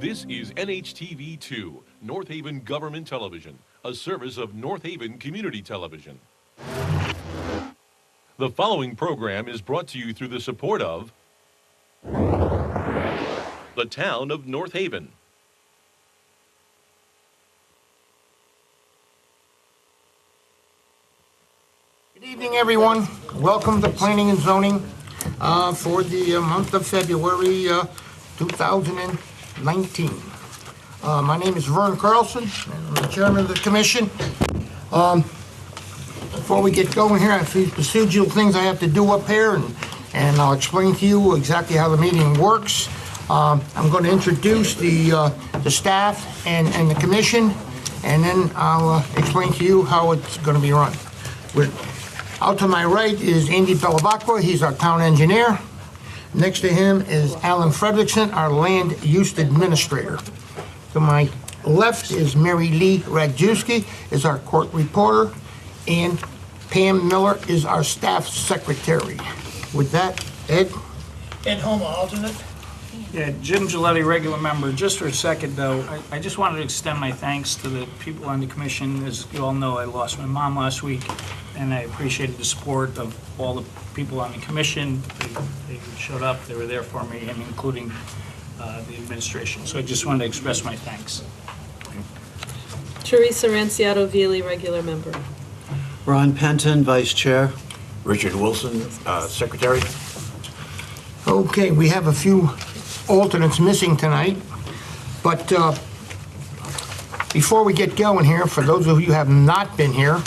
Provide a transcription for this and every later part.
This is NHTV2, North Haven Government Television, a service of North Haven Community Television. The following program is brought to you through the support of the Town of North Haven. Good evening, everyone. Welcome to Planning and Zoning for the month of February 2019. My name is Vern Carlson, and I'm the chairman of the commission. Before we get going here, I have a few procedural things I have to do up here, and I'll explain to you exactly how the meeting works. I'm going to introduce the staff and the commission, and then I'll explain to you how it's going to be run. Out to my right is Andy Bellavacqua. He's our town engineer. Next to him is Alan Fredrickson, our land use administrator. To my left is Mary Lee Radjuski, is our court reporter, and Pam Miller is our staff secretary. With that, Ed? Ed Homa, alternate. Yeah, Jim Giletti, regular member. Just for a second, though, I just wanted to extend my thanks to the people on the commission. As you all know, I lost my mom last week, and I appreciated the support of all the people on the commission. They showed up, they were there for me, and including the administration. So I just wanted to express my thanks. Teresa Ranciato Vieli, regular member. Ron Penton, Vice Chair. Richard Wilson, Secretary. Okay, we have a few alternates missing tonight, but before we get going here, for those of you who have not been here,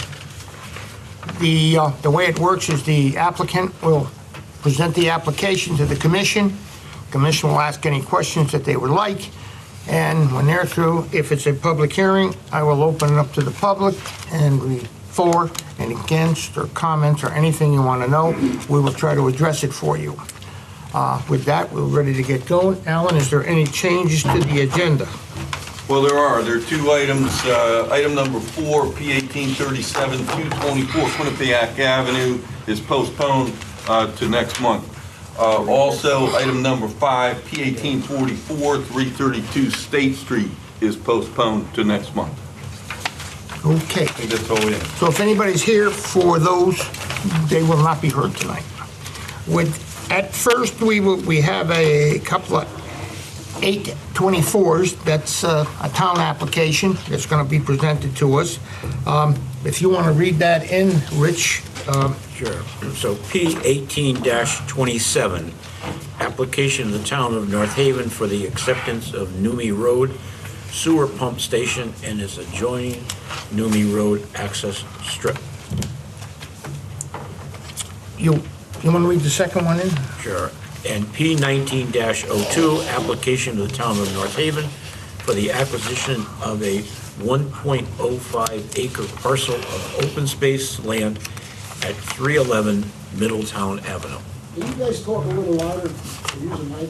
the way it works is the applicant will present the application to the commission. Commission will ask any questions that they would like, and when they're through, if it's a public hearing, I will open it up to the public, and for and against or comments or anything you want to know, we will try to address it for you. With that, we're ready to get going. Alan, is there any changes to the agenda? Well, there are two items. Item number 4, P1837, 224 Quinnipiac Avenue is postponed to next month. Also, item number 5, P1844, 332 State Street is postponed to next month. Okay. I think that's all we have. So if anybody's here for those, they will not be heard tonight. At first, we have a couple of 824s. That's a town application that's going to be presented to us. If you want to read that in, Rich. Sure. So P18-27, application of the town of North Haven for the acceptance of Numi Road sewer pump station and its adjoining Numi Road access strip. You want to read the second one in? Sure. And P19-02, application of the town of North Haven for the acquisition of a 1.05 acre parcel of open space land at 311 Middletown Avenue. Can you guys talk a little louder? Use a mic.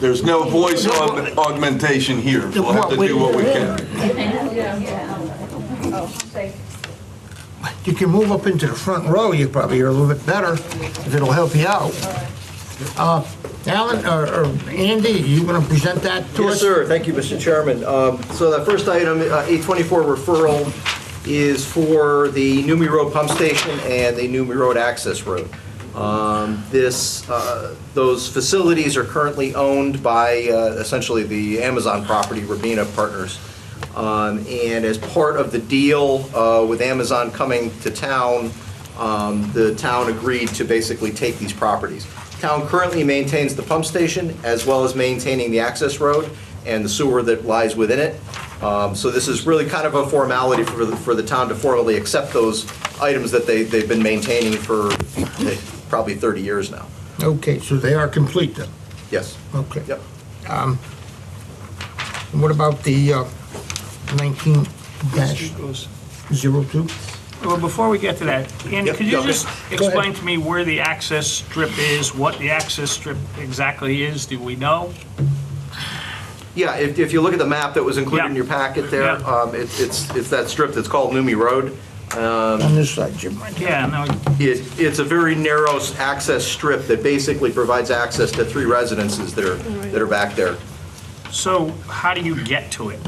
There's no voice augmentation here. We'll have to do what we can. You can move up into the front row. You probably hear a little bit better if it'll help you out. Alan or Andy, you want to present that to us? Yes, sir. Thank you, Mr. Chairman. So the first item, 824 referral, is for the Numi Road pump station and the Numi Road access road. Those facilities are currently owned by essentially the Amazon property, Rabina Partners. And as part of the deal with Amazon coming to town, the town agreed to basically take these properties. Town currently maintains the pump station as well as maintaining the access road and the sewer that lies within it. So this is really kind of a formality for the town to formally accept those items that they've been maintaining for probably 30 years now. Okay, so they are complete then? Yes. Okay. Yep. What about the 19-02? Well, before we get to that, Andy, Yep, could you okay. just explain to me where the access strip is, what the access strip exactly is? Do we know? Yeah, if you look at the map that was included Yeah. in your packet there, Yeah. it's that strip that's called Numi Road. On this side, Jim, right here. Yeah, no, It's a very narrow access strip that basically provides access to 3 residences that are back there. so how do you get to it?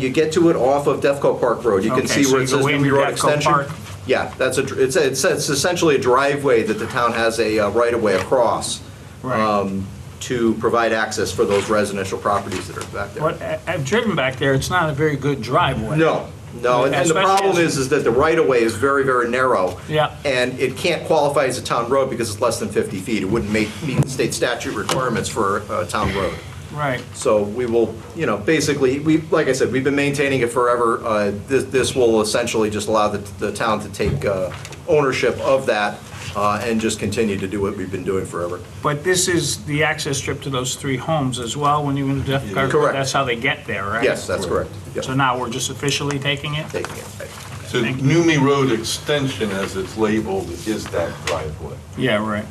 You get to it off of Defco Park Road. You can Okay, see so where you it says go into Newby Road Defco Extension. Park? Yeah, it's essentially a driveway that the town has a right-of-way across Right. to provide access for those residential properties that are back there. What, I've driven back there, it's not a very good driveway. No, and the Especially problem as- is that the right-of-way is very, very narrow. Yeah. And it can't qualify as a town road because it's less than 50 feet. It wouldn't meet the state statute requirements for a town road. Right. So we will, basically, like I said, we've been maintaining it forever. This will essentially just allow the town to take ownership of that and just continue to do what we've been doing forever. But this is the access strip to those 3 homes as well, when you go to Defco Park? Correct. That's how they get there, right? Yes, that's correct. Yep. So now we're just officially taking it? Taking it. So Newmy Road Extension, as it's labeled, is that driveway. Yeah, right.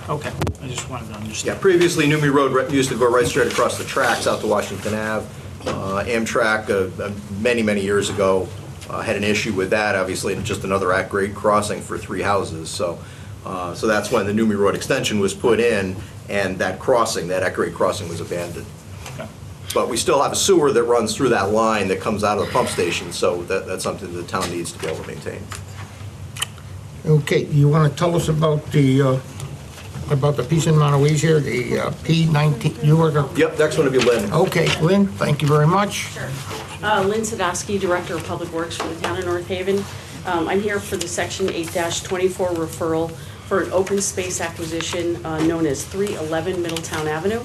Okay, I just wanted to Yeah, understand. previously Newmy Road used to go right straight across the tracks out to Washington Ave. Amtrak, many, many years ago, had an issue with that, obviously, and just another at-grade crossing for 3 houses. So that's when the Newmy Road Extension was put in, and that at-grade crossing was abandoned. Okay. But we still have a sewer that runs through that line that comes out of the pump station, so that's something the town needs to be able to maintain. Okay, you want to tell us about the piece in Monterey here, the P19, you were the, Yep, next one will be Lynn. okay, Lynn, thank you very much. Lynn Sadowski, Director of Public Works for the town of North Haven. I'm here for the Section 8-24 referral for an open space acquisition known as 311 Middletown Avenue.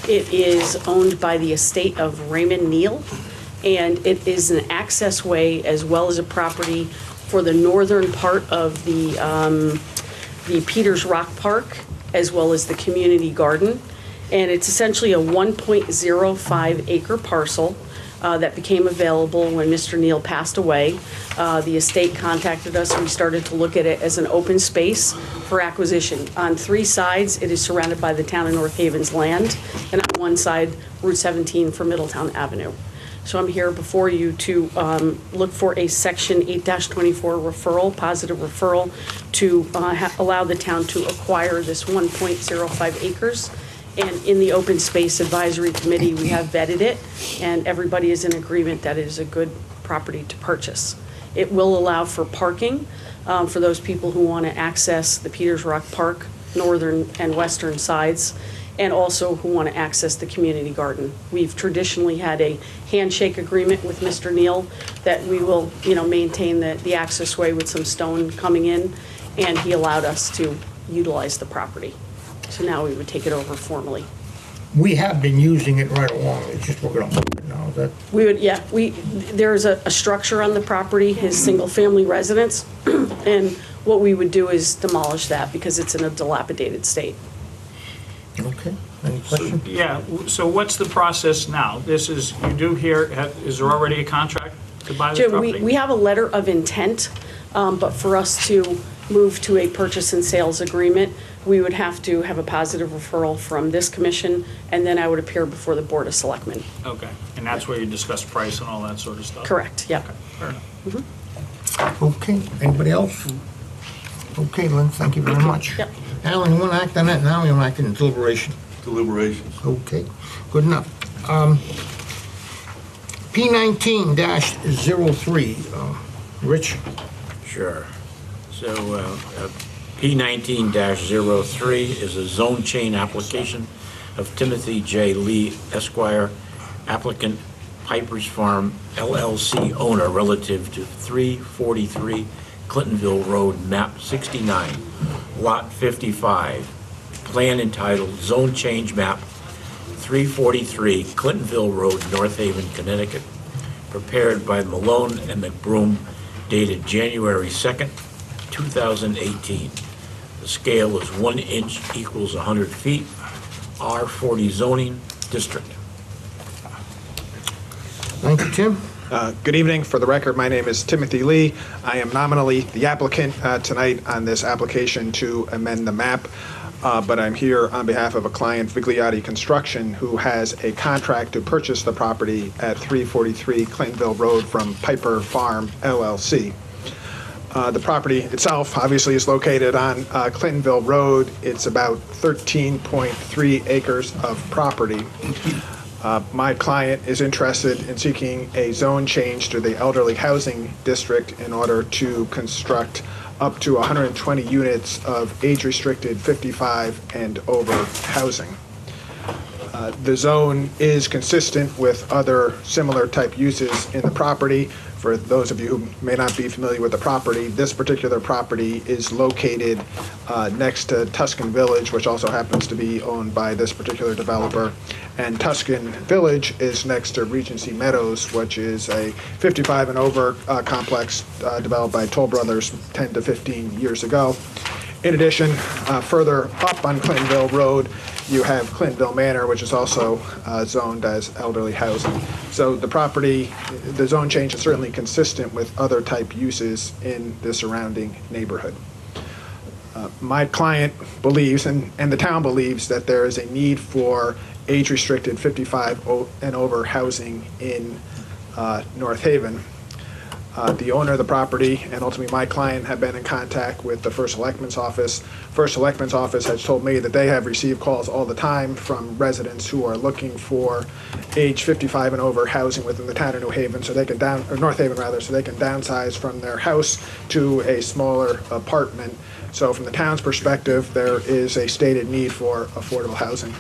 It is owned by the estate of Raymond Neal, and it is an access way as well as a property for the northern part of the Peters Rock Park, as well as the community garden. And it's essentially a 1.05 acre parcel that became available when Mr. Neal passed away. The estate contacted us, and we started to look at it as an open space for acquisition. On 3 sides, it is surrounded by the town of North Haven's land, and on one side, Route 17 for Middletown Avenue. So I'm here before you to look for a Section 8-24 referral, positive referral, to allow the town to acquire this 1.05 acres. And in the Open Space Advisory Committee, we have vetted it, and everybody is in agreement that it is a good property to purchase. It will allow for parking for those people who want to access the Peters Rock Park, northern and western sides, and also who want to access the community garden. We've traditionally had a handshake agreement with Mr. Neal that we will, maintain the access way with some stone coming in, and he allowed us to utilize the property. So now we would take it over formally. We have been using it right along, it's just we're gonna move it now, is that, We would, yeah, there's a structure on the property, his single-family residence, and what we would do is demolish that because it's in a dilapidated state. okay, any questions? Yeah, so what's the process now? This is, you do here, is there already a contract to buy this Jim, property? we have a letter of intent, but for us to move to a purchase and sales agreement, we would have to have a positive referral from this commission, and then I would appear before the Board of Selectmen. Okay, and that's where you discuss price and all that sort of stuff? Correct, yeah. Okay, fair enough. Okay, anybody else? Okay, Lynn, thank you very much. Yep. Alan, you want to act on that now, or you want to act in deliberation? Deliberations. Okay, good enough. P19-03, Rich? Sure. So P19-03 is a zone change application of Timothy J. Lee Esquire, applicant Piper's Farm LLC owner relative to 343 Clintonville Road, map 69, lot 55, plan entitled Zone Change Map 343 Clintonville Road, North Haven, Connecticut, prepared by Malone and McBroom, dated January 2nd, 2018. The scale is 1 inch equals 100 feet, R40 zoning district. Thank you, Tim. Good evening. For the record, my name is Timothy Lee. I am nominally the applicant tonight on this application to amend the map, but I'm here on behalf of a client, Vigliotti Construction, who has a contract to purchase the property at 343 Clintonville Road from Piper Farm LLC. The property itself obviously is located on Clintonville Road. It's about 13.3 acres of property. My client is interested in seeking a zone change to the elderly housing district in order to construct up to 120 units of age-restricted 55 and over housing. The zone is consistent with other similar type uses in the property. For those of you who may not be familiar with the property, this particular property is located next to Tuscan Village, which also happens to be owned by this particular developer. And Tuscan Village is next to Regency Meadows, which is a 55 and over complex developed by Toll Brothers 10 to 15 years ago. In addition, further up on Clintonville Road, you have Clintonville Manor, which is also zoned as elderly housing. So the property, the zone change is certainly consistent with other type uses in the surrounding neighborhood. My client believes, and the town believes, that there is a need for age-restricted 55 and over housing in North Haven. The owner of the property and ultimately my client have been in contact with the First Selectman's office. First Selectman's office has told me that they have received calls all the time from residents who are looking for age 55 and over housing within the town of New Haven, so they can North Haven rather, so they can downsize from their house to a smaller apartment. So from the town's perspective, there is a stated need for affordable housing.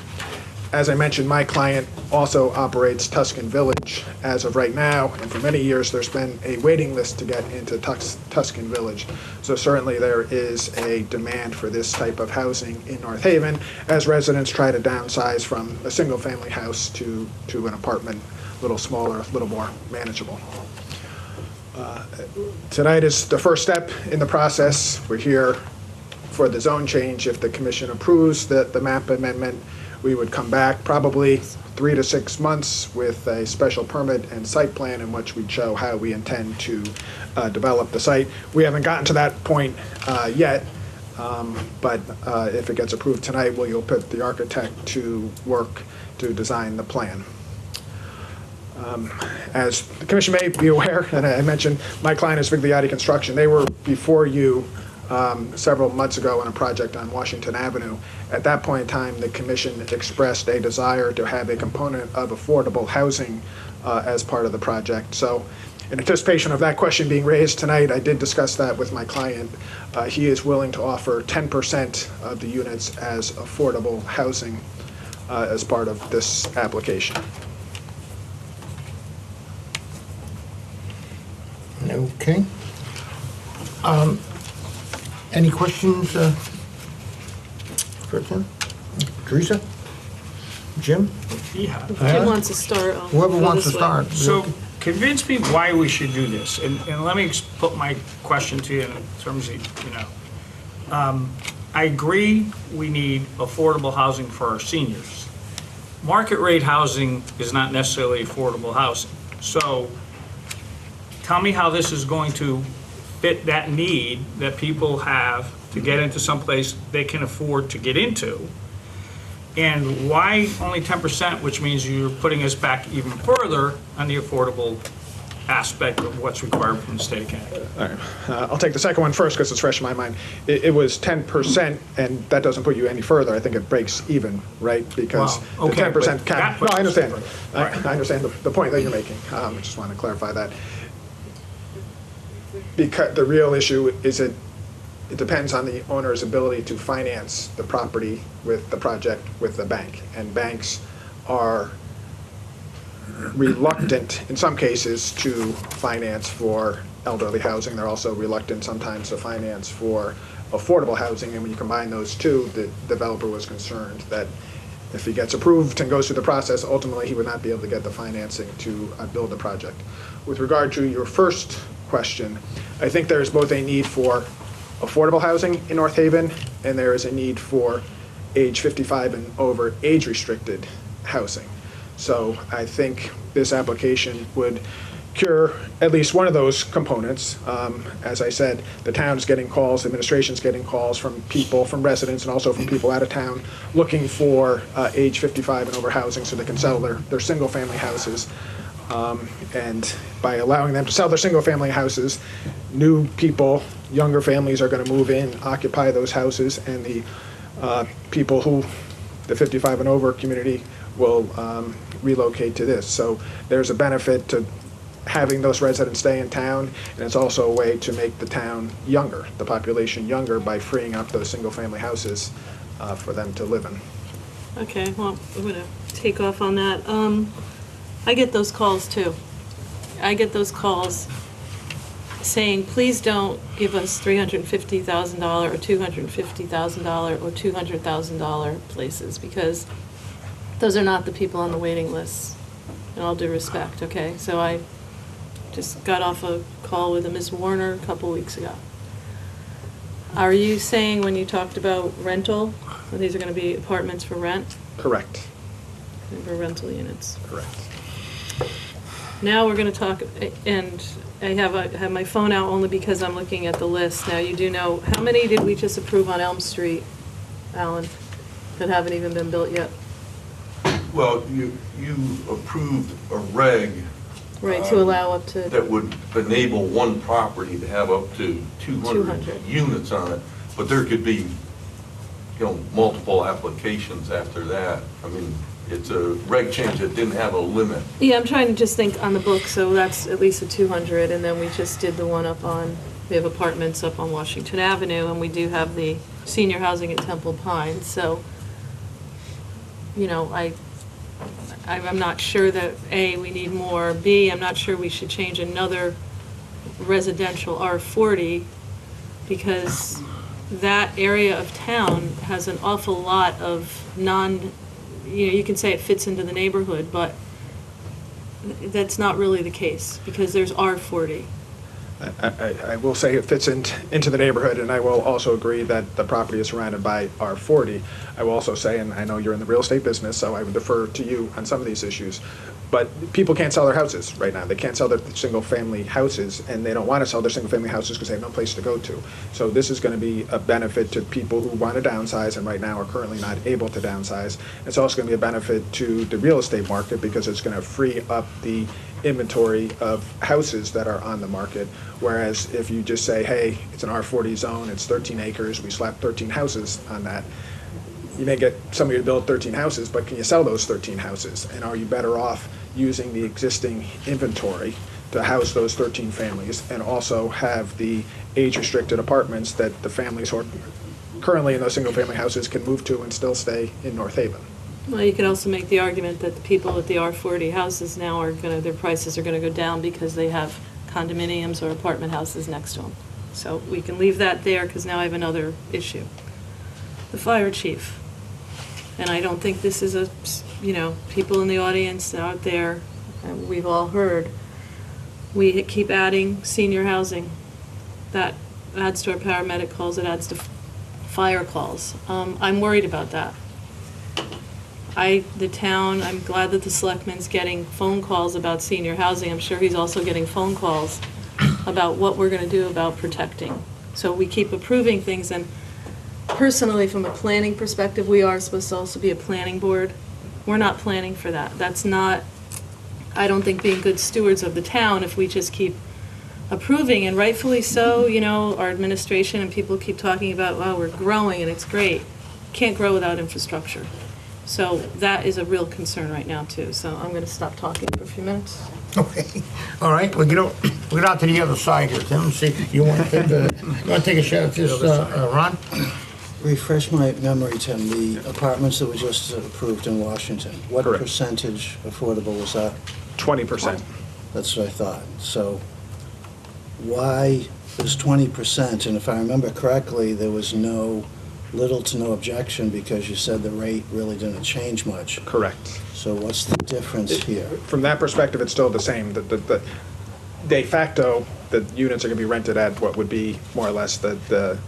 As I mentioned, my client also operates Tuscan Village as of right now, and for many years there's been a waiting list to get into Tuscan Village. So certainly there is a demand for this type of housing in North Haven as residents try to downsize from a single-family house to an apartment, a little smaller, a little more manageable. Tonight is the first step in the process. We're here for the zone change. If the commission approves the map amendment, we would come back probably 3 to 6 months with a special permit and site plan in which we'd show how we intend to develop the site. We haven't gotten to that point yet, but if it gets approved tonight, you'll put the architect to work to design the plan. As the commission may be aware, and I mentioned, my client is Vigliotti Construction. They were before you several months ago on a project on Washington Avenue. At that point in time, the commission expressed a desire to have a component of affordable housing as part of the project. So in anticipation of that question being raised tonight, I did discuss that with my client. He is willing to offer 10% of the units as affordable housing as part of this application. Okay. Any questions for Tim? Teresa? Jim? Yeah. Jim wants to start. I'll Whoever go wants to this way. start. So convince me why we should do this. And let me put my question to you in terms of, I agree we need affordable housing for our seniors. Market rate housing is not necessarily affordable housing. So tell me how this is going to fit that need that people have to get into someplace they can afford to get into. And why only 10%, which means you're putting us back even further on the affordable aspect of what's required from the state of Canada. All right. I'll take the second one first because it's fresh in my mind. It was 10%, and that doesn't put you any further. I think it breaks even, right? Because Wow. Okay, the 10% but cap. that No, puts I understand. us I right. understand the point that you're making. I just want to clarify that. Because the real issue is it depends on the owner's ability to finance the property with the project with the bank. And banks are reluctant, in some cases, to finance for elderly housing. They're also reluctant sometimes to finance for affordable housing. And when you combine those two, the developer was concerned that if he gets approved and goes through the process, ultimately he would not be able to get the financing to build the project. With regard to your first question, I think there is both a need for affordable housing in North Haven, and there is a need for age 55 and over age-restricted housing. So I think this application would cure at least one of those components. As I said, the town is getting calls, the administration's getting calls from people, from residents, and also from people out of town looking for age 55 and over housing so they can sell their single-family houses. And by allowing them to sell their single-family houses, new people, younger families are going to move in, occupy those houses, and the people who, the 55 and over community, will relocate to this. So there's a benefit to having those residents stay in town, and it's also a way to make the town younger, the population younger, by freeing up those single-family houses for them to live in. Okay, well, I'm going to take off on that. I get those calls too. I get those calls saying, please don't give us $350,000 or $250,000 or $200,000 places, because those are not the people on the waiting list, in all due respect, okay? So I just got off a call with a Ms. Warner a couple weeks ago. Are you saying when you talked about rental, that these are going to be apartments for rent, Correct. for rental units? Correct. Now we're going to talk, and I have my phone out only because I'm looking at the list. Now, you do know, how many did we just approve on Elm Street, Alan, that haven't even been built yet? Well, you approved a reg. Right, to allow up to, That would enable one property to have up to 200 units on it, but there could be, multiple applications after that. I mean, it's a reg change that didn't have a limit. yeah, I'm trying to just think on the book, so that's at least a 200, and then we just did the one up on, we have apartments up on Washington Avenue, and we do have the senior housing at Temple Pines, so, I'm not sure that, A, we need more, B, I'm not sure we should change another residential R40, because that area of town has an awful lot of you can say it fits into the neighborhood, but that's not really the case, because there's R40. I will say it fits into the neighborhood, and I will also agree that the property is surrounded by R40. I will also say, and I know you're in the real estate business, so I would defer to you on some of these issues, but people can't sell their houses right now. They can't sell their single-family houses, and they don't want to sell their single-family houses because they have no place to go to. So this is going to be a benefit to people who want to downsize and right now are currently not able to downsize. It's also going to be a benefit to the real estate market because it's going to free up the inventory of houses that are on the market, whereas if you just say, hey, it's an R40 zone, it's 13 acres, we slap 13 houses on that, you may get somebody to build 13 houses, but can you sell those 13 houses? And are you better off using the existing inventory to house those 13 families and also have the age-restricted apartments that the families who are currently in those single-family houses can move to and still stay in North Haven? Well, you could also make the argument that the people at the R40 houses now their prices are going to go down because they have condominiums or apartment houses next to them. So we can leave that there, because now I have another issue. The fire chief. And I don't think this is people in the audience out there, we've all heard, we keep adding senior housing. That adds to our paramedic calls, it adds to fire calls. I'm worried about that. I'm glad that the selectman's getting phone calls about senior housing. I'm sure he's also getting phone calls about what we're going to do about protecting. So we keep approving things, and personally, from a planning perspective, we are supposed to also be a planning board. We're not planning for that. That's not, I don't think, being good stewards of the town if we just keep approving, and rightfully so. Our administration and people keep talking about, wow, we're growing and it's great. Can't grow without infrastructure. So that is a real concern right now, too. So I'm going to stop talking for a few minutes. Okay, all right, we'll get out to the other side here, Tim, see, you want to take a shot at this, Ron? Refresh my memory, Tim, the apartments that were just approved in Washington, what Correct. percentage affordable was that? 20%. That's what I thought. So why is 20%? And if I remember correctly, there was little to no objection because you said the rate really didn't change much. Correct. So what's the difference here? From that perspective, it's still the same. The de facto, the units are going to be rented at what would be more or less the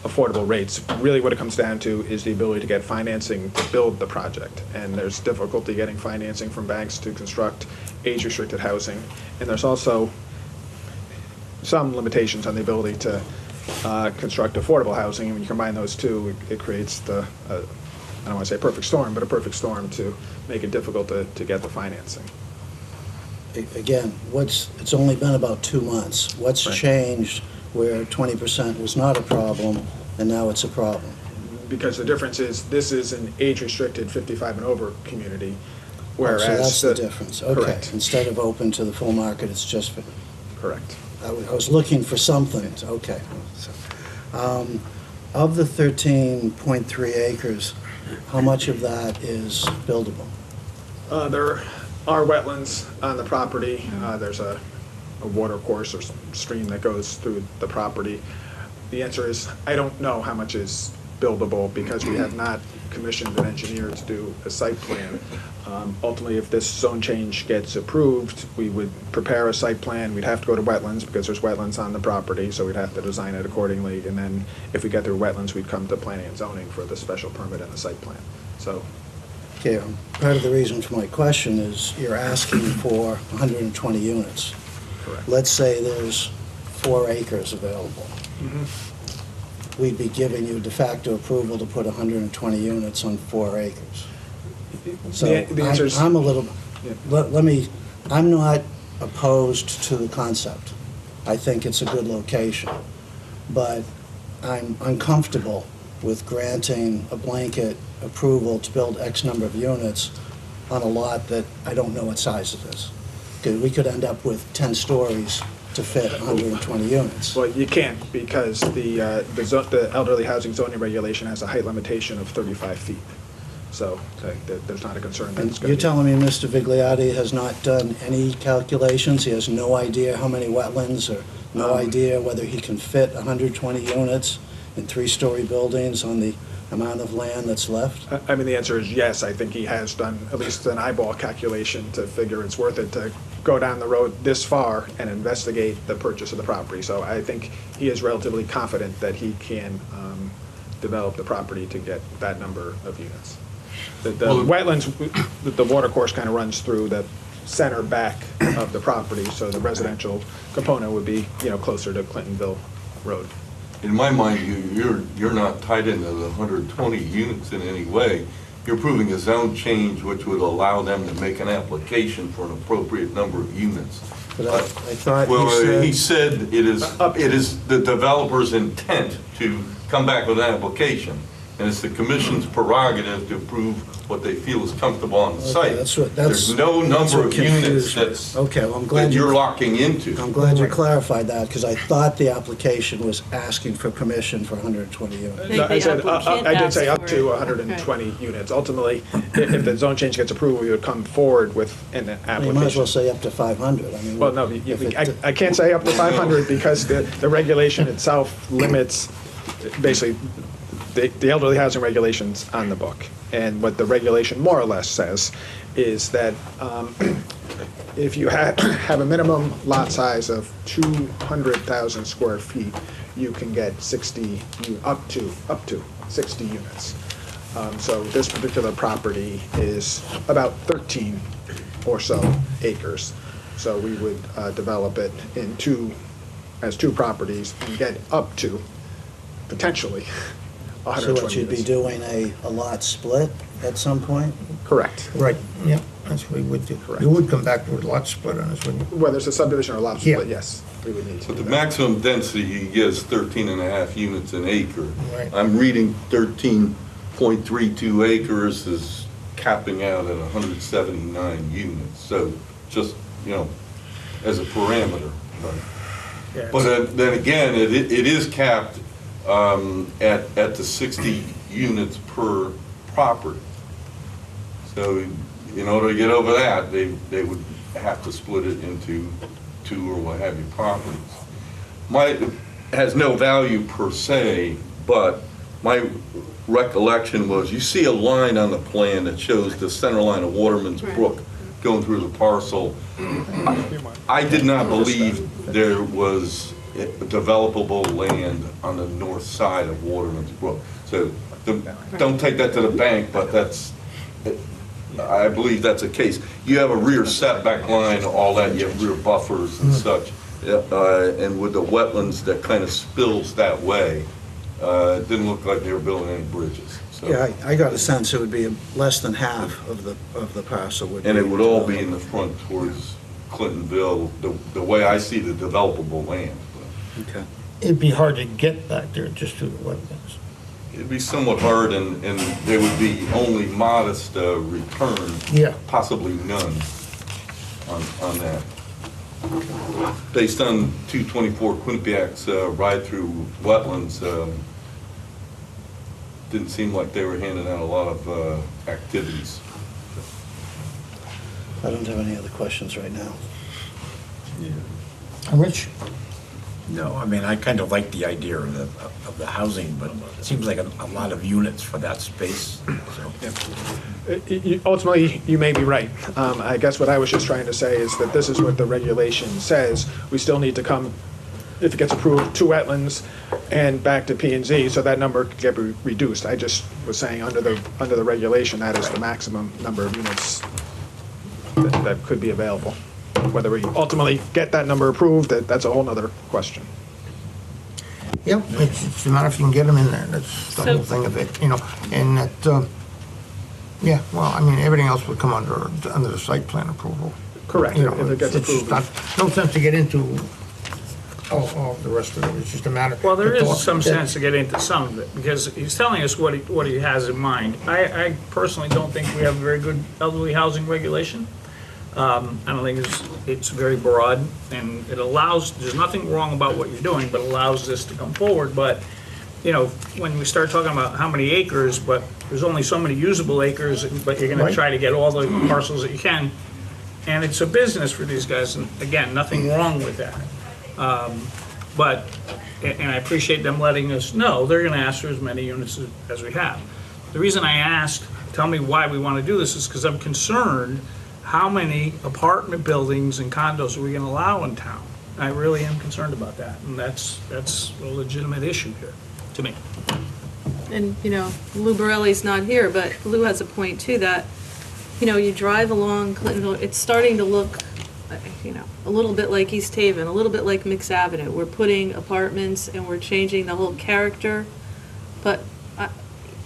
affordable rates. Really what it comes down to is the ability to get financing to build the project. And there's difficulty getting financing from banks to construct age-restricted housing. And there's also some limitations on the ability to construct affordable housing. And when you combine those two, it creates I don't want to say perfect storm, but a perfect storm to make it difficult to get the financing. again, it's only been about 2 months. What's Right. changed where 20% was not a problem and now it's a problem? Because the difference is, this is an age-restricted 55 and over community, whereas... So that's the difference, okay. Correct. Instead of open to the full market, it's just for, Correct. I was looking for something, okay. So, of the 13.3 acres, how much of that is buildable? There are wetlands on the property. There's a water course or stream that goes through the property. The answer is, I don't know how much is buildable because we have not commissioned an engineer to do a site plan. Ultimately, if this zone change gets approved, we would prepare a site plan. We'd have to go to wetlands because there's wetlands on the property, so we'd have to design it accordingly. And then if we get through wetlands, we'd come to planning and zoning for the special permit and the site plan. So Okay, part of the reason for my question is you're asking for 120 units. correct. Let's say there's 4 acres available. We'd be giving you de facto approval to put 120 units on 4 acres. So The answer is... I'm a little, Yeah. let me, I'm not opposed to the concept. I think it's a good location. But I'm uncomfortable with granting a blanket approval to build X number of units on a lot that I don't know what size it is. 'Cause we could end up with 10 stories to fit 120 units. Well, you can't because the elderly housing zoning regulation has a height limitation of 35 feet. So there's not a concern that And it's going you're to be... telling me Mr. Vigliotti has not done any calculations? He has no idea how many wetlands or no idea whether he can fit 120 units in 3-story buildings on the amount of land that's left? I mean, the answer is yes. I think he has done at least an eyeball calculation to figure it's worth it to go down the road this far and investigate the purchase of the property. So I think he is relatively confident that he can develop the property to get that number of units. The wetlands, the water course kind of runs through the center back of the property, so the residential component would be, closer to Clintonville Road. In my mind, you're not tied into the 120 units in any way. You're approving a zone change which would allow them to make an application for an appropriate number of units. But I thought Well, he you said, said it is the developer's intent to come back with an application, and it's the commission's prerogative to approve what they feel is comfortable on the site. There's no number of units okay, well, I'm that glad you're locking into. I'm glad you clarified that, because I thought the application was asking for permission for 120 units. No, I said, applicant I did say asked up for to it. 120 units. Ultimately, if the zone change gets approved, we would come forward with an You might as well application. say up to 500. I mean, Well, no, if it- I can't say up to 500 because the regulation itself limits, basically, the elderly housing regulations on the book. And what the regulation more or less says is that if you have a minimum lot size of 200,000 square feet, you can get up to 60 units. So this particular property is about 13 or so acres. So we would develop it as two properties and get up to, potentially, So 120 what, you'd be units. doing a lot split at some point? Correct. Right, yeah, that's what we would do. Correct. You would come back with a lot split on this, wouldn't you? Whether it's a subdivision or a lot Yeah. split, yes, we would need to But do the that. maximum density he gives 13 and a half units an acre. Right. I'm reading 13.32 acres is capping out at 179 units. So just, as a parameter. Yeah. But then again, it is capped at the 60 units per property. So in order to get over that, they would have to split it into 2 or what have you properties. Has no value per se, but my recollection was, you see a line on the plan that shows the center line of Waterman's Brook going through the parcel. I did not believe there was developable land on the north side of Waterman's Brook. So don't take that to the bank, but I believe that's the case. You have a rear setback line, all that, you have rear buffers and such. And with the wetlands that kind of spills that way, it didn't look like they were building any bridges. So. Yeah, I got a sense it would be less than half of the parcel would be. And it would all be in the front towards Clintonville, the way I see the developable land. Okay. It'd be hard to get back there just through the wetlands. It'd be somewhat hard, and there would be only modest return, Yeah. possibly none on that. Based on 224 Quinnipiac's ride-through wetlands, didn't seem like they were handing out a lot of activities. I don't have any other questions right now. Rich? No, I mean, I kind of like the idea of the housing, but it seems like a lot of units for that space, so. Ultimately, you may be right. I guess what I was just trying to say is that this is what the regulation says. We still need to come, if it gets approved, to wetlands and back to P and Z, so that number could get reduced. I just was saying, under the regulation, that is the maximum number of units that could be available. Whether we ultimately get that number approved, that's a whole nother question. Yeah, it's a matter if you can get them in there, that's the whole thing of it, and that, yeah, well, I mean, everything else would come under the site plan approval. Correct, You know, if it gets it's just approved. no sense to get into all the rest of it, it's just a matter. Well, there the is thought- some sense to get into some of it, because he's telling us what he has in mind. I personally don't think we have a very good elderly housing regulation. I don't think it's very broad, and it allows, there's nothing wrong about what you're doing, but allows this to come forward. But, when we start talking about how many acres, but there's only so many usable acres, but you're gonna Right. try to get all the parcels that you can, and it's a business for these guys, and again, nothing wrong with that. But, and I appreciate them letting us know, they're gonna ask for as many units as we have. The reason I asked, tell me why we wanna do this, is because I'm concerned how many apartment buildings and condos are we gonna allow in town? I really am concerned about that, and that's a legitimate issue here, to me. And, Lou Borelli's not here, but Lou has a point too, that, you drive along Clintonville, it's starting to look, a little bit like East Haven, a little bit like Mix Avenue. We're putting apartments and we're changing the whole character. But,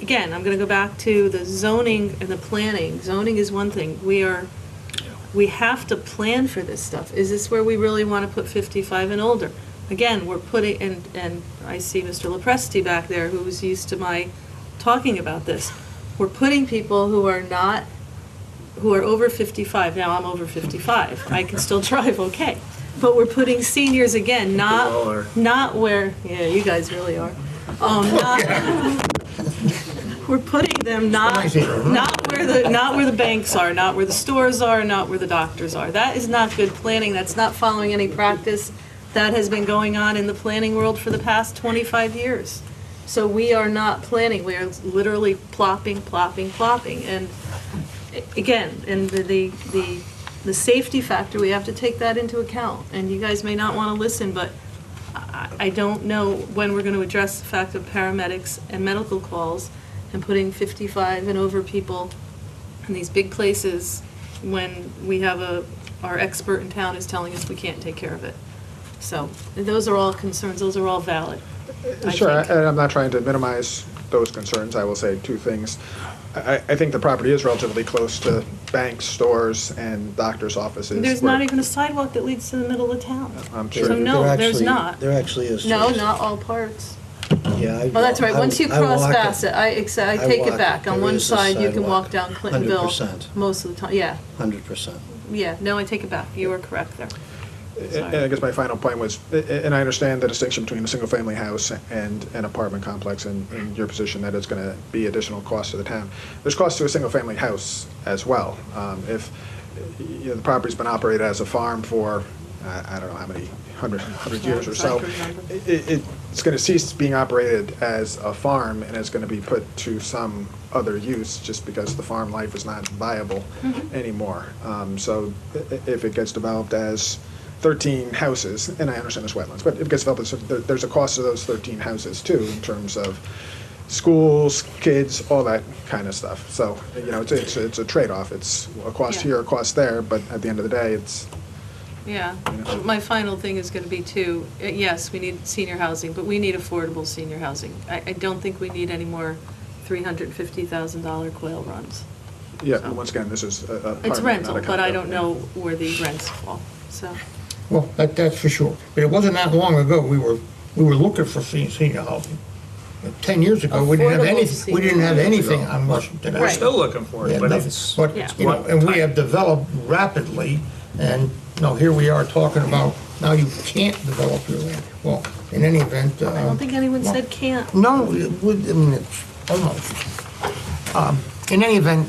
again, I'm gonna go back to the zoning and the planning. Zoning is one thing. We have to plan for this stuff. Is this where we really want to put 55 and older? Again, we're putting, and I see Mr. Lopresti back there, who's used to my talking about this. We're putting people who are over 55. Now, I'm over 55. I can still drive okay. But we're putting seniors again, not where, yeah, you guys really are. We're putting them not where the banks are, not where the stores are, not where the doctors are. That is not good planning. That's not following any practice that has been going on in the planning world for the past 25 years. So we are not planning. We are literally plopping. And again, and the safety factor, we have to take that into account. And you guys may not want to listen, but I don't know when we're going to address the fact of paramedics and medical calls and putting 55 and over people in these big places when we have our expert in town is telling us we can't take care of it. So those are all concerns, those are all valid. Sure, I think. and I'm not trying to minimize those concerns. I will say two things. I think the property is relatively close to banks, stores, and doctor's offices. There's where- not even a sidewalk that leads to the middle of town. I'm So sure. no, There there's actually- not. There actually is. No, Trace. not all parts. Yeah. Oh, that's right, once you cross Bassett, I take walk it it. back. On There one is a side, you can sidewalk. walk down Clintonville 100%. most of the time. Yeah, 100%. no, I take it back. You were correct there. And I guess my final point was, and I understand the distinction between a single-family house and an apartment complex, and your position that it's going to be additional cost to the town. There's cost to a single-family house as well. If the property's been operated as a farm for, I don't know how many, 100 years or so, it's going to cease being operated as a farm, and it's going to be put to some other use just because the farm life is not viable anymore. So if it gets developed as 13 houses, and I understand there's wetlands, but if it gets developed, there's a cost to those 13 houses too, in terms of schools, kids, all that kind of stuff. So, it's a trade-off. It's a cost Yeah. here, a cost there, but at the end of the day, it's, Yeah, my final thing is going to be too, yes, we need senior housing, but we need affordable senior housing. I don't think we need any more $350,000 quail runs. Yeah, So. once again, this is a apartment, It's not rental, a but I condo. don't know where the rents fall, so. Well, that's for sure. But it wasn't that long ago, we were looking for senior housing. 10 years ago, we didn't have Affordable anything, we didn't have senior anything on Washington We're Avenue. Right. still looking for We it, had but nothing. it's, But, Yeah. you know, and we have developed rapidly, and, you know, here we are talking about, now you can't develop your land. Well, in any event. I don't think anyone said can't. No, it would, I mean, it's almost. In any event,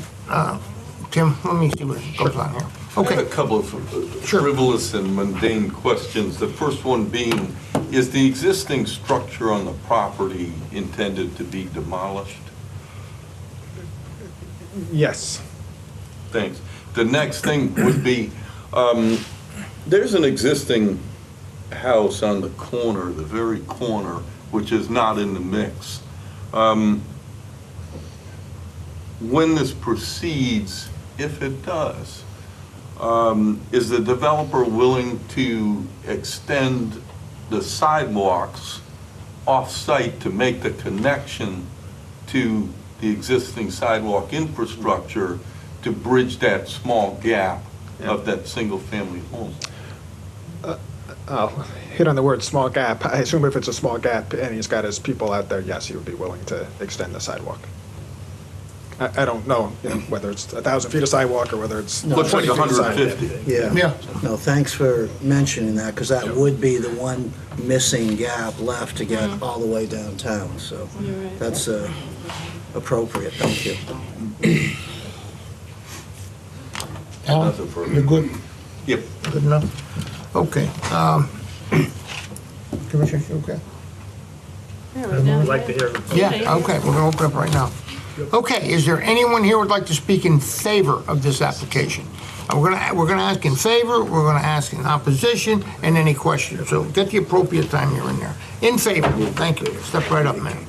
Tim, let me see what goes on here. I have a Okay, couple of Sure. frivolous and mundane questions. The first one being, is the existing structure on the property intended to be demolished? Yes. Thanks. The next thing would be, there's an existing house on the corner, the very corner, which is not in the mix. When this proceeds, if it does, is the developer willing to extend the sidewalks off-site to make the connection to the existing sidewalk infrastructure to bridge that small gap of that single-family home? I'll hit on the word small gap. I assume if it's a small gap and he's got his people out there, yes, he would be willing to extend the sidewalk. I don't know, you know, whether it's 1,000 feet of sidewalk or whether it's Looks like 20 feet of sidewalk. 150. Yeah. Yeah. No, thanks for mentioning that, because that would be the one missing gap left to get all the way downtown, so You're right. that's appropriate, thank you. Alan, Nothing further. you're good? Yep. Good enough? Okay. Commissioner, you okay? Yeah, right now. I'd like to hear the Yeah, okay, we're gonna open up right now. Okay, is there anyone here who would like to speak in favor of this application? We're gonna ask in favor, we're gonna ask in opposition, and any questions. So get the appropriate time here and there. In favor, thank you. Step right up, man.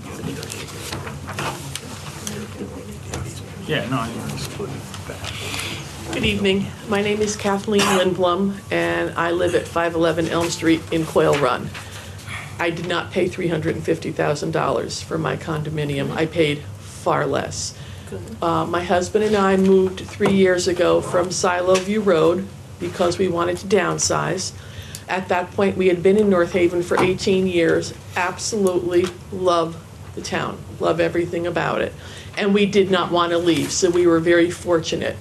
Yeah, no, I understood that. Good evening. My name is Kathleen Lindblom, and I live at 511 Elm Street in Quail Run. I did not pay $350,000 for my condominium. I paid far less. My husband and I moved 3 years ago from Silo View Road because we wanted to downsize. At that point, we had been in North Haven for 18 years, absolutely love the town, love everything about it. And we did not want to leave, so we were very fortunate.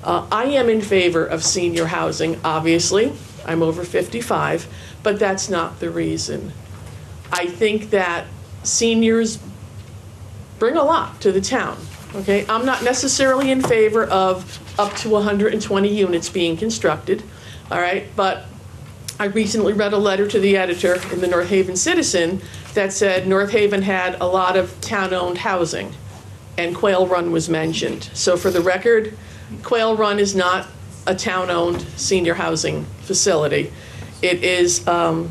I am in favor of senior housing, obviously. I'm over 55, but that's not the reason. I think that seniors bring a lot to the town, okay? I'm not necessarily in favor of up to 120 units being constructed, all right? But I recently read a letter to the editor in the North Haven Citizen that said North Haven had a lot of town-owned housing, and Quail Run was mentioned. So for the record, Quail Run is not a town-owned senior housing facility. It is a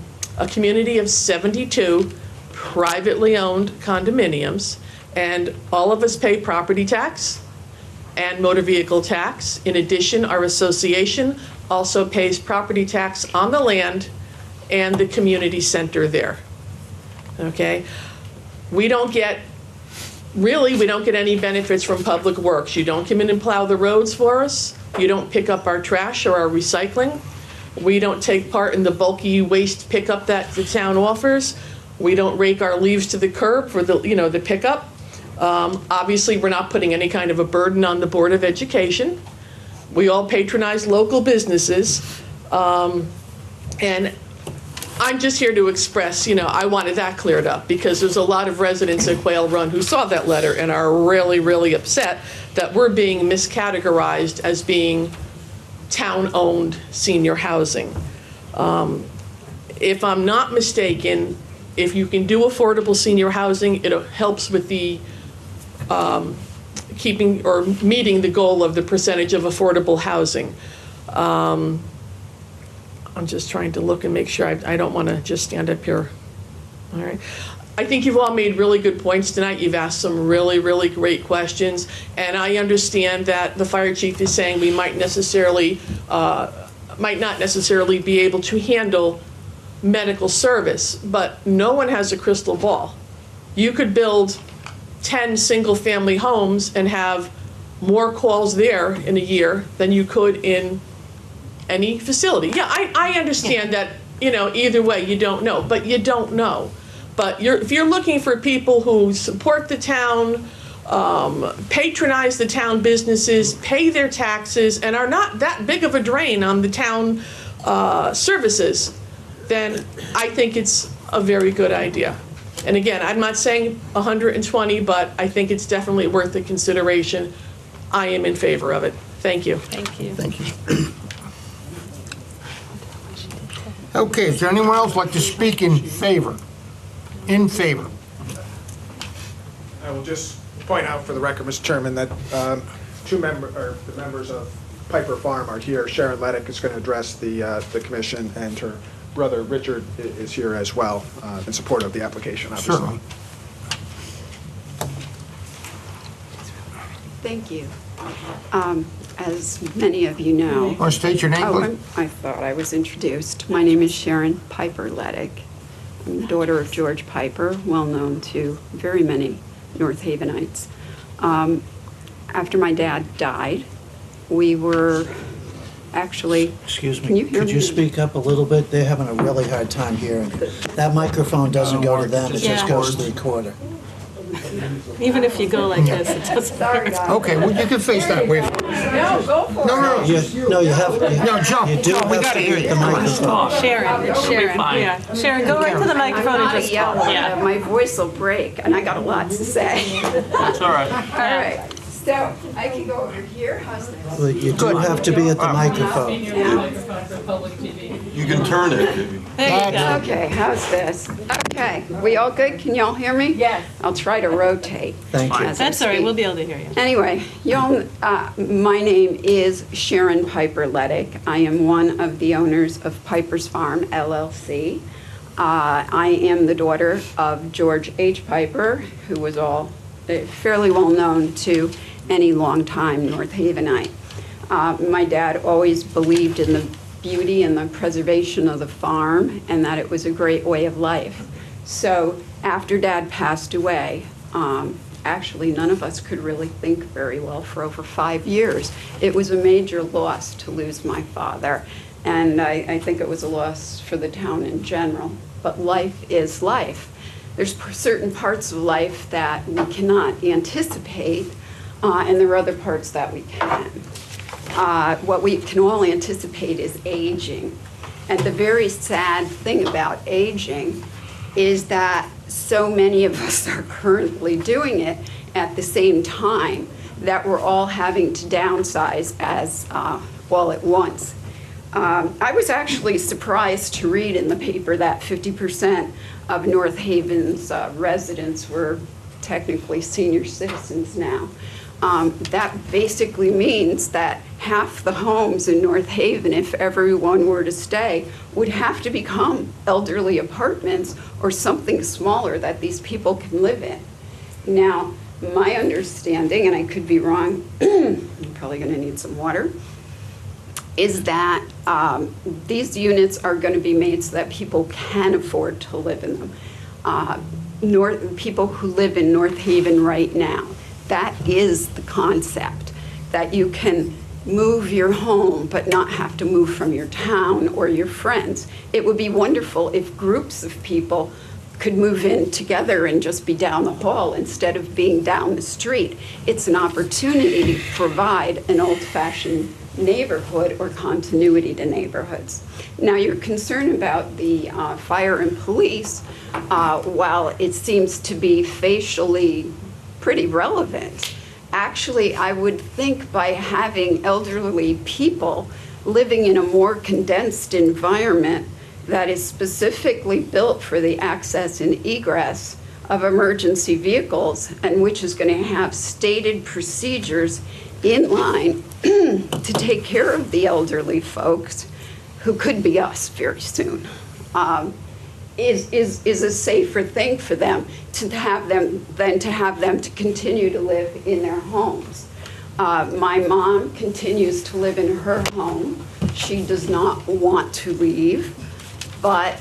community of 72 privately owned condominiums, and all of us pay property tax and motor vehicle tax. In addition, our association also pays property tax on the land and the community center there. Okay? We don't get any benefits from Public Works. You don't come in and plow the roads for us. You don't pick up our trash or our recycling. We don't take part in the bulky waste pickup that the town offers. We don't rake our leaves to the curb for the pickup. Obviously, we're not putting any kind of a burden on the Board of Education. We all patronize local businesses. And I'm just here to express, I wanted that cleared up because there's a lot of residents at Quail Run who saw that letter and are really, really upset that we're being miscategorized as being town-owned senior housing. If I'm not mistaken, if you can do affordable senior housing, it helps with the keeping or meeting the goal of the percentage of affordable housing. I'm just trying to look and make sure I don't want to just stand up here. All right. I think you've all made really good points tonight. You've asked some really, really great questions. And I understand that the fire chief is saying we might not necessarily be able to handle medical service, but no one has a crystal ball. You could build 10 single-family homes and have more calls there in a year than you could in any facility. Yeah, I understand that, either way, you don't know, but you don't know. But if you're looking for people who support the town, patronize the town businesses, pay their taxes, and are not that big of a drain on the town services, then I think it's a very good idea. And again, I'm not saying 120, but I think it's definitely worth the consideration. I am in favor of it. Thank you. Thank you. Thank you. Okay, is there anyone else like to speak in favor? In favor? I will just point out for the record, Mr. Chairman, that the members of Piper Farm are here. Sharon Leddick is going to address the commission, and her brother Richard is here as well in support of the application, obviously. Certainly. Thank you. As many of you know. Want to state your name, please? I thought I was introduced. My name is Sharon Piper Leddick. I'm the daughter of George Piper, well known to very many North Havenites. After my dad died, we were actually... Excuse Can you me, hear could me? you speak up a little bit? They're having a really hard time hearing. That microphone doesn't go to them, it just Yeah. goes to the recorder. Even if you go like this, it doesn't work. Okay, well, you can face that way. No, go for No, You have, no, jump. you do No, we have gotta to hear hit you. the microphone. Sharon, fine. yeah. Sharon, go right to the microphone and just talk. Yeah. My voice will break, and I got a lot to say. That's all right. All right, so I can go over here. How's this? Well, you do have to be at the microphone. You can turn it. There you go. Okay, how's this? Okay, we all good? Can y'all hear me? Yes. I'll try to rotate. Thank you. as I That's all right, speak. we'll be able to hear you. Anyway, y'all, my name is Sharon Piper Leddick. I am one of the owners of Piper's Farm LLC. I am the daughter of George H. Piper, who was fairly well known to any longtime North Havenite. My dad always believed in the beauty and the preservation of the farm, and that it was a great way of life. So after Dad passed away, actually none of us could really think very well for over 5 years. It was a major loss to lose my father, and I think it was a loss for the town in general. But life is life. There's certain parts of life that we cannot anticipate, and there are other parts that we can. What we can all anticipate is aging. And the very sad thing about aging is that so many of us are currently doing it at the same time that we're all having to downsize all at once. I was actually surprised to read in the paper that 50% of North Haven's residents were technically senior citizens now. That basically means that half the homes in North Haven, if everyone were to stay, would have to become elderly apartments or something smaller that these people can live in. Now, my understanding, and I could be wrong, I'm probably going to need some water, is that these units are going to be made so that people can afford to live in them. People who live in North Haven right now. That is the concept, that you can move your home but not have to move from your town or your friends. It would be wonderful if groups of people could move in together and just be down the hall instead of being down the street. It's an opportunity to provide an old-fashioned neighborhood or continuity to neighborhoods. Now, your concern about the fire and police, while it seems to be facially pretty relevant, actually, I would think by having elderly people living in a more condensed environment that is specifically built for the access and egress of emergency vehicles, and which is going to have stated procedures in line to take care of the elderly folks, who could be us very soon, is a safer thing for them than to have them to continue to live in their homes. My mom continues to live in her home. She does not want to leave, but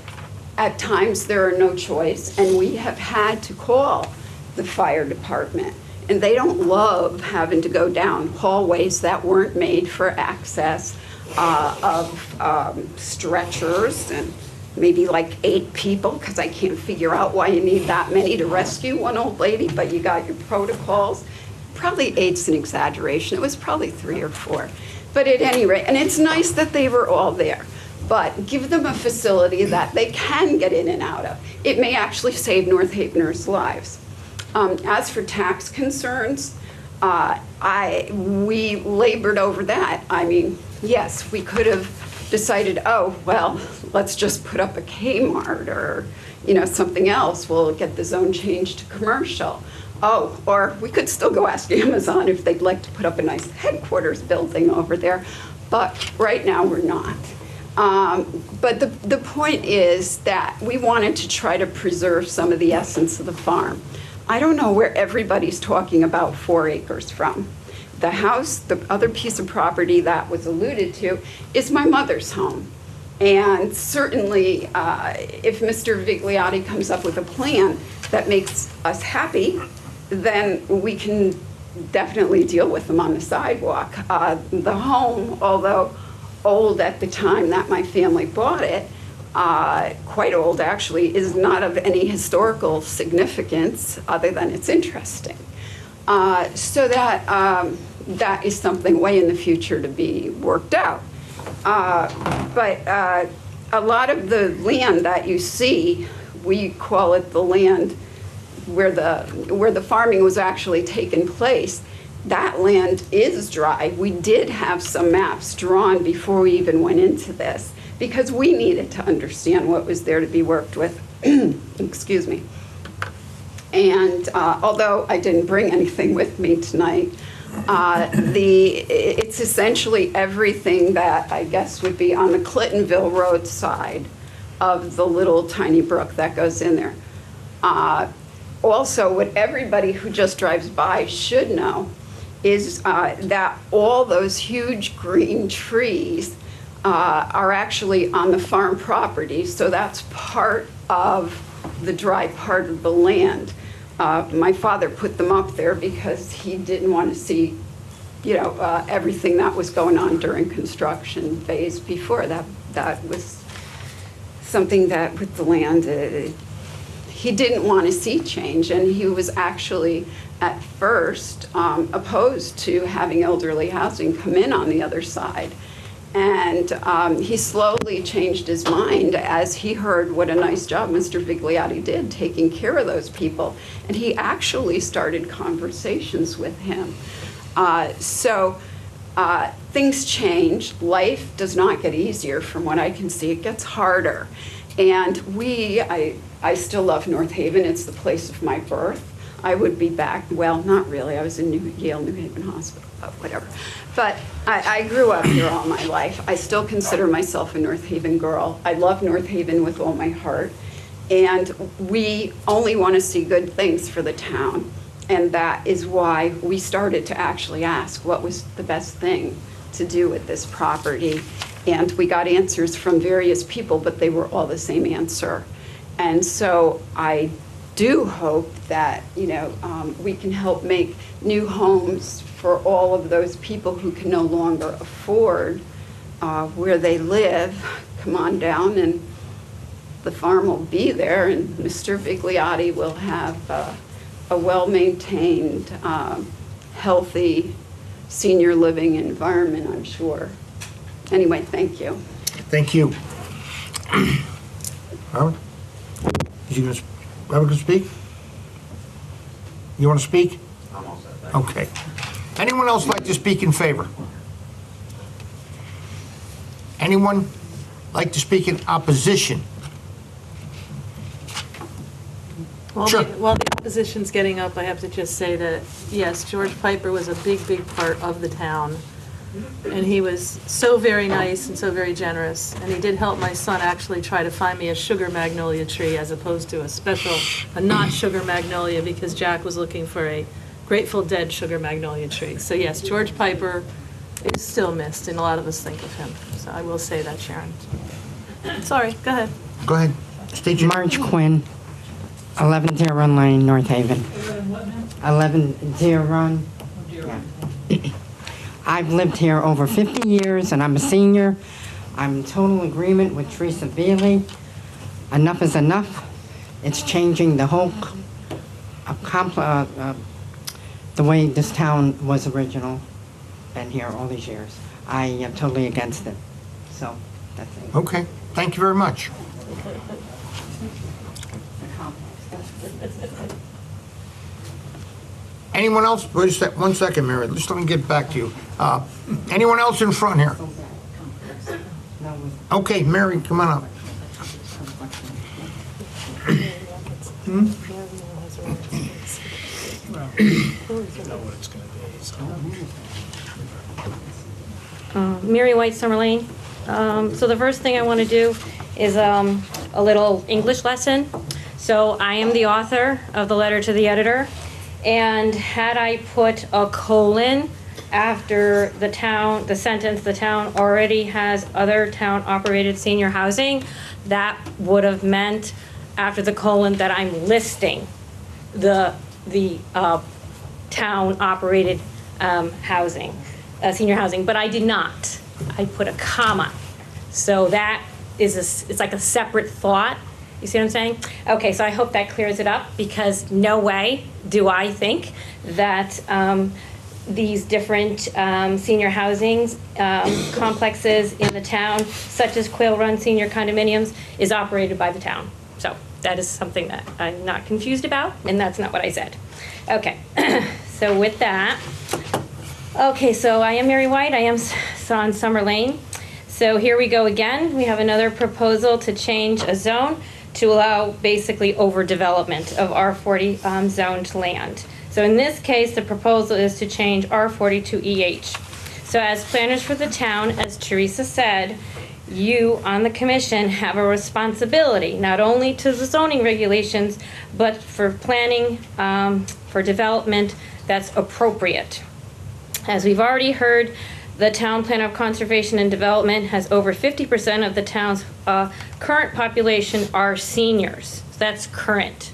at times there are no choice, and we have had to call the fire department and they don't love having to go down hallways that weren't made for access of stretchers and maybe like 8 people, because I can't figure out why you need that many to rescue one old lady, but you got your protocols. Probably 8's an exaggeration. It was probably 3 or 4. But at any rate, and it's nice that they were all there, but give them a facility that they can get in and out of. It may actually save North Haveners' lives. As for tax concerns, we labored over that. I mean, yes, we could have decided, oh, well, let's just put up a Kmart or, something else. We'll get the zone changed to commercial. Oh, or we could still go ask Amazon if they'd like to put up a nice headquarters building over there. But right now, we're not. But the point is that we wanted to try to preserve some of the essence of the farm. I don't know where everybody's talking about 4 acres from. The house, the other piece of property that was alluded to, is my mother's home. And certainly, if Mr. Vigliotti comes up with a plan that makes us happy, then we can definitely deal with them on the sidewalk. The home, although old at the time that my family bought it, quite old actually, is not of any historical significance other than it's interesting. So that is something way in the future to be worked out. But a lot of the land that you see, we call it the land where the farming was actually taking place. That land is dry. We did have some maps drawn before we even went into this because we needed to understand what was there to be worked with. Excuse me. And although I didn't bring anything with me tonight, it's essentially everything that I guess would be on the Clintonville Road side of the little tiny brook that goes in there. Also, what everybody who just drives by should know is that all those huge green trees are actually on the farm property, so that's part of the dry part of the land. My father put them up there because he didn't want to see, everything that was going on during construction phase before. That was something that with the land, he didn't want to see change, and he was actually at first opposed to having elderly housing come in on the other side. And he slowly changed his mind as he heard what a nice job Mr. Vigliotti did taking care of those people. And he actually started conversations with him. So things change. Life does not get easier from what I can see. It gets harder. And I still love North Haven. It's the place of my birth. I would be back, well, not really. I was in Yale New Haven Hospital, but whatever. But I grew up here all my life. I still consider myself a North Haven girl. I love North Haven with all my heart. And we only want to see good things for the town. And that is why we started to actually ask what was the best thing to do with this property. And we got answers from various people, but they were all the same answer. And so I do hope that, we can help make new homes for all of those people who can no longer afford where they live. Come on down and the farm will be there, and Mr. Vigliotti will have a well-maintained, healthy senior living environment, I'm sure. Anyway, thank you. Thank you. Robert? Robert can speak? You want to speak? I'm all set. Okay. Anyone else like to speak in favor? Anyone like to speak in opposition? Sure. While the opposition's getting up, I have to just say that, yes, George Piper was a big, big part of the town. And he was so very nice and so very generous. And he did help my son actually try to find me a sugar magnolia tree as opposed to a not sugar magnolia, because Jack was looking for a Grateful Dead sugar magnolia tree. So yes, George Piper is still missed, and a lot of us think of him. So I will say that, Sharon. Sorry, go ahead. Go ahead. State your Marge Quinn, 11 Deer Run Lane, North Haven. 11 Deer Run. Yeah. I've lived here over 50 years, and I'm a senior. I'm in total agreement with Teresa Bailey. Enough is enough. It's changing the whole the way this town was original. Been here all these years. I am totally against it. So that's it. Okay, thank you very much. Anyone else? Wait a sec, 1 second, Mary, just let me get back to you. Anyone else in front here? Okay, Mary, come on up. Mary White, Summer Lane. So the first thing I want to do is a little English lesson. So I am the author of the letter to the editor, and had I put a colon after the sentence, the town already has other town-operated senior housing, that would have meant after the colon that I'm listing the town-operated housing, senior housing, but I did not. I put a comma. So that is, it's like a separate thought. You see what I'm saying? Okay, so I hope that clears it up, because no way do I think that these different senior housing complexes in the town, such as Quail Run Senior Condominiums, is operated by the town. So that is something that I'm not confused about, and that's not what I said. Okay, so with that, okay, so I am Mary White. I am on Summer Lane. So here we go again. We have another proposal to change a zone to allow basically overdevelopment of R40 zoned land. So in this case, the proposal is to change R40 to EH. So as planners for the town, as Teresa said, you on the commission have a responsibility, not only to the zoning regulations, but for planning for development that's appropriate. As we've already heard, the Town Plan of Conservation and Development has over 50% of the town's current population are seniors. That's current.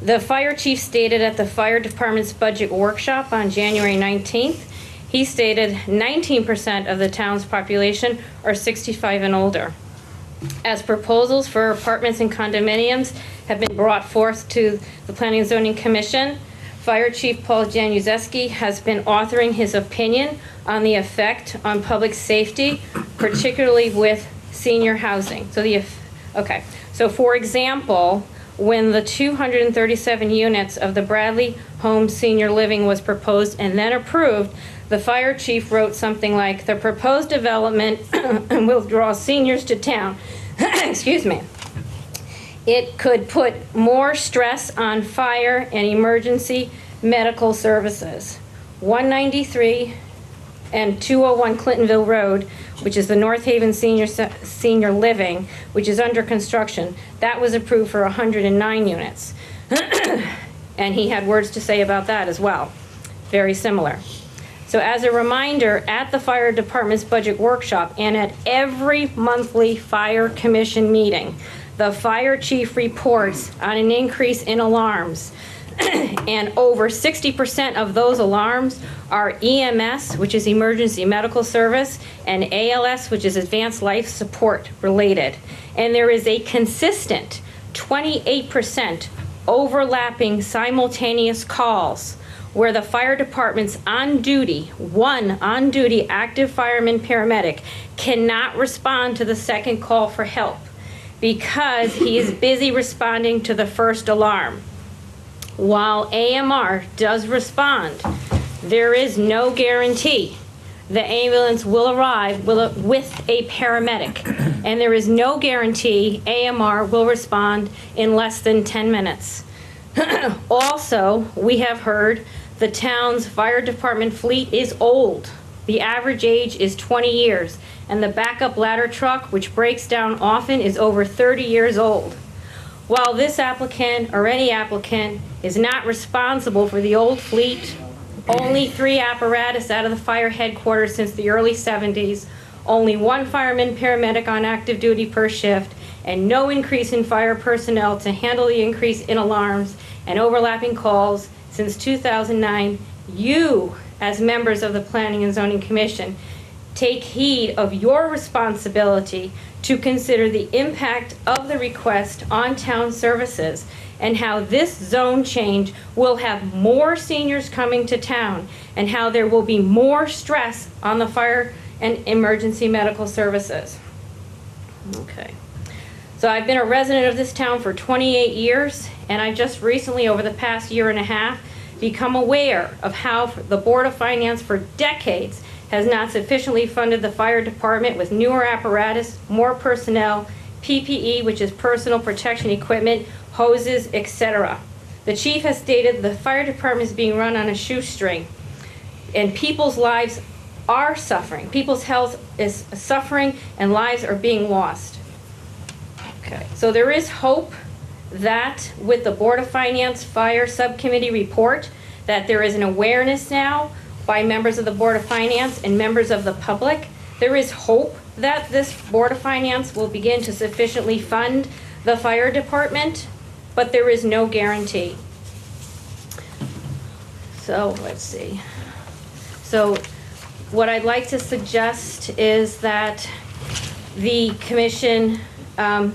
The fire chief stated at the fire department's budget workshop on January 19th, he stated 19% of the town's population are 65 and older. As proposals for apartments and condominiums have been brought forth to the Planning and Zoning Commission, Fire Chief Paul Januszewski has been authoring his opinion on the effect on public safety, particularly with senior housing. So for example, when the 237 units of the Bradley Home Senior Living was proposed and then approved, the fire chief wrote something like, "The proposed development will draw seniors to town." Excuse me. It could put more stress on fire and emergency medical services. 193 and 201 Clintonville Road, which is the North Haven Senior Living, which is under construction, that was approved for 109 units. And he had words to say about that as well. Very similar. So as a reminder, at the fire department's budget workshop and at every monthly fire commission meeting, the fire chief reports on an increase in alarms. And over 60% of those alarms are EMS, which is emergency medical service, and ALS, which is advanced life support related. And there is a consistent 28% overlapping simultaneous calls where the fire department's one on-duty active fireman paramedic cannot respond to the second call for help because he is busy responding to the first alarm. While AMR does respond, there is no guarantee the ambulance will arrive with a paramedic, and there is no guarantee AMR will respond in less than 10 minutes. Also, we have heard the town's fire department fleet is old. The average age is 20 years, and the backup ladder truck, which breaks down often, is over 30 years old. While this applicant, or any applicant, is not responsible for the old fleet, only 3 apparatus out of the fire headquarters since the early 70s, only 1 fireman paramedic on active duty per shift, and no increase in fire personnel to handle the increase in alarms and overlapping calls, since 2009, you, as members of the Planning and Zoning Commission, take heed of your responsibility to consider the impact of the request on town services and how this zone change will have more seniors coming to town and how there will be more stress on the fire and emergency medical services. Okay. So I've been a resident of this town for 28 years, and I just recently, over the past year and a half, become aware of how the Board of Finance for decades has not sufficiently funded the fire department with newer apparatus, more personnel, PPE, which is personal protection equipment, hoses, etc. The chief has stated the fire department is being run on a shoestring, and people's lives are suffering. People's health is suffering, and lives are being lost. Okay, so there is hope that with the Board of Finance Fire Subcommittee report, that there is an awareness now by members of the Board of Finance and members of the public. There is hope that this Board of Finance will begin to sufficiently fund the fire department, but there is no guarantee. So, let's see. So, what I'd like to suggest is that the commission, in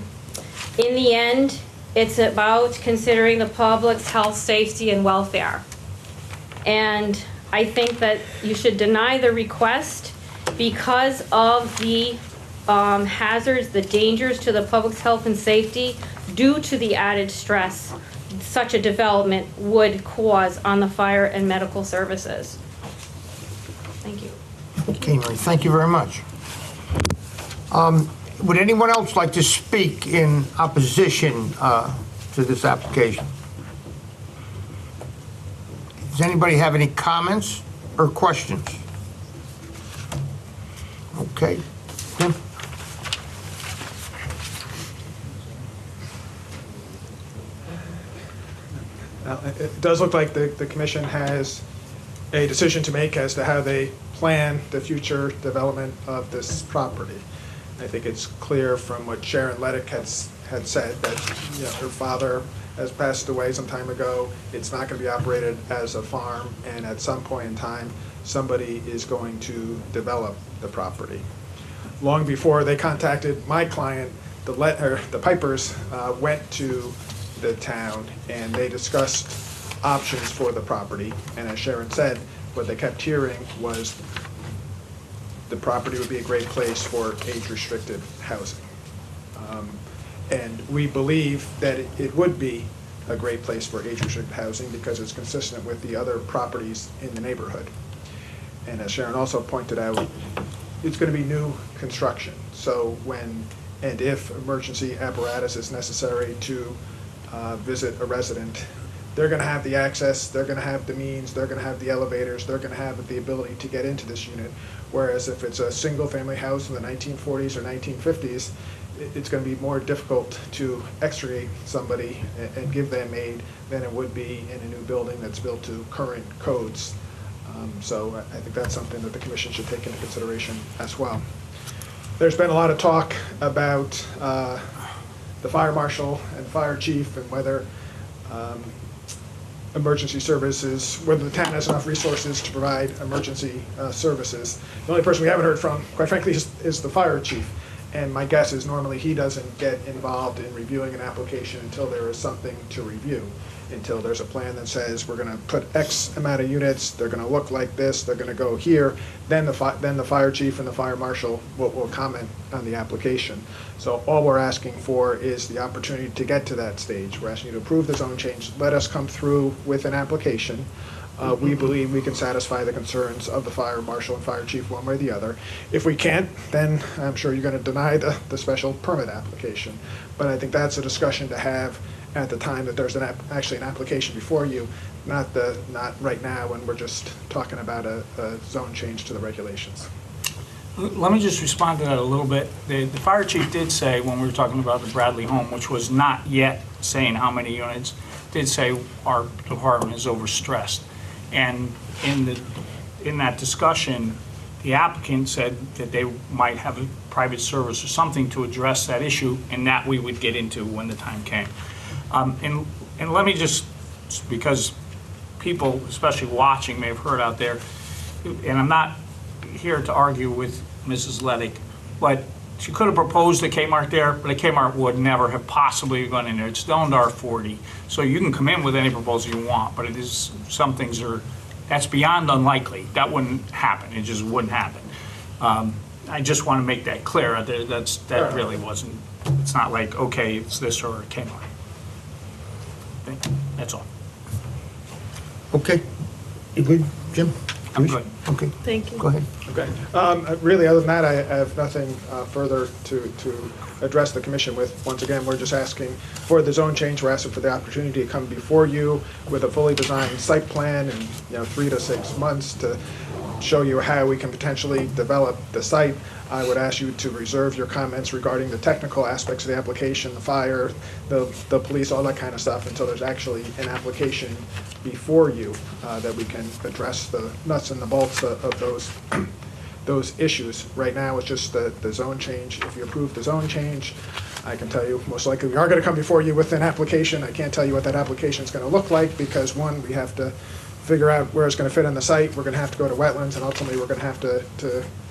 the end, it's about considering the public's health, safety, and welfare. And I think that you should deny the request because of the hazards, the dangers to the public's health and safety due to the added stress such a development would cause on the fire and medical services. Thank you. Okay, Mary, thank you very much. Would anyone else like to speak in opposition to this application? Does anybody have any comments or questions? Okay. Tim? Now, it does look like the commission has a decision to make as to how they plan the future development of this property. I think it's clear from what Sharon Leddick had said that her father has passed away some time ago. It's not going to be operated as a farm, and at some point in time, somebody is going to develop the property. Long before they contacted my client, the Pipers went to the town and they discussed options for the property. And as Sharon said, what they kept hearing was the property would be a great place for age-restricted housing. And we believe that it would be a great place for age-restricted housing because it's consistent with the other properties in the neighborhood. And as Sharon also pointed out, it's going to be new construction. So when and if emergency apparatus is necessary to visit a resident, they're going to have the access, they're going to have the means, they're going to have the elevators, they're going to have the ability to get into this unit. Whereas if it's a single-family house in the 1940s or 1950s, it's going to be more difficult to extricate somebody and give them aid than it would be in a new building that's built to current codes. So I think that's something that the commission should take into consideration as well. There's been a lot of talk about the fire marshal and fire chief and whether emergency services, whether the town has enough resources to provide emergency services. The only person we haven't heard from, quite frankly, is the fire chief. And my guess is normally he doesn't get involved in reviewing an application until there is something to review, until there's a plan that says we're going to put X amount of units, they're going to look like this, they're going to go here, then the fire chief and the fire marshal will comment on the application. So all we're asking for is the opportunity to get to that stage. We're asking you to approve the zone change, let us come through with an application. We believe we can satisfy the concerns of the fire marshal and fire chief one way or the other. If we can't, then I'm sure you're going to deny the special permit application. But I think that's a discussion to have at the time that there's actually an application before you, not right now when we're just talking about a zone change to the regulations. Let me just respond to that a little bit. The fire chief did say, when we were talking about the Bradley home, which was not yet saying how many units, did say our department is overstressed. And in that discussion, the applicant said that they might have a private service or something to address that issue, and that we would get into when the time came. And let me just, because people, especially watching, may have heard out there, and I'm not here to argue with Mrs. Leddick, but she could have proposed a Kmart there, but a Kmart would never have possibly gone in there. It's zoned R40, so you can come in with any proposal you want, but it is, some things are, that's beyond unlikely. That wouldn't happen, it just wouldn't happen. I just want to make that clear, that really wasn't, it's not like, okay, it's this or a Kmart. That's all. Okay. You good, Jim? I'm good. Okay, Thank you. go ahead. Okay. Really, other than that, I have nothing further to address the commission with. Once again, we're just asking for the zone change. We're asking for the opportunity to come before you with a fully designed site plan in 3 to 6 months to show you how we can potentially develop the site. I would ask you to reserve your comments regarding the technical aspects of the application, the fire, the police, all that kind of stuff, until there's actually an application before you that we can address the nuts and the bolts of those issues. Right now, it's just the zone change. If you approve the zone change, I can tell you, most likely, we are going to come before you with an application. I can't tell you what that application is going to look like, because one, we have to figure out where it's going to fit on the site. We're going to have to go to wetlands, and ultimately, we're going to have to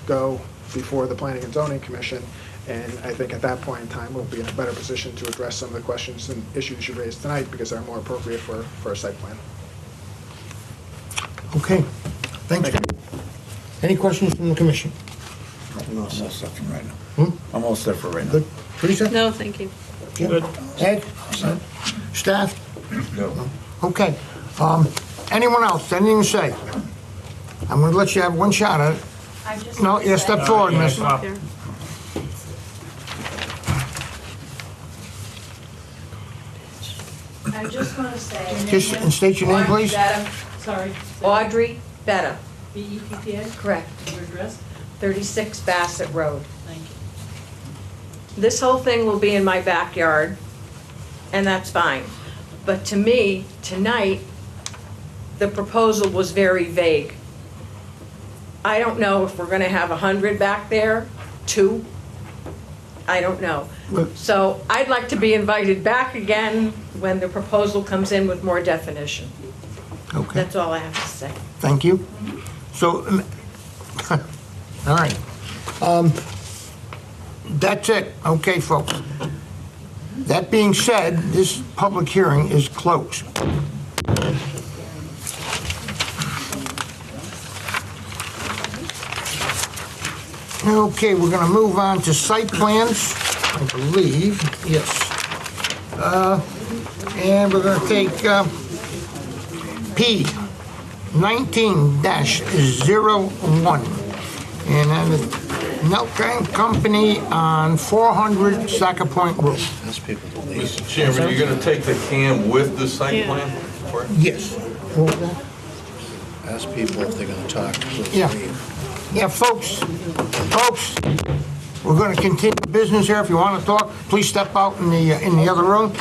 go before the Planning and Zoning Commission. And I think at that point in time, we'll be in a better position to address some of the questions and issues you raised tonight, because they're more appropriate for a site plan. Okay, thanks. Any questions from the commission? I'm all set for right now. I'm all set for right now. Good. Teresa? No, thank you. Good. Ed? Staff? No. Okay. Anyone else, anything to say? I'm gonna let you have one shot at it. No, yeah, step forward, miss. I just want to say. Just and state your name, please. Sorry. Audrey Betta. B-E-T-T-A? Correct. Your address? 36 Bassett Road. Thank you. This whole thing will be in my backyard, and that's fine. But to me, tonight, the proposal was very vague. I don't know if we're gonna have 100 back there, 2. I don't know. So I'd like to be invited back again when the proposal comes in with more definition. Okay. That's all I have to say. Thank you. So, all right. That's it. Okay, folks. That being said, this public hearing is closed. Okay, we're gonna move on to site plans, I believe, yes. And we're gonna take P 19-01, and then the Nelk Company on 400 Sacker Point Road. Mr. Chairman, you're going to take the CAM with the site plan? for it? Yes. What was that? Ask people if they're gonna talk. Yeah. Yeah, folks, we're gonna continue business here. If you wanna talk, please step out in the other room.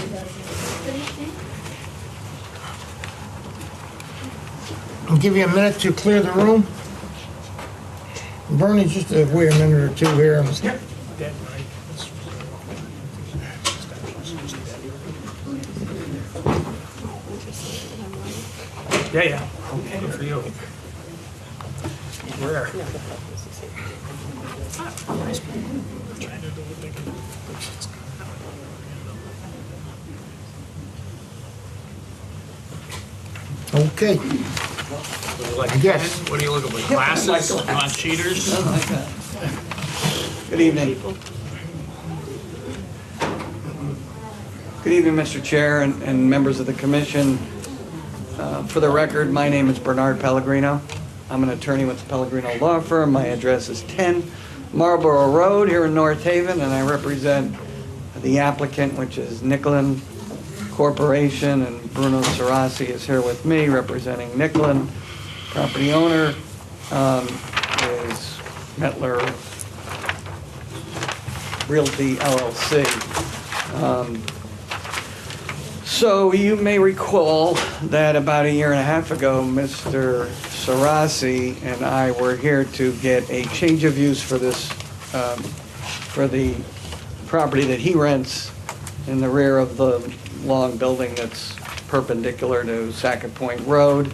I'll give you a minute to clear the room. Bernie, just wait a minute or two here. Yeah. Good for you. Where? Okay. I guess. What are you looking for, glasses? You want cheaters? Good evening. Good evening, Mr. Chair and members of the commission. For the record, my name is Bernard Pellegrino. I'm an attorney with the Pellegrino Law Firm. My address is 10 Marlborough Road here in North Haven, and I represent the applicant, which is Nicklin Corporation, and Bruno Cerasi is here with me representing Nicklin. Property owner is Metler Realty LLC. So you may recall that about 1.5 years ago, Mr. Cerasi and I were here to get a change of use for this, for the property that he rents in the rear of the long building that's perpendicular to Sacket Point Road.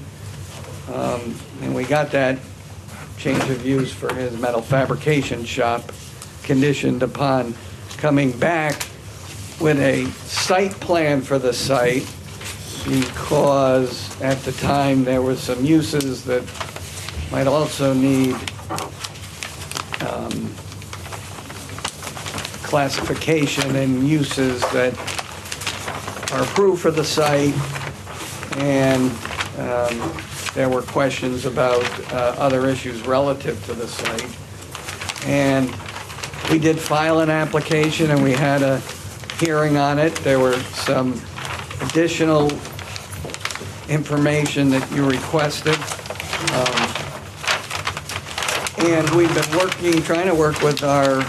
And we got that change of use for his metal fabrication shop conditioned upon coming back with a site plan for the site, because at the time there were some uses that might also need classification and uses that are approved for the site, and there were questions about other issues relative to the site. And we did file an application and we had a hearing on it. There were some additional information that you requested. And we've been trying to work with our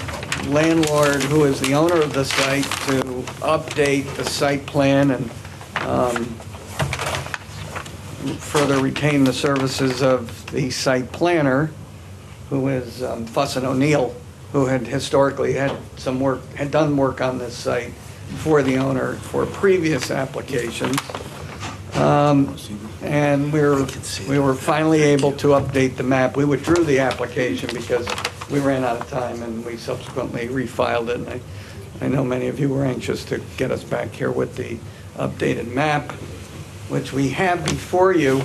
landlord, who is the owner of the site, to update the site plan and further retain the services of the site planner, who is Fuss & O'Neill, who had historically had done work on this site for the owner for previous applications. And we were finally able to update the map. We withdrew the application because we ran out of time, and we subsequently refiled it. And I know many of you were anxious to get us back here with the updated map, which we have before you.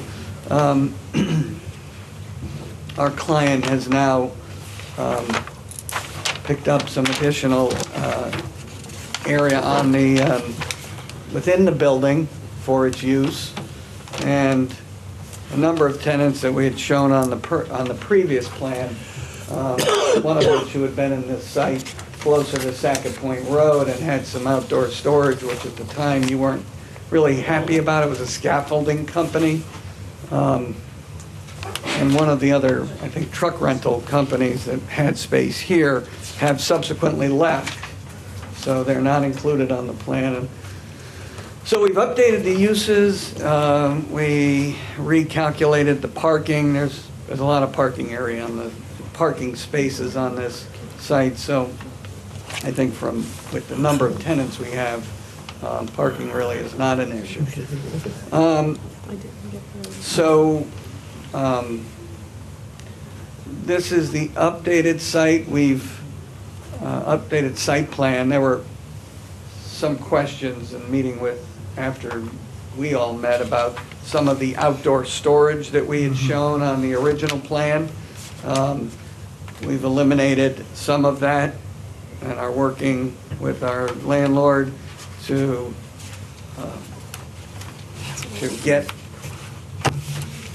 Our client has now picked up some additional area on the within the building for its use, and a number of tenants that we had shown on the previous plan, one of which who had been in this site closer to Sacket Point Road and had some outdoor storage, which at the time you weren't really happy about. It was a scaffolding company. And one of the other, I think, truck rental companies that had space here have subsequently left. So they're not included on the plan. And so we've updated the uses. We recalculated the parking. There's a lot of parking area on the parking spaces on this site. So I think with the number of tenants we have, parking really is not an issue. This is the updated site. We've updated site plan. There were some questions in meeting after we all met about some of the outdoor storage that we had shown on the original plan. We've eliminated some of that and are working with our landlord to get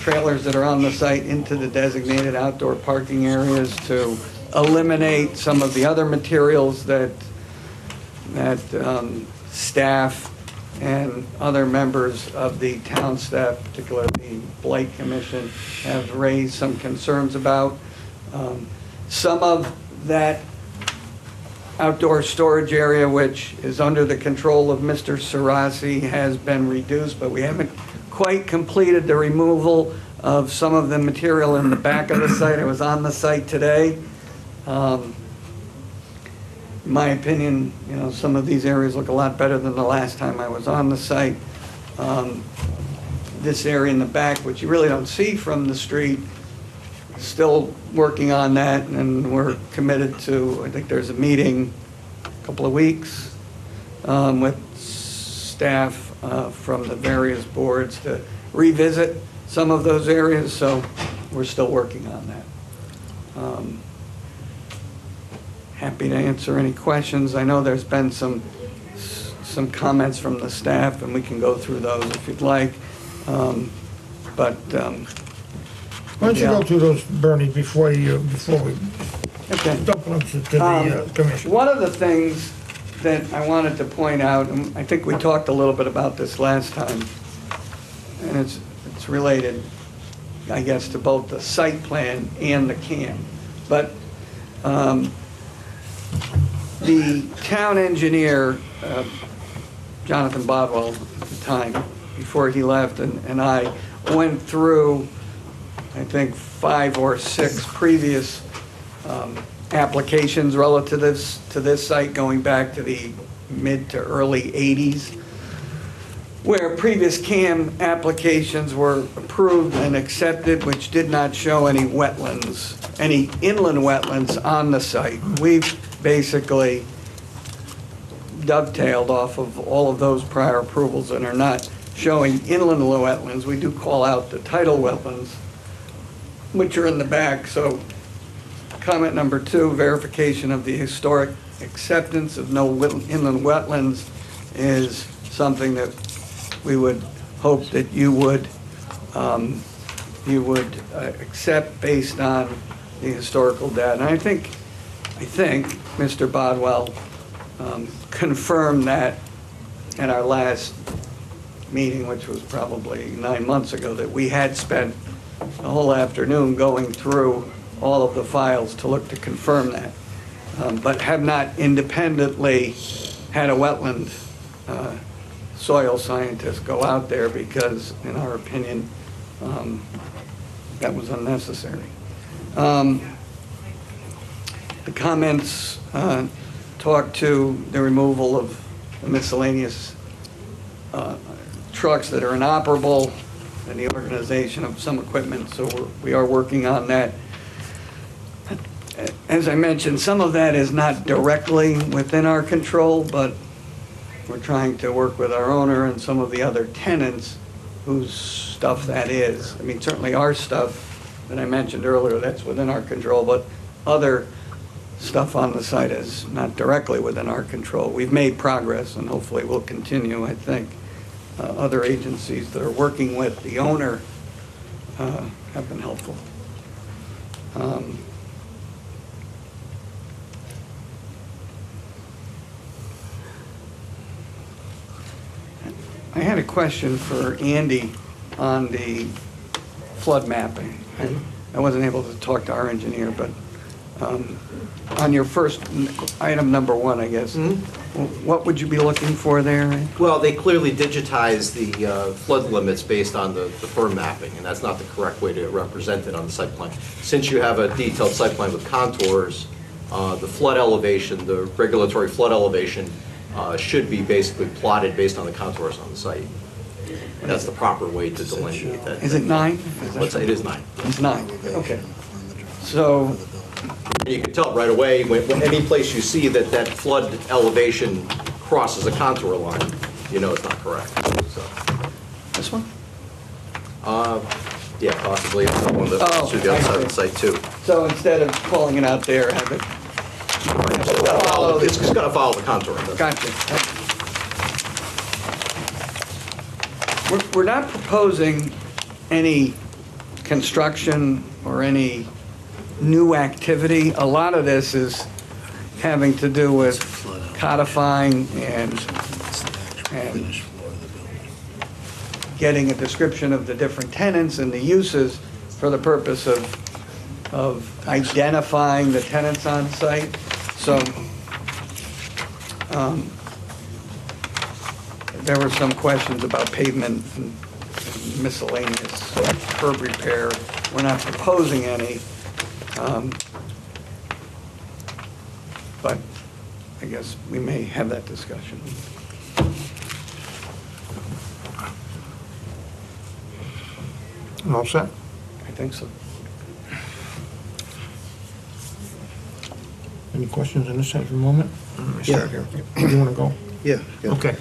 trailers that are on the site into the designated outdoor parking areas, to eliminate some of the other materials that staff and other members of the town staff, particularly the Blight Commission, have raised some concerns about. Some of that outdoor storage area, which is under the control of Mr. Sarasi, has been reduced, but we haven't quite completed the removal of some of the material in the back of the site. I was on the site today. In my opinion, some of these areas look a lot better than the last time I was on the site. This area in the back, which you really don't see from the street, still working on that, and we're committed to, I think there's a meeting a couple of weeks with staff from the various boards to revisit some of those areas, so we're still working on that. Happy to answer any questions. I know there's been some comments from the staff, and we can go through those if you'd like. Why don't you go through those, Bernie, before we Okay. dump them to the commission? One of the things that I wanted to point out, and I think we talked a little bit about this last time, and it's related, I guess, to both the site plan and the CAM. But the town engineer, Jonathan Bodwell at the time, before he left, and I went through, I think, 5 or 6 previous applications relative to this site going back to the mid to early 80s. where previous CAM applications were approved and accepted, which did not show any wetlands, any inland wetlands on the site. We've basically dovetailed off of all of those prior approvals and are not showing inland wetlands. We do call out the tidal wetlands, which are in the back. So comment number 2, verification of the historic acceptance of no inland wetlands is something that we would hope that you would accept based on the historical data. And I think Mr. Bodwell confirmed that in our last meeting, which was probably 9 months ago, that we had spent the whole afternoon going through all of the files to look to confirm that, but have not independently had a wetland soil scientist go out there because, in our opinion, that was unnecessary. The comments talk to the removal of the miscellaneous trucks that are inoperable and the organization of some equipment, so we are working on that. As I mentioned, some of that is not directly within our control, but we're trying to work with our owner and some of the other tenants whose stuff that is. I mean, certainly our stuff that I mentioned earlier, that's within our control, but other stuff on the site is not directly within our control. We've made progress and hopefully we'll continue, I think. Other agencies that are working with the owner have been helpful. I had a question for Andy on the flood mapping. I wasn't able to talk to our engineer, but on your first item number 1, I guess, what would you be looking for there? Well, they clearly digitized the flood limits based on the firm mapping, and that's not the correct way to represent it on the site plan. Since you have a detailed site plan with contours, the flood elevation, the regulatory flood elevation, should be basically plotted based on the contours on the site. That's the proper way to delineate that. Is it 9? Let's say it is 9. It's 9, okay. So you can tell right away, when any place you see that flood elevation crosses a contour line, you know it's not correct. So. This one? Yeah, possibly. It's the one that should be outside the site too. So instead of calling it out there, have it follow. It's just got to follow the contour. Gotcha. We're not proposing any construction or any new activity. A lot of this is having to do with codifying and getting a description of the different tenants and the uses for the purpose of identifying the tenants on site. So there were some questions about pavement and miscellaneous curb repair. We're not proposing any, but I guess we may have that discussion. All set? I think so. Any questions on this side for a moment? Let me start here. You want to go? Yeah. Okay.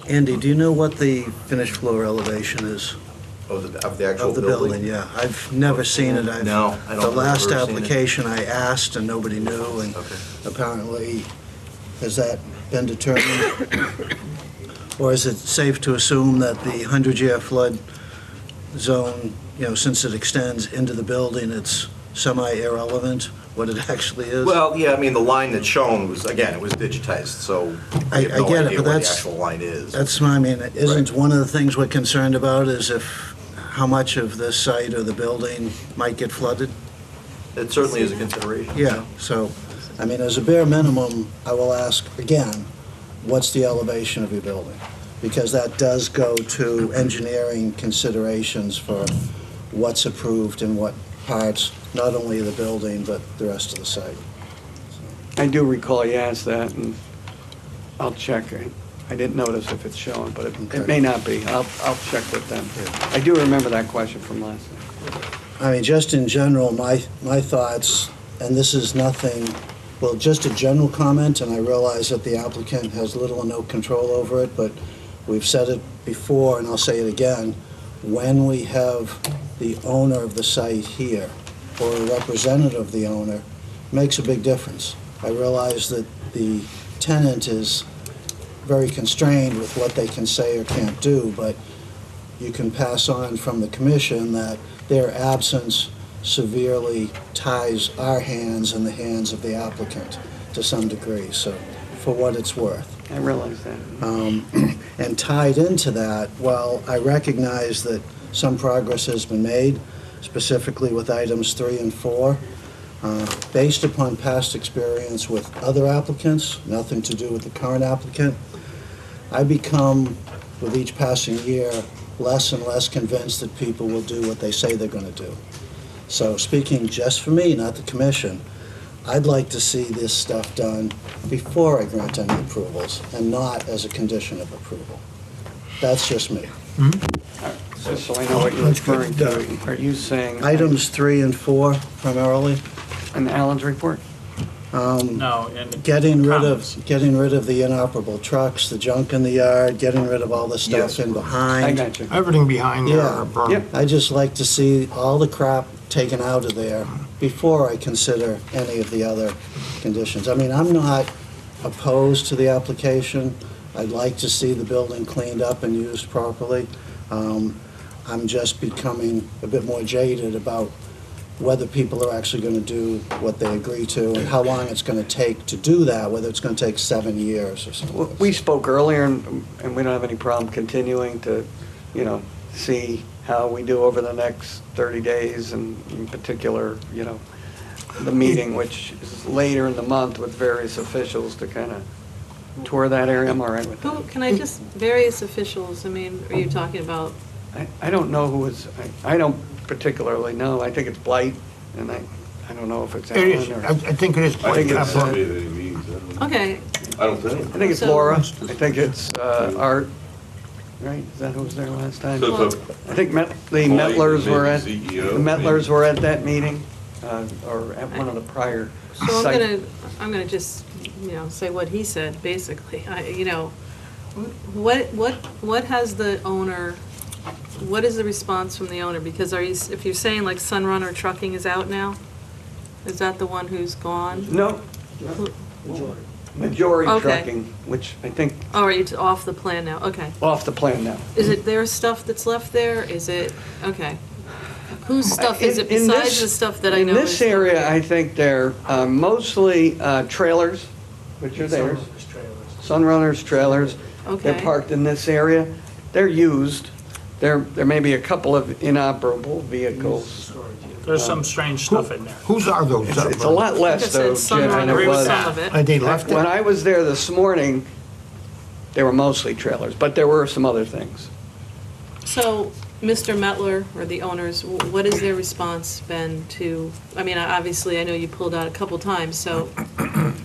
Andy, do you know what the finished floor elevation is? Of the actual Of the building, yeah. I've never seen it. No, I don't The think I've last ever seen it. application I asked and nobody knew, and apparently, has that been determined? Or is it safe to assume that the 100-year flood zone, since it extends into the building, it's semi-irrelevant what it actually is? Well, yeah, I mean, the line that's shown was, again, it was digitized, so I we have no get it, idea but what the that's- actual line is. That's, isn't one of the things we're concerned about is how much of this site or the building might get flooded? It certainly is a consideration. Yeah, so, as a bare minimum, I will ask again, what's the elevation of your building? Because that does go to engineering considerations for what's approved and what parts, not only of the building, but the rest of the site. I do recall you asked that, and I'll check. I didn't notice if it's shown, but it may not be. I'll check with them. I do remember that question from last night. I mean, just in general, my thoughts, and this is nothing, well, just a general comment, and I realize that the applicant has little or no control over it, but we've said it before, and I'll say it again, when we have the owner of the site here, or a representative of the owner, makes a big difference. I realize that the tenant is very constrained with what they can say or can't do, but you can pass on from the commission that their absence severely ties our hands and the hands of the applicant to some degree, so for what it's worth. I realize that. And tied into that, while I recognize that some progress has been made, specifically with items 3 and 4, based upon past experience with other applicants, nothing to do with the current applicant, I become, with each passing year, less and less convinced that people will do what they say they're going to do. So speaking just for me, not the commission, I'd like to see this stuff done before I grant any approvals and not as a condition of approval. That's just me. Just so I know what you're referring to, are you saying? Items 3 and 4 primarily. In Alan's report? No, in the Getting rid comments. of the inoperable trucks, the junk in the yard, getting rid of all the stuff in behind. I got you. Everything behind there Yeah. are burned. Yep. I just like to see all the crap taken out of there before I consider any of the other conditions. I mean, I'm not opposed to the application. I'd like to see the building cleaned up and used properly. I'm just becoming a bit more jaded about whether people are actually going to do what they agree to and how long it's going to take to do that, whether it's going to take 7 years or something. We spoke earlier, and we don't have any problem continuing to, see how we do over the next 30 days, and in particular, the meeting, which is later in the month with various officials to kind of tour that area. I'm all right with that. Who, can I just, various officials, I mean, are you talking about? I don't know who is, I don't particularly know. I think it's Blight, and I don't know if it's It is, Alan I or... think it is. I think it's, Okay, I don't think. I think it's So- Laura. I think it's Art, right? Is that who was there last time? So it's a- I think the Metlers were at, the Maybe CEO, Metlers were at that meeting, or at one of the prior so sites. I'm gonna just, say what he said, basically. What has the owner, what is the response from the owner? Because if you're saying like Sunrunner Trucking is out now, is that the one who's gone? No. Majority Okay. Trucking, which I think Oh, are you off the plan now? Okay. off the plan now. Is it their stuff that's left there? Is it, okay. Whose stuff is it In besides this- the stuff that I know In is? this area, I think they're mostly trailers, which are theirs. Sunrunners trailers. They're Okay. parked in this area. They're used. There may be a couple of inoperable vehicles. There's some strange stuff in there. Whose are those? It's a lot less Like I said, though, Jim, than Sunrunner it was was. some of it. Are they left When it? I was there this morning, they were mostly trailers, but there were some other things. So, Mr. Metler, or the owners, what is their response been to, I mean, obviously, I know you pulled out a couple times, so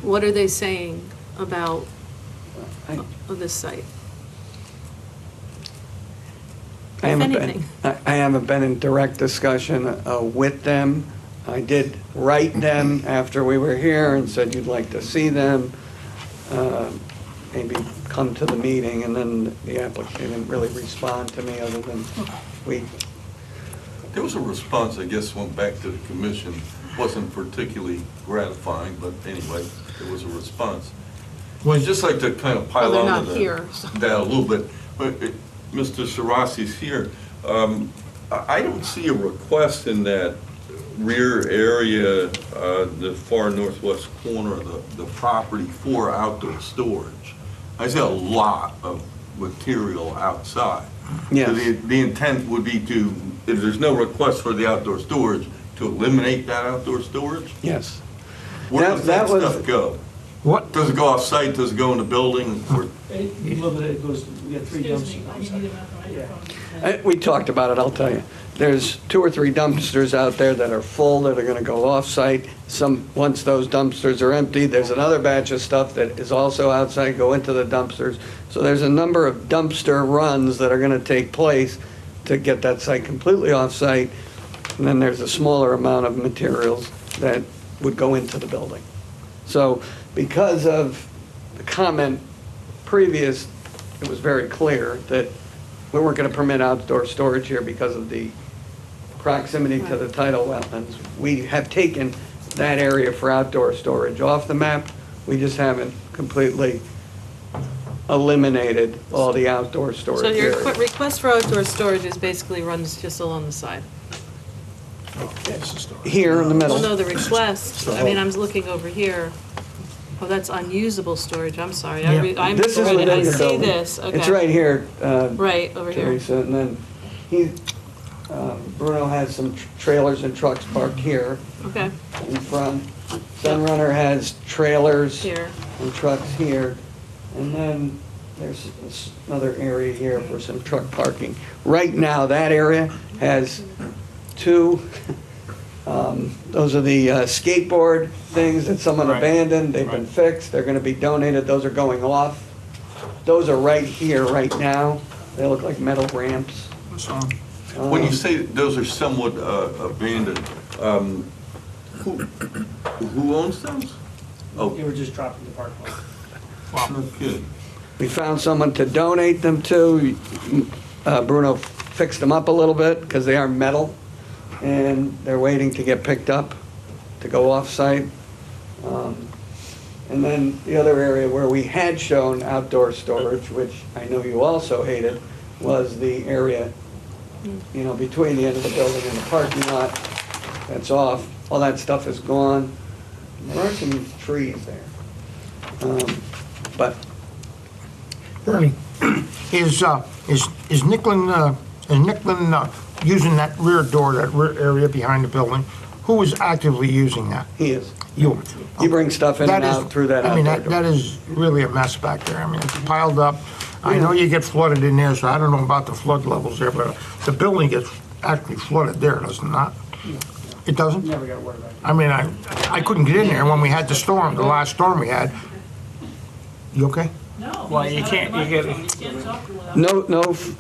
what are they saying about this site? I If haven't been- anything. I haven't been in direct discussion with them. I did write them after we were here and said you'd like to see them, maybe come to the meeting, and then the applicant didn't really respond to me other than There was a response, I guess, went back to the commission, wasn't particularly gratifying, but anyway, there was a response. I'd just like to kind of pile Well, they're on not to here, so. that a little bit. But Mr. Shirasi's here. I don't see a request in that rear area, the far northwest corner of the property for outdoor storage. I see a lot of material outside. Yes. So the intent would be to, if there's no request for the outdoor storage, to eliminate that outdoor storage? Yes. Where does that was- stuff go? What? Does it go off-site, does it go in the building, or? It goes, we got 3 dumpsters outside. We talked about it, I'll tell you. there's 2 or 3 dumpsters out there that are full, that are gonna go off-site. Once those dumpsters are empty, there's another batch of stuff that is also outside, go into the dumpsters. So there's a number of dumpster runs that are gonna take place to get that site completely off-site. And then there's a smaller amount of materials that would go into the building. So because of the comment previous, it was very clear that we weren't going to permit outdoor storage here because of the proximity to the tidal wetlands. We have taken that area for outdoor storage off the map. We just haven't completely eliminated all the outdoor storage So your area. request for outdoor storage is basically runs just along the side? Here in the middle. Well, no, the request, I mean, I'm looking over here. Oh, that's unusable storage, I'm sorry. I'm This is sorry, within I the see building. this, okay. It's right here. Right, over here. Teresa, and then Bruno has some trailers and trucks parked here Okay, in front. Sunrunner has trailers here. and trucks here. And then there's another area here for some truck parking. Right now, that area has 2, those are the skateboard things that someone abandoned. They've been fixed. They're going to be donated. Those are going off. Those are right here, right now. They look like metal ramps. When you say those are somewhat abandoned, who owns those? Oh, You were just dropping the park lot. no kidding. We found someone to donate them to. Bruno fixed them up a little bit because they are metal, and they're waiting to get picked up to go off-site. And then the other area where we had shown outdoor storage, which I know you also hated, was the area, between the end of the building and the parking lot. That's off. All that stuff is gone. There are some trees there. But Bernie, is Nicklin using that rear door, that rear area behind the building? Who is actively using that? he is. You. You bring stuff in and That is- out through that I mean, outdoor door. that is really a mess back there. I mean, it's piled up. I know you get flooded in there, so I don't know about the flood levels there, but the building gets actually flooded there, does it not? It doesn't? Never got word back. I mean, I couldn't get in there when we had the storm, the last storm we had. You okay? Well, you can't, you get, No,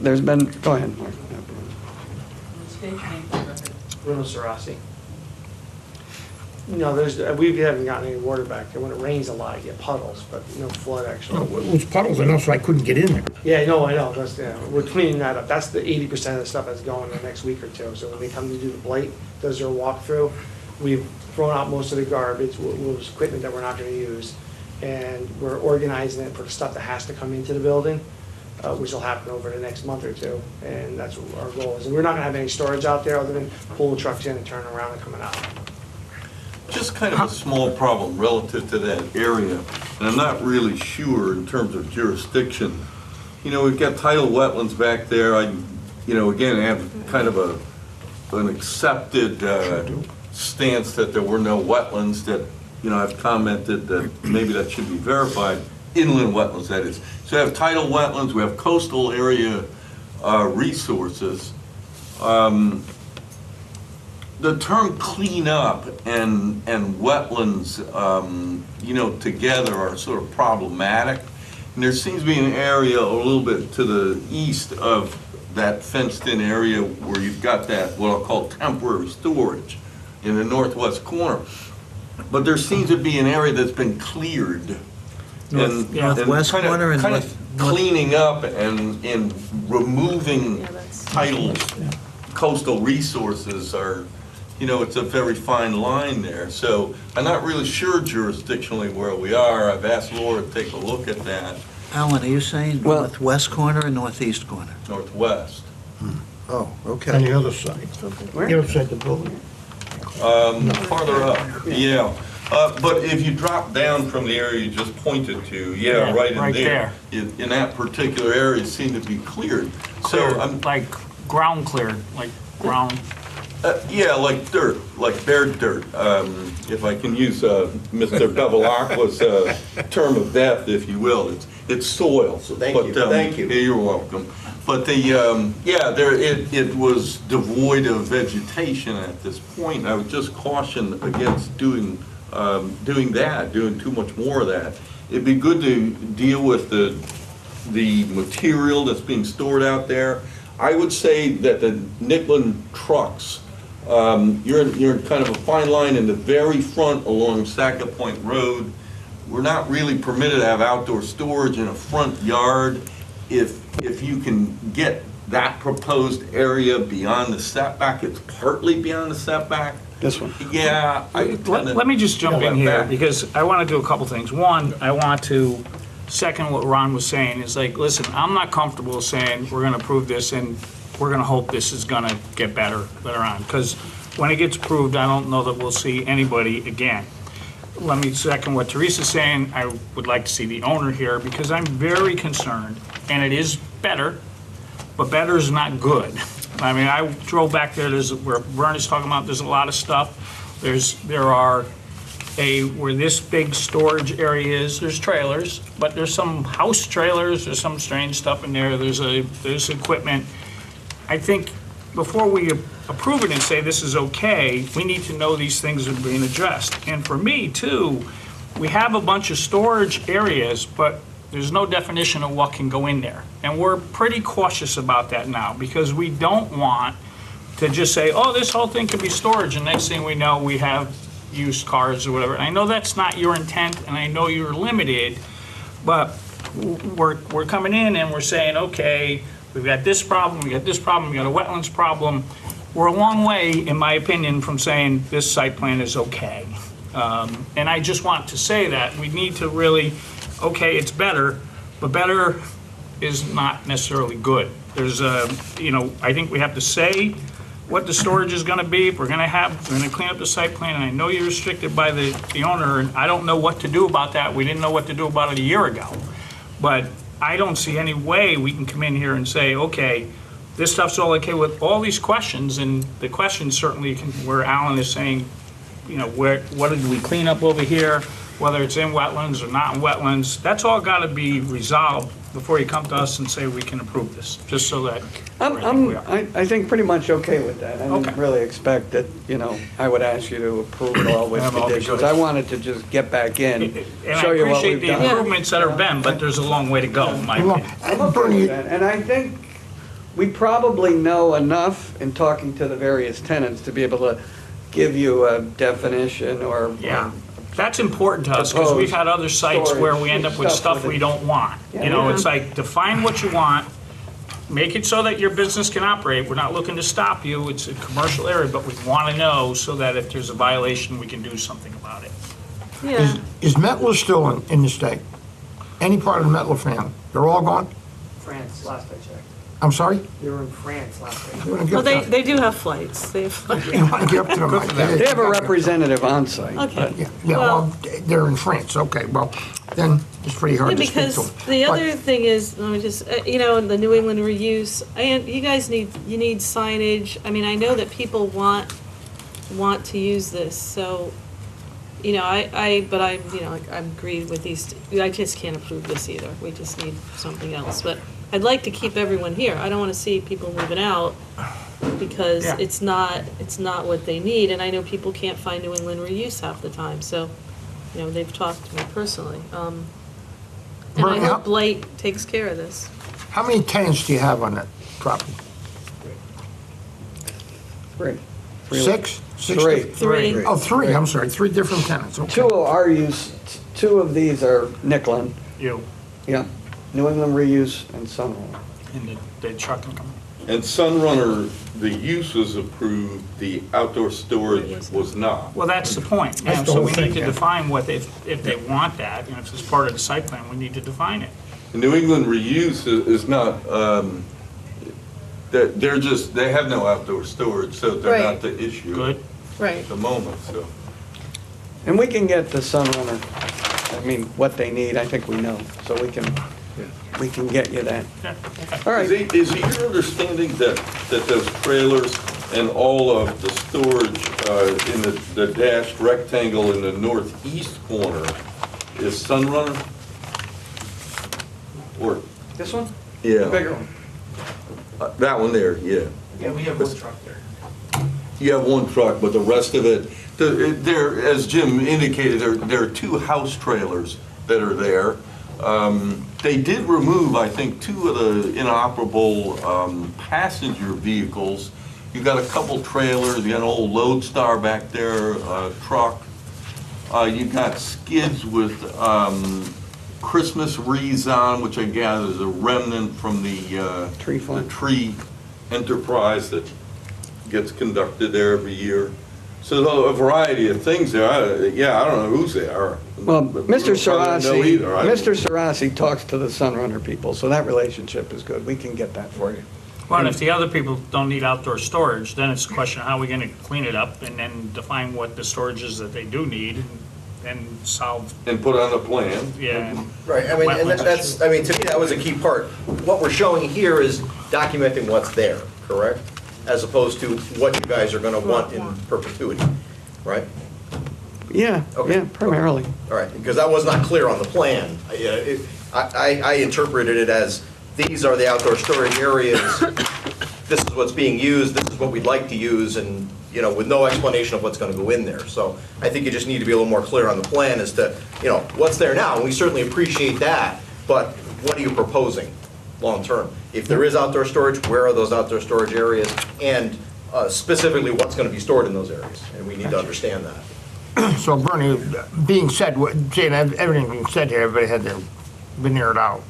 there's been, go ahead. Mark. Bruno Sarasi. No, we haven't gotten any water back there. When it rains a lot, you get puddles, but no flood actually. It was puddles enough so I couldn't get in there. Yeah, no, I know. We're cleaning that up. That's the 80% of the stuff that's going in the next week or two. So when they come to do the blight, does their walkthrough, we've thrown out most of the garbage, was equipment that we're not gonna use. And we're organizing it for stuff that has to come into the building, which will happen over the next month or two. And that's what our goal is. And we're not gonna have any storage out there other than pulling trucks in and turning around and coming out. Just kind of a small problem relative to that area, and I'm not really sure in terms of jurisdiction. We've got tidal wetlands back there. Again, I have kind of an accepted stance that there were no wetlands that, I've commented that maybe that should be verified, inland wetlands, that is. So we have tidal wetlands, we have coastal area resources. The term cleanup and wetlands, together are sort of problematic. And there seems to be an area a little bit to the east of that fenced-in area where you've got that, what I'll call temporary storage in the northwest corner. But there seems to be an area that's been cleared. Northwest corner and kind of cleaning up and removing tidal coastal resources are, it's a very fine line there. So I'm not really sure jurisdictionally where we are. I've asked Laura to take a look at that. Alan, are you saying northwest corner or northeast corner? Northwest. Oh, okay. On the other side. Where? The other side of the building. Farther up, yeah. But if you drop down from the area you just pointed to, right in right there. In that particular area, it seemed to be cleared. So I'm, like ground cleared, like ground. yeah, like dirt, like bare dirt. If I can use Mr. Bevilacqua's term of death, if you will, it's soil. So thank you. Yeah, you're welcome. But it was devoid of vegetation at this point. I would just caution against doing too much more of that. It'd be good to deal with the material that's being stored out there. I would say that the Nicklin trucks, you're in kind of a fine line in the very front along Sackett Point Road. We're not really permitted to have outdoor storage in a front yard. If you can get that proposed area beyond the setback, it's partly beyond the setback. This one. Yeah. Let me just jump in here, because I want to do a couple things. One, I want to second what Ron was saying, is like, listen, I'm not comfortable saying we're going to approve this and we're going to hope this is going to get better later on, because when it gets approved, I don't know that we'll see anybody again. Let me second what Teresa's saying. I would like to see the owner here, because I'm very concerned, and it is better, but better is not good. I mean, I drove back there, where Bernie's talking about, there's a lot of stuff. Where this big storage area is, there's trailers, but there's some house trailers, there's some strange stuff in there, there's equipment. I think before we approve it and say this is okay, we need to know these things are being addressed. And for me, too, we have a bunch of storage areas, but there's no definition of what can go in there. And we're pretty cautious about that now, because we don't want to just say, oh, this whole thing could be storage, and next thing we know, we have used cars or whatever. I know that's not your intent, and I know you're limited, but we're coming in and we're saying, okay, we've got this problem, we got this problem, we got a wetlands problem. We're a long way, in my opinion, from saying this site plan is okay. And I just want to say that we need to really, okay, it's better, but better is not necessarily good. There's I think we have to say what the storage is gonna be. If we're gonna clean up the site plan, and I know you're restricted by the owner, and I don't know what to do about that. We didn't know what to do about it a year ago. But I don't see any way we can come in here and say, okay, this stuff's all okay with all these questions, and the questions certainly where Alan is saying, what did we clean up over here, whether it's in wetlands or not in wetlands, that's all gotta be resolved before you come to us and say we can approve this, just so that. I think pretty much okay with that. I didn't really expect that, I would ask you to approve it all with conditions. I wanted to just get back in, And show I you what appreciate we've the done. improvements that have been, but there's a long way to go, in my opinion. I'm okay with that, and I think we probably know enough in talking to the various tenants to be able to give you a definition or. Yeah, that's important to us, because we've had other sites where we end up with stuff we don't want. It's like, define what you want, make it so that your business can operate. We're not looking to stop you, it's a commercial area, but we want to know so that if there's a violation, we can do something about it. Yeah. Is Mettler still in the state? Any part of the Mettler family? They're all gone? France, last I checked. I'm sorry? They were in France last I checked. Well, they do have flights. They have flights. You want to get up to them? They have a representative on site. Okay. Yeah, well, they're in France, okay, well, then it's pretty hard to speak to them. Because the other thing is, let me just, the New England reuse, you guys need signage. I mean, I know that people want to use this, so, I agree with these, I just can't approve this either. We just need something else, but I'd like to keep everyone here. I don't want to see people moving out because it's not what they need, and I know people can't find New England reuse half the time, so, they've talked to me personally. And I hope Blight takes care of this. How many tenants do you have on that property? Three. Six? Three. Oh, three, I'm sorry, three different tenants, okay. Two of these are Nicklin. You. Yeah, New England Reuse and Sunrunner. And the trucking company. And Sunrunner, the use was approved, the outdoor storage was not. Well, that's the point. That's the So whole we thing, need to yeah. define if they want that, and if it's part of the site plan, we need to define it. The New England Reuse is not, they have no outdoor storage, so they're Right. not the issue. Good. Right. At the moment, so. And we can get the Sunrunner, what they need, I think we know, so we can get you that. All right. Is it your understanding that those trailers and all of the storage in the dashed rectangle in the northeast corner is Sunrunner? Or, This one? yeah. The bigger one. That one there, yeah. Yeah, we have one truck there. You have one truck, but the rest of it, there, as Jim indicated, there are 2 house trailers that are there. They did remove, I think, 2 of the inoperable passenger vehicles. You got a couple trailers, you got an old Lodestar back there, truck. You got skids with Christmas wreaths on, which I gather is a remnant from the tree enterprise that gets conducted there every year. So a variety of things there. I don't know whose they are. Well, Mr. Probably don't know either. Mr. Sarasi talks to the Sunrunner people, so that relationship is good. We can get that for you. Well, and if the other people don't need outdoor storage, then it's a question of how are we going to clean it up and then define what the storage is that they do need and solve. And put on a plan. Yeah. Right, I mean, and Wetlands that's, I mean, to me, that was a key part. What we're showing here is documenting what's there, correct? As opposed to what you guys are gonna want in perpetuity, right? Yeah, Okay. yeah, primarily. All right, because that was not clear on the plan. I interpreted it as, these are the outdoor storage areas, this is what's being used, this is what we'd like to use, and, with no explanation of what's gonna go in there. So I think you just need to be a little more clear on the plan as to, what's there now, and we certainly appreciate that, but what are you proposing long-term? If there is outdoor storage, where are those outdoor storage areas? And specifically, what's gonna be stored in those areas? And we need to understand that. So Bernie, being said, saying everything being said here, everybody had to veneer it out.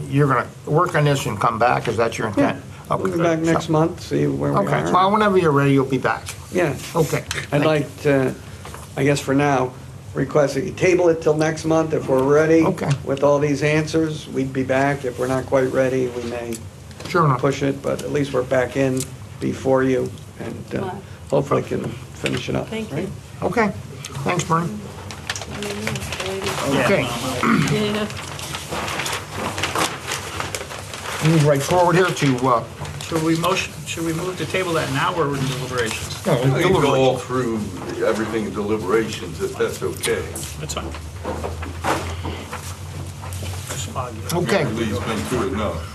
You're gonna work on this and come back, is that your intent? We'll be back next month, see where we Okay, are. well, whenever you're ready, you'll be back. Yeah. Okay. I'd like to, I guess for now, request that you table it till next month if we're ready. Okay. With all these answers, we'd be back. If we're not quite ready, we may Sure enough. push it, but at least we're back in before you and hopefully can finish it up. Thank right? you. Okay, thanks, Bernie. Okay. Yeah. Move right forward here to, Should we move to table that now or in deliberations? We can go all through everything in deliberations, if that's okay. That's fine. It's foggy. Okay. Lee's been through it enough.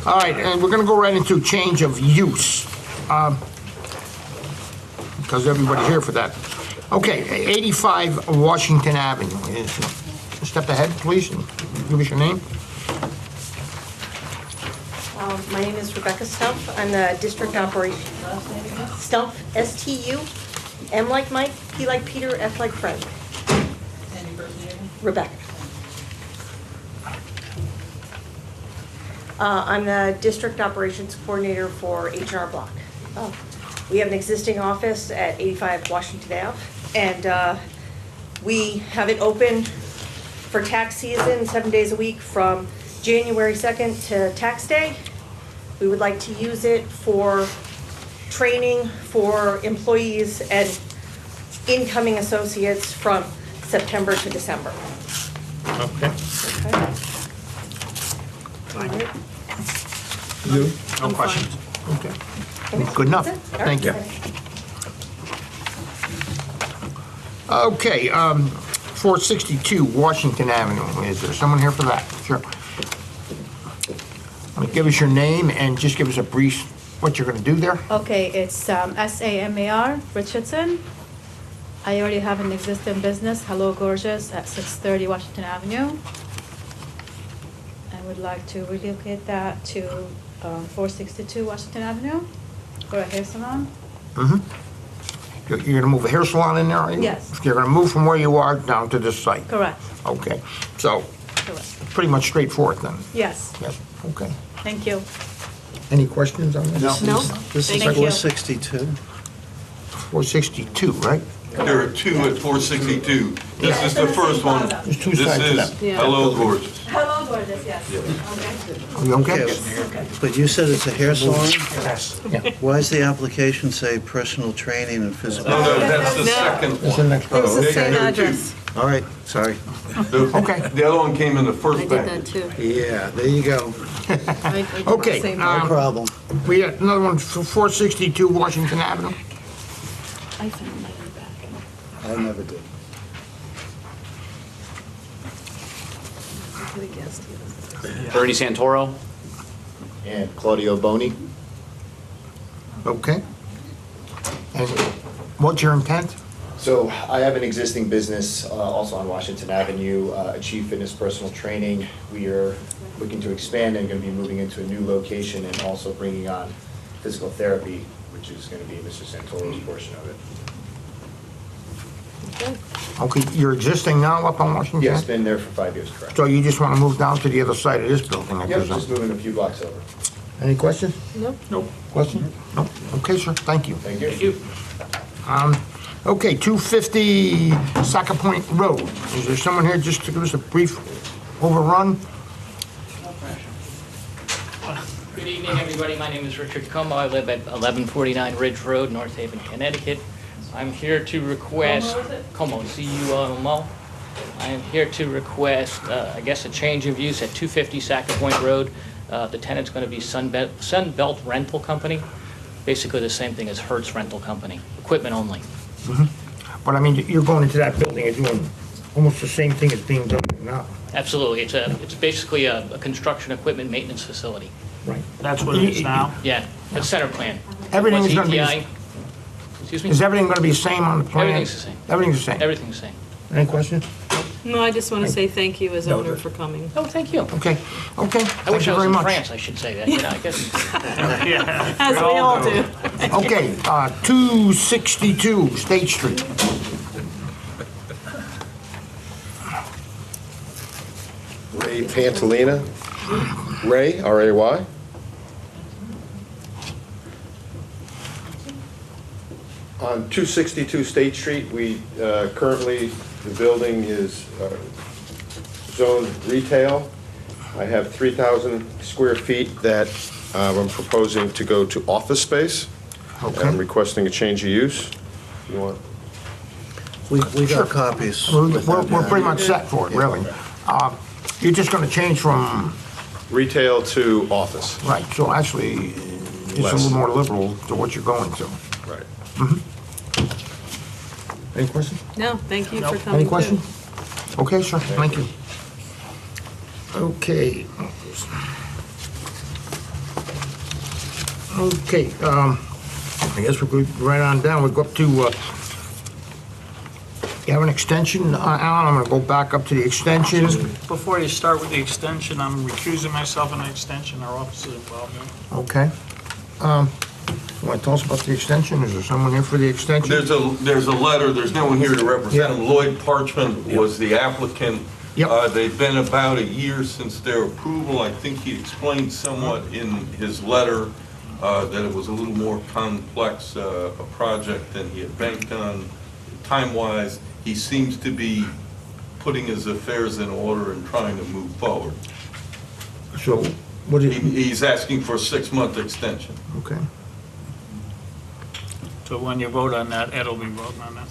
all right, and we're gonna go right into change of use. Because everybody's here for that. Okay, 85 Washington Avenue. Step ahead, please, and give us your name. My name is Rebecca Stumpf. I'm the district operation. Stumpf, S-T-U, M like Mike, P like Peter, F like Fred. Rebecca. I'm the district operations coordinator for H&R Block. We have an existing office at 85 Washington Ave, and we have it open for tax season, 7 days a week from January 2nd to tax day. We would like to use it for training for employees and incoming associates from September to December. Okay. Okay. You? No questions. Okay. Good enough. Thank you. Okay, 462 Washington Avenue. Is there someone here for that? Sure. Give us your name and just give us a brief, what you're going to do there. Okay, it's SAMAR Richardson. I already have an existing business, Hello Gorgeous, at 630 Washington Avenue. I would like to relocate that to 462 Washington Avenue for a hair salon. Mm-hmm. You're going to move a hair salon in there, are you? Yes. You're going to move from where you are down to this site? Correct. Okay, so Correct. pretty much straightforward then? Yes. Yes, okay. Thank you. Any questions on this? No. This is Thank you. 462. 462, right? There are 2 at 462. This is the first one. There's 2 This sides to is that. Yeah. Hello Gorgeous. Hello Gorgeous, yes. Are you okay? But you said it's a hair salon? Yes. Yeah. Why does the application say personal training and physical? No, that's the second That's the one. next It was the one. same There are 2. address. All right, sorry. Okay. The other one came in the I first did that package. too. Yeah, there you go. I did the Okay, same No thing. problem. we got another one for 462 Washington Avenue. I found my way back. I never did. Bernie Santoro. And Claudio Boni. Okay. And what's your intent? So I have an existing business also on Washington Avenue, Achieve Fitness Personal Training. We are looking to expand and going to be moving into a new location and also bringing on physical therapy, which is going to be Mr. Santoro's portion of it. Okay, you're existing now up on Washington? Yes, been there for 5 years, correct. So you just want to move down to the other side of this building, I Yep, presume? just moving a few blocks over. Any questions? No. Nope. Question? No. Okay, sir, thank you. Thank you. Thank you. Okay, 250 Saca Point Road. Is there someone here just to give us a brief overrun? Good evening, everybody. My name is Richard Como. I live at 1149 Ridge Road, North Haven, Connecticut. I'm here to request... Como, C-U-M-O. I am here to request, I guess, a change of use at 250 Saca Point Road. The tenant's going to be Sunbelt Rental Company. Basically the same thing as Hertz Rental Company, equipment only. But I mean, you're going into that building and doing almost the same thing as being done now. Absolutely. It's basically a construction equipment maintenance facility. Right. That's what it is now? Yeah, that's center plan. Everything Once is gonna be- ETI Excuse me? Is everything going to be the same on the plan? Everything's the same. Everything's the same? Everything's the same. Any questions? No, I just want to say thank you as owner for coming. Oh, thank you. Okay, okay, I thank wish you I was very in much. France, I should say that, you know, I guess. As we all do. Okay, 262 State Street. Ray Pantalina. Ray, R-A-Y. On 262 State Street, we currently, the building is zoned retail. I have 3,000 square feet that I'm proposing to go to office space. Okay. And I'm requesting a change of use. You want? We got copies. We're pretty much set for it, really. You're just going to change from, Retail to office. right, so actually, it's a Less. little more liberal to what you're going to. Right. Any questions? No, thank you for coming. Any too. questions? Okay, sir, thank you. Okay. Okay, I guess we'll go right on down. We go up to, you have an extension, Alan? I'm going to go back up to the extension. Before you start with the extension, I'm recusing myself on the extension. Our office is involved in it. Okay. You want to tell us about the extension? Is there someone here for the extension? There's a letter, there's no one here to represent him. Lloyd Parchment was the applicant. They've been about a year since their approval. I think he explained somewhat in his letter that it was a little more complex a project than he had banked on. Time-wise, he seems to be putting his affairs in order and trying to move forward. So, what is... He's asking for a 6-month extension. Okay. So when you vote on that, Ed will be voting on that.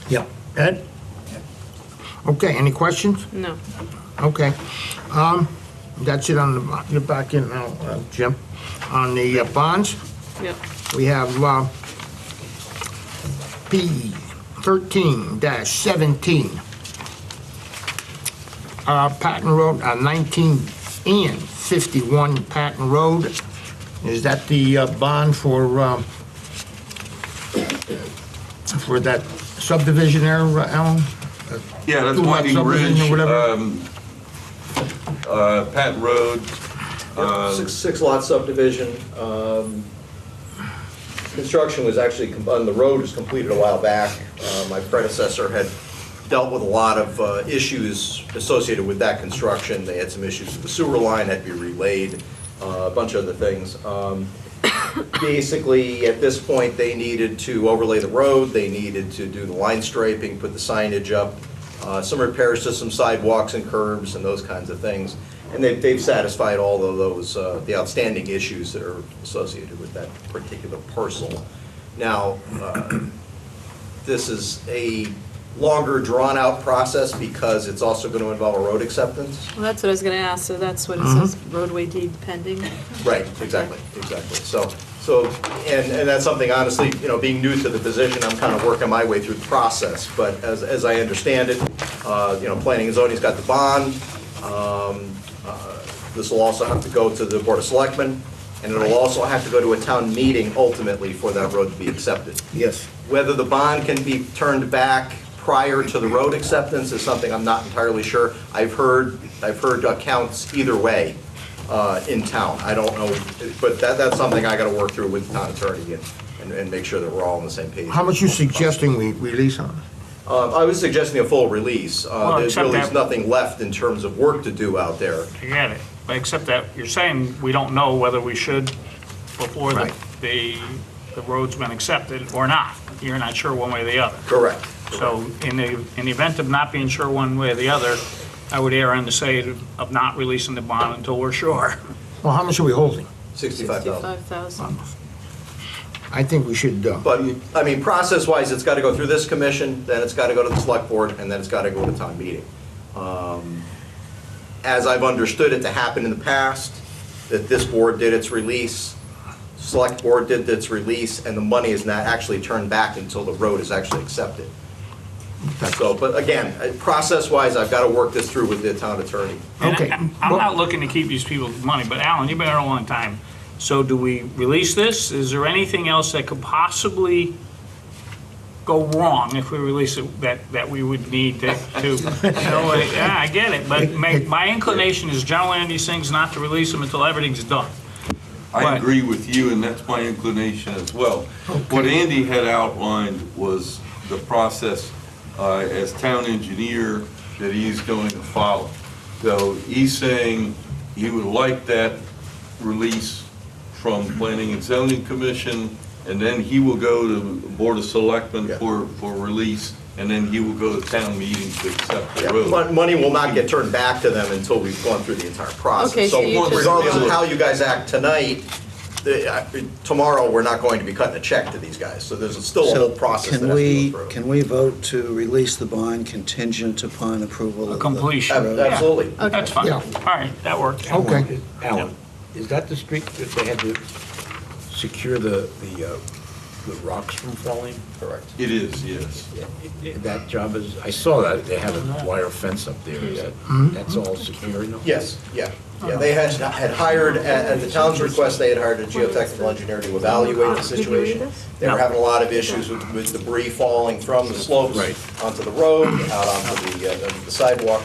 Yeah. Ed? Okay, any questions? No. Okay. That's it on the, you're back in now, Jim. On the bonds, Yep. we have P 13-17. Patton Road, 19 and 51 Patton Road. Is that the bond for that subdivision there, Alan? Yeah, that's Two-lot Winding subdivision Ridge, or whatever? Patton Road. Six-lot subdivision. Construction was actually, on the road was completed a while back. My predecessor had dealt with a lot of issues associated with that construction. They had some issues with the sewer line, had to be relayed, a bunch of other things. Basically, at this point, they needed to overlay the road, they needed to do the line striping, put the signage up, some repairs to some sidewalks and curbs and those kinds of things. And they've satisfied all of those, the outstanding issues that are associated with that particular parcel. Now, this is a longer, drawn-out process because it's also going to involve a road acceptance. Well, that's what I was going to ask, so that's what it Mhm. says, roadway deed pending? Right, exactly. So, and that's something, honestly, you know, being new to the position, I'm kind of working my way through the process. But as I understand it, you know, planning and zoning's got the bond, This will also have to go to the Board of Selectmen, and it'll also have to go to a town meeting ultimately for that road to be accepted. Yes. Whether the bond can be turned back prior to the road acceptance is something I'm not entirely sure. I've heard accounts either way in town. I don't know, but that's something I gotta work through with the town attorney and make sure that we're all on the same page. How much you suggesting we release on? I was suggesting a full release. There's except really that- nothing left in terms of work to do out there. I get it, but except that you're saying we don't know whether we should before the road's been accepted or not. You're not sure one way or the other. Correct. So in the event of not being sure one way or the other, I would err on the side of not releasing the bond until we're sure. Well, how much are we holding? $65,000. $65,000. I think we should, But, I mean, process-wise, it's got to go through this commission, then it's got to go to the select board, and then it's got to go to town meeting. As I've understood it to happen in the past, that this board did its release, select board did its release, and the money is not actually turned back until the road is actually accepted. So, but again, process-wise, I've got to work this through with the town attorney. Okay. I'm not looking to keep these people's money, but Alan, you've been there a long time. So do we release this? Is there anything else that could possibly go wrong if we release it that we would need to yeah, I get it, but my inclination is generally on these things not to release them until everything's done. I agree with you, and that's my inclination as well. What Andy had outlined was the process as town engineer that he's going to follow. So he's saying he would like that release from Planning and Zoning Commission, and then he will go to the Board of Selectmen for release, and then he will go to town meeting to accept the road. Money will not get turned back to them until we've gone through the entire process. Okay, so you just- regardless of how you guys act tonight, tomorrow, we're not going to be cutting a check to these guys. So there's still a whole process that has to go through. Can we vote to release the bond contingent upon approval of the Completion. road? Absolutely. That's fine. All right, that works. Okay. Alan, is that the street that they had to secure the rocks from falling? Correct. It is, yes. That job is, I saw that, they have a wire fence up there, is that, that's all secure? Yes, yeah. Yeah, they had hired, at the town's request, they had hired a geotechnical engineer to evaluate the situation. They were having a lot of issues with debris falling from the slopes onto the road, out onto the sidewalk.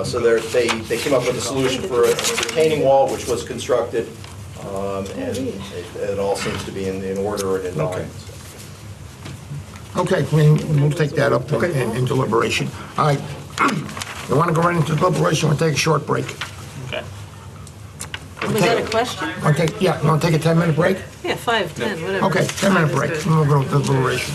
So they came up with a solution for a retaining wall, which was constructed, and it all seems to be in order and in line. Okay, we'll take that up in deliberation. All right, you want to go right into deliberation, we'll take a short break. Okay. Was that a question? You want to take a 10-minute break? Yeah, 5, 10, whatever. Okay, 10-minute break, Good. and we'll go to deliberation.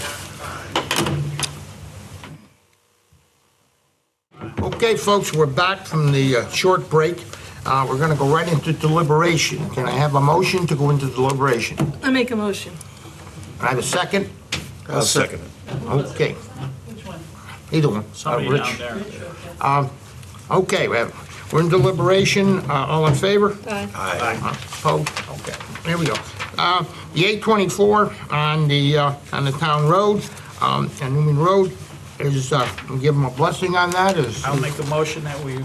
Okay, folks, we're back from the short break. We're going to go right into deliberation. Can I have a motion to go into deliberation? I make a motion. I have a second? I'll second it. Okay. Either one. Somebody Rich. down there. Okay, we're in deliberation. All in favor? Aye. Opposed? Okay, here we go. The 824 on the town road, on Newman Road, is, give them a blessing on that, is... I'll make a motion that we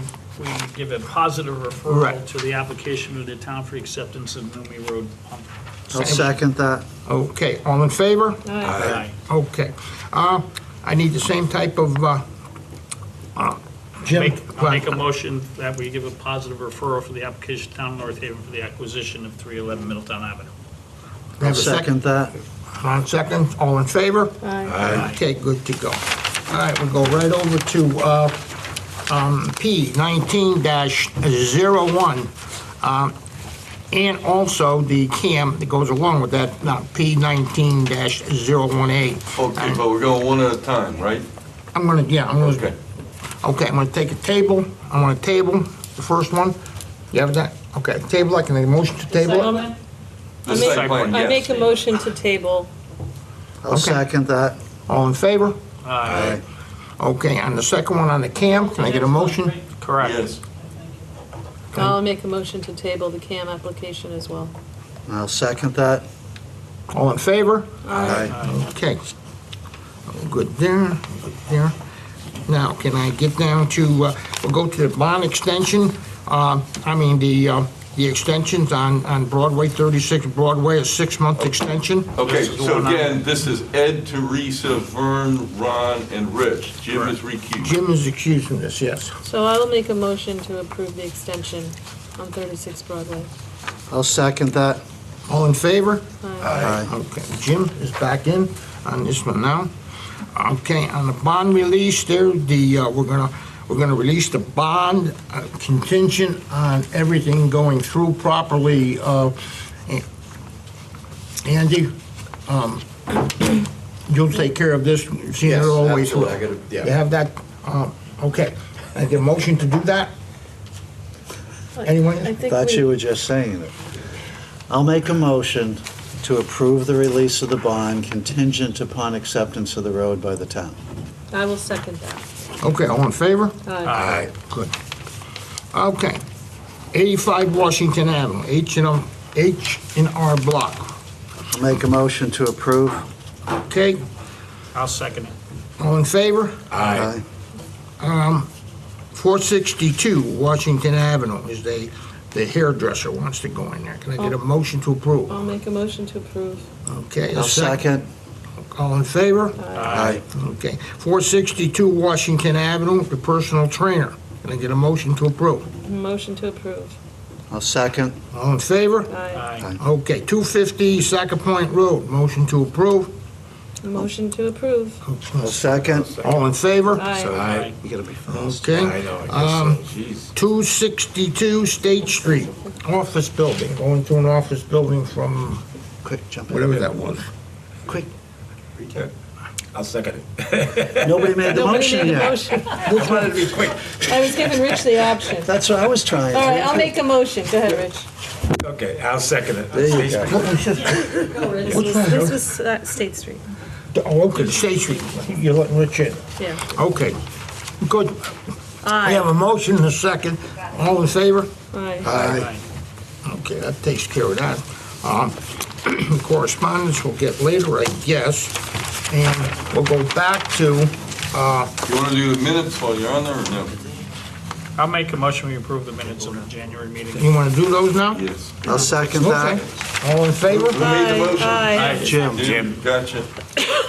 give a positive referral to the application of the town for acceptance of Numi Road pump. I'll second that. Okay, all in favor? Aye. Okay. I need the same type of, Jim? I'll make a motion that we give a positive referral for the application of Town of North Haven for the acquisition of 311 Middletown Avenue. We I'll have a second that. One second, all in favor? Aye. Okay, good to go. All right, we'll go right over to P 19-01, and also the CAM that goes along with that, P 19-01A. Okay, but we're going one at a time, right? I'm gonna I'm gonna take a table, I'm gonna table the first one. You have that? Okay, table, I can make a motion to table it? The site plan, I yes. make a motion to table. I'll second that. All in favor? Aye. Okay, on the second one on the CAM, can I get a motion? Correct. Yes. I'll make a motion to table the CAM application as well. I'll second that. All in favor? Aye. Okay. Good there, good there. Now, can I get down to, we'll go to the bond extension, the extensions on Broadway, 36 Broadway, a 6-month extension. Okay, This is the so one on- again, this is Ed, Teresa, Vern, Ron, and Rich. Jim is recused. Jim is excused from this, yes. So I will make a motion to approve the extension on 36 Broadway. I'll second that. All in favor? Aye. Okay, Jim is back in on this one now. Okay, on the bond release there, we're gonna release the bond contingent on everything going through properly. Andy, you'll take care of this, seeing it all the way through. You have that, okay. I get a motion to do that? Anyone? I think Thought we- you were just saying it. I'll make a motion to approve the release of the bond contingent upon acceptance of the road by the town. I will second that. Okay, all in favor? Aye. Good. Okay. 85 Washington Avenue, H&R Block. I'll make a motion to approve. Okay, I'll second it. all in favor? Aye. 462 Washington Avenue is the hairdresser wants to go in there. Can I get a motion to approve? I'll make a motion to approve. Okay, a I'll second. All in favor? Aye. Okay. 462 Washington Avenue, the personal trainer. Can I get a motion to approve? Motion to approve. I'll second. All in favor? Aye. Okay, 250 Saca Point Road, motion to approve. Motion to approve. I'll second. All in favor? Aye. You gotta be fast. Okay. I know, I guess so, jeez. 262 State Street, office building, going to an office building from Quick, jump in. whatever that was. Quick. I'll second it. Nobody made the Nobody motion made a yet. motion. Just wanted to be quick. I was giving Rich the option. That's what I was trying. All right, I'll make a motion. Go ahead, Rich. Okay, I'll second it. There you go. What was this? Which one? This was State Street. Oh, okay, State Street, you're letting Rich in. Yeah. Okay, good. We have Aye. a motion and a second. All in favor? Aye. Aye. Okay, that takes care of that. Correspondence we'll get later, I guess. And we'll go back to, You want to do the minutes while you're on there, or no? I'll make a motion, we approve the minutes of the January meeting. you want to do those now? Yes. I'll second Okay. that. All in favor? Who made the motion? Aye. Jim. Jim. Gotcha.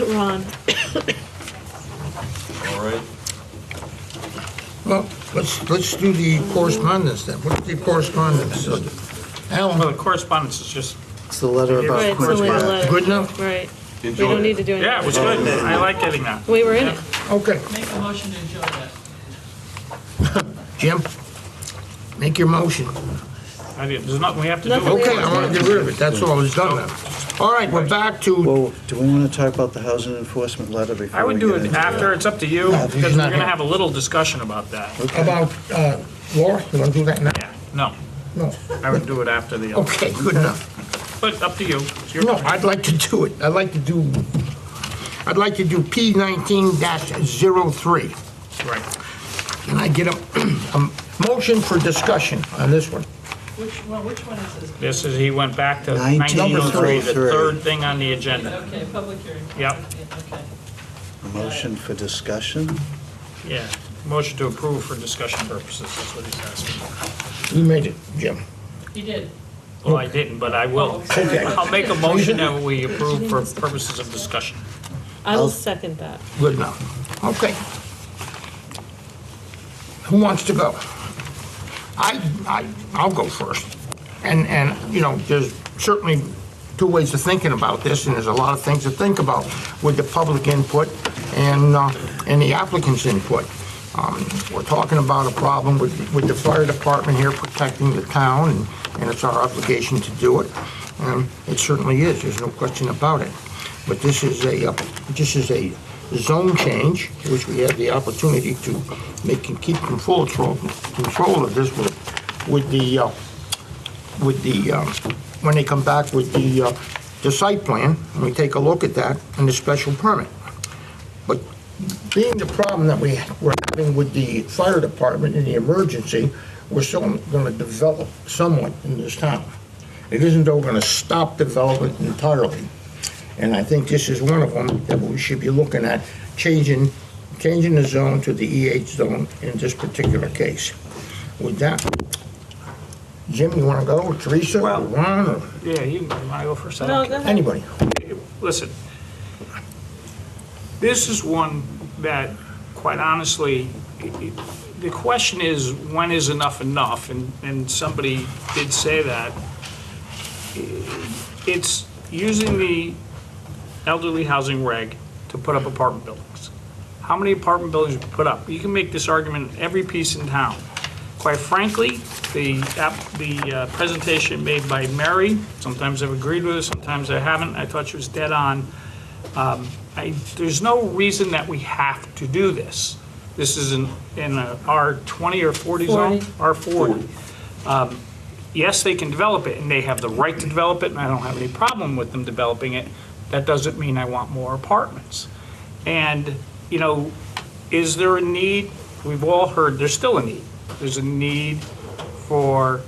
Ron. All right. Well, let's do the correspondence then. What's the correspondence? Alan, Well, the correspondence is just, It's the letter Right, about it's only a Quincy. letter. good enough? Right. We Enjoy don't it. need to do anything. yeah, it was good. I like getting that. We were in it. Okay. Make a motion to enjoy that. Jim, make your motion. I did, there's nothing we have to do. Nothing we Okay, I want to get rid of it. That's all, it's done now. All right, we're back to, Well, do we want to talk about the housing enforcement letter before I we would do get it into after, it's up to you, Yeah, because he's we're not gonna here. have a little discussion about that. about, Laura, you want to do that now? Yeah, no, No. I would do it after the other. Okay, good enough. But up to you. It's your No, call. I'd like to do it. I'd like to do P19-03. Right. Can I get a motion for discussion on this one? Which one is this? This is, he went back to 1903. 1903, the third thing on the agenda. Okay, public hearing. Yep, Okay. A motion for discussion? yeah. Motion to approve for discussion purposes, that's what he's asking. You made it, Jim. He did. Well, I didn't, but I will. Okay. I'll make a motion that we approve for purposes of discussion. I will second that. Good enough. Okay. Who wants to go? I'll go first. And, you know, there's certainly two ways of thinking about this, and there's a lot of things to think about with the public input and the applicant's input. We're talking about a problem with the fire department here protecting the town, and it's our obligation to do it. It certainly is, there's no question about it. But this is a zone change, which we have the opportunity to make and keep full control of this with the when they come back with the site plan, and we take a look at that and the special permit. But being the problem that we're having with the fire department in the emergency, we're still going to develop somewhat in this town. It isn't though going to stop development entirely. And I think this is one of them that we should be looking at, changing changing the zone to the EH zone in this particular case. With that, Jim, you want to go, or Teresa, or Ron, or Yeah, you want to go first? No, go ahead. anybody? Listen, this is one that, quite honestly, the question is, when is enough enough? And somebody did say that. It's using the elderly housing reg to put up apartment buildings. How many apartment buildings we put up? You can make this argument in every piece in town. Quite frankly, the presentation made by Mary, sometimes I've agreed with her, sometimes I haven't. I thought she was dead on. There's no reason that we have to do this. This is in a R20 or 40 zone? R40. Yes, they can develop it, and they have the right to develop it, and I don't have any problem with them developing it. That doesn't mean I want more apartments. And, you know, is there a need? We've all heard there's still a need. There's a need for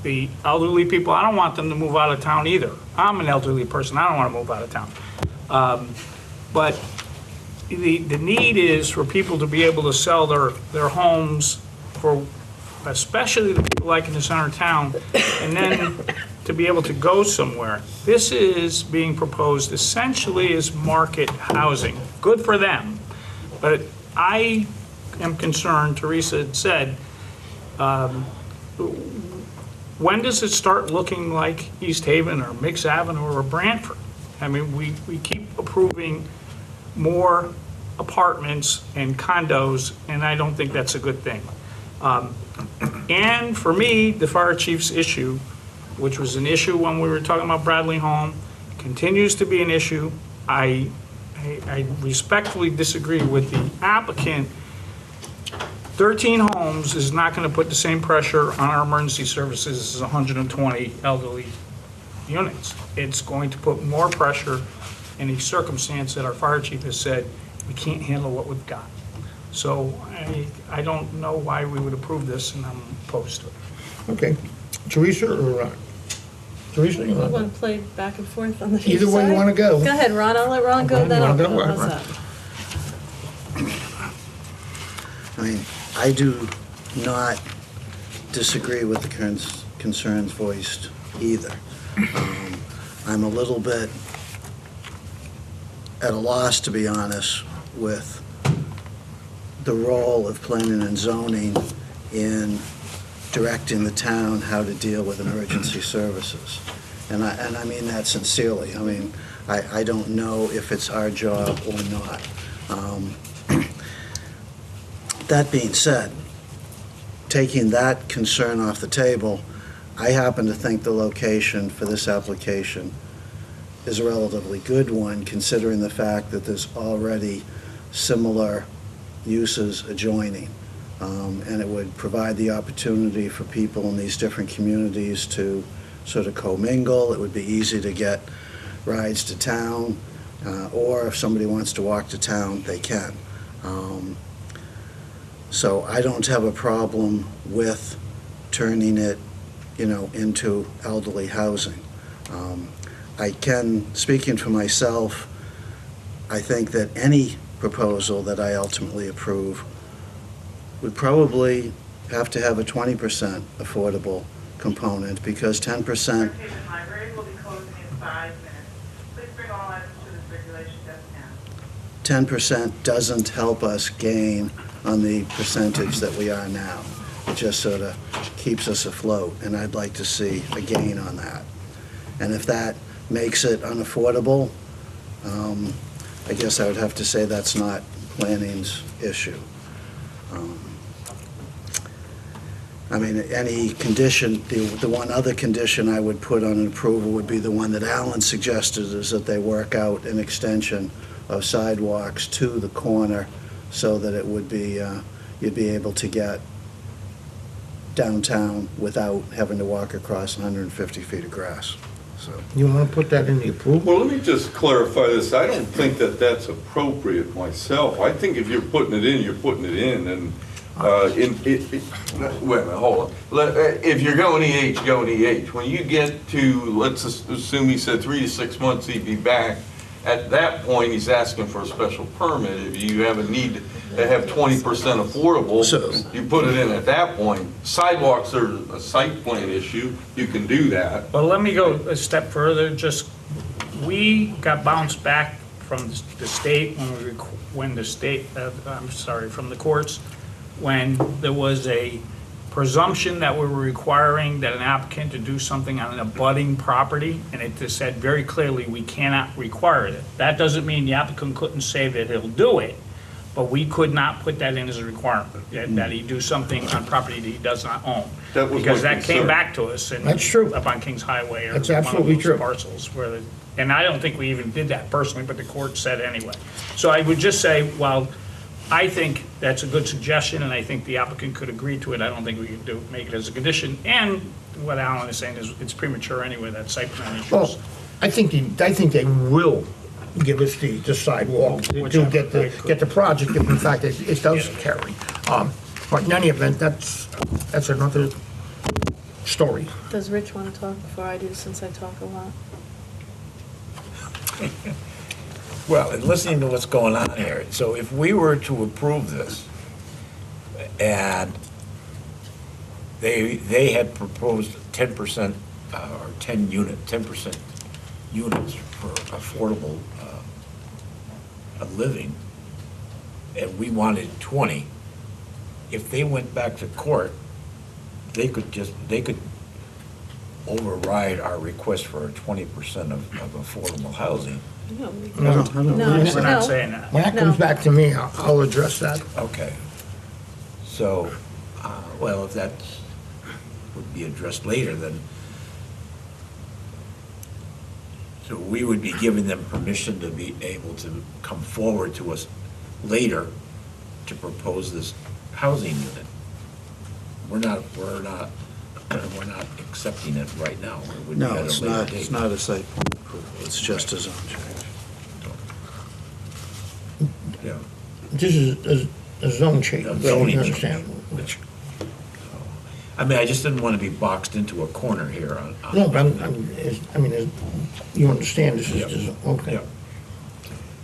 the elderly people. I don't want them to move out of town either. I'm an elderly person. I don't want to move out of town. But the need is for people to be able to sell their homes for, especially the people like in the center of town, and then to be able to go somewhere. This is being proposed essentially as market housing. Good for them. But I am concerned, Teresa had said, when does it start looking like East Haven or Mix Avenue or Brantford? I mean, we keep approving more apartments and condos, and I don't think that's a good thing. And for me, the fire chief's issue, which was an issue when we were talking about Bradley Home, continues to be an issue. I respectfully disagree with the applicant. 13 homes is not going to put the same pressure on our emergency services as 120 elderly units. It's going to put more pressure in a circumstance that our fire chief has said, we can't handle what we've got. So I don't know why we would approve this, and I'm opposed to it. Okay. Teresa or Ron? Teresa, you You want want to play back and forth on the Either way you side? wanna go. Go ahead, Ron, I'll let Ron go, Okay, then you I'll wanna go. go? How's Right. that? I mean, I do not disagree with the concerns voiced either. I'm a little bit at a loss, to be honest, with the role of planning and zoning in directing the town how to deal with emergency services. And I mean that sincerely. I mean, I don't know if it's our job or not. That being said, taking that concern off the table, I happen to think the location for this application is a relatively good one, considering the fact that there's already similar uses adjoining. And it would provide the opportunity for people in these different communities to sort of commingle. It would be easy to get rides to town, or if somebody wants to walk to town, they can. So I don't have a problem with turning it, into elderly housing. I can, speaking for myself, I think that any proposal that I ultimately approve would probably have to have a 20% affordable component, because 10%, Library will be closing in 5 minutes. Please bring all items to the circulation desk now. 10% doesn't help us gain on the percentage that we are now. It just sort of keeps us afloat, and I'd like to see a gain on that. And if that makes it unaffordable, I guess I would have to say that's not planning's issue. I mean, any condition, the one other condition I would put on an approval would be the one that Alan suggested, is that they work out an extension of sidewalks to the corner so that it would be, you'd be able to get downtown without having to walk across 150 feet of grass. So, You want to put that in the approval? Well, let me just clarify this. I don't think that that's appropriate myself. I think if you're putting it in, you're putting it in, and wait a minute, hold on. If you're going EH, go in EH. When you get to, let's assume he said 3 to 6 months, he'd be back. At that point, he's asking for a special permit. If you have a need to have 20% affordable, you put it in at that point. Sidewalks are a site plan issue, you can do that. But let me go a step further, we got bounced back from the state when the state, from the courts, when there was a presumption that we were requiring that an applicant to do something on an abutting property, and it just said very clearly, we cannot require it. That doesn't mean the applicant couldn't say that he'll do it, but we could not put that in as a requirement, that he do something on property that he does not own. That was Because my that came concern. back to us That's true. up on Kings Highway or That's one of absolutely those true. parcels where, and I don't think we even did that personally, but the court said anyway. So I would just say, well, I think that's a good suggestion, and I think the applicant could agree to it. I don't think we could make it as a condition. And what Alan is saying is it's premature anyway, that site plan issues. Well, I think they will give us the sidewalk to get the project, if in fact it does carry. But in any event, that's another story. Does Rich want to talk before I do, since I talk a lot? Well, and listening to what's going on here, so if we were to approve this, and they had proposed 10% or 10% units for affordable living, and we wanted 20, if they went back to court, they could override our request for 20% of affordable housing. No, We're not saying that. When that comes back to me, I'll address that. Okay. So, well, if that would be addressed later, then, so we would be giving them permission to be able to come forward to us later to propose this housing unit. We're not accepting it right now. It would be No, at a it's later not, date. it's not a site plan approval, it's just a zone change. Yeah. This is a zone change. A I zoning understand. change. I mean, I just didn't want to be boxed into a corner here on. No, but you understand this is, okay. Yeah.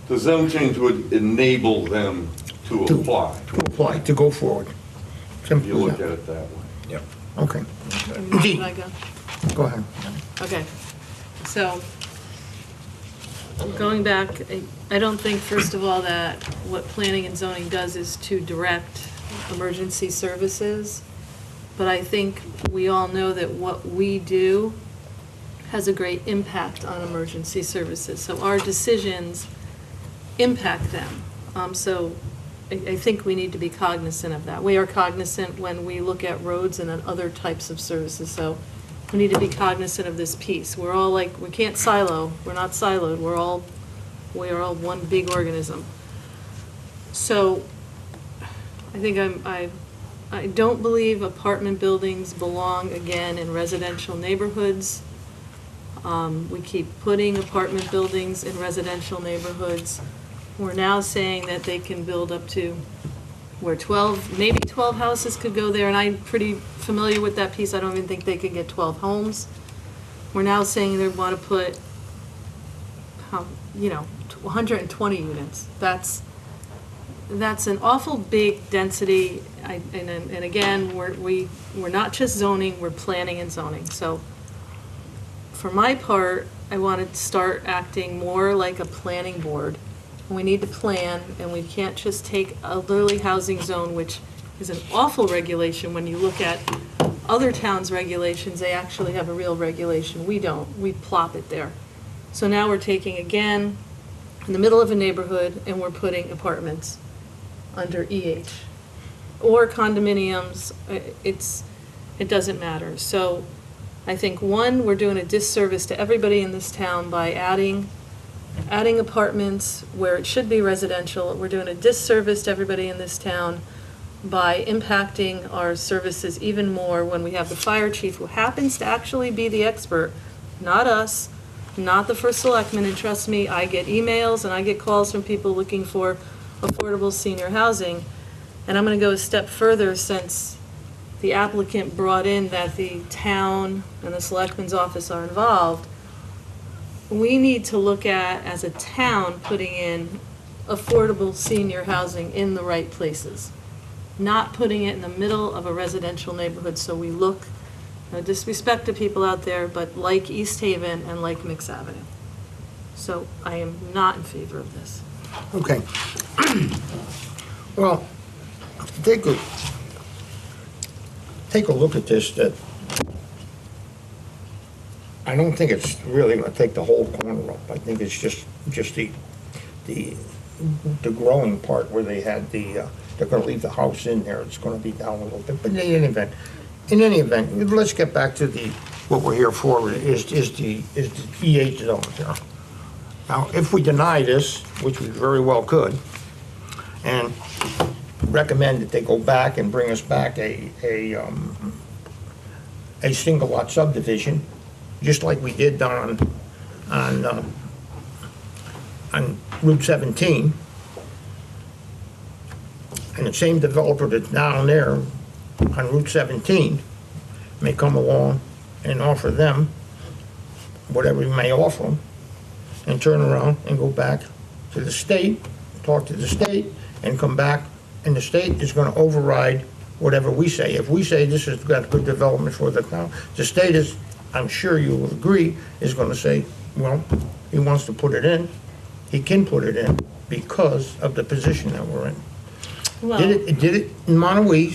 The zone change would enable them to apply. To apply, to go forward. Simple You as look that. at it that way. Yep. Okay. Should I go? Go ahead. Okay, so, going back, I don't think, first of all, that what planning and zoning does is to direct emergency services, but I think we all know that what we do has a great impact on emergency services, so our decisions impact them. So I think we need to be cognizant of that. We are cognizant when we look at roads and at other types of services, so we need to be cognizant of this piece. We're all like, we can't silo, we're not siloed, we are all one big organism. So, I think I don't believe apartment buildings belong again in residential neighborhoods. We keep putting apartment buildings in residential neighborhoods. We're now saying that they can build up to where 12, maybe 12 houses could go there, and I'm pretty familiar with that piece. I don't even think they could get 12 homes. We're now saying they want to put, 120 units. That's an awful big density, and again, we're not just zoning, we're planning and zoning. So for my part, I want to start acting more like a planning board. We need to plan, and we can't just take a literally housing zone, which is an awful regulation. When you look at other towns' regulations, they actually have a real regulation. We don't. We plop it there. So now we're taking, again, in the middle of a neighborhood, and we're putting apartments under EH. Or condominiums, it doesn't matter. So I think, one, we're doing a disservice to everybody in this town by adding apartments where it should be residential. We're doing a disservice to everybody in this town by impacting our services even more when we have the fire chief, who happens to actually be the expert, not us, not the first selectman, and trust me, I get emails and I get calls from people looking for affordable senior housing. And I'm going to go a step further, since the applicant brought in that the town and the selectman's office are involved. we need to look at, as a town, putting in affordable senior housing in the right places. Not putting it in the middle of a residential neighborhood, so we look, no disrespect to people out there, but like East Haven and like Mix Avenue. So I am not in favor of this. Okay. Well, take a look at this, that I don't think it's really gonna take the whole corner up. I think it's just the growing part where they had they're gonna leave the house in there. It's gonna be down a little bit, but in any event, let's get back to what we're here for, is the EH zone here. Now, if we deny this, which we very well could, and recommend that they go back and bring us back a single lot subdivision, just like we did on Route 17, and the same developer that's down there on Route 17 may come along and offer them whatever we may offer them, and turn around and go back to the state, talk to the state, and come back, and the state is going to override whatever we say. If we say this has got good development for the town, the state is, I'm sure you will agree, is going to say, well, he wants to put it in, he can put it in because of the position that we're in. Well, Did it in Montauk.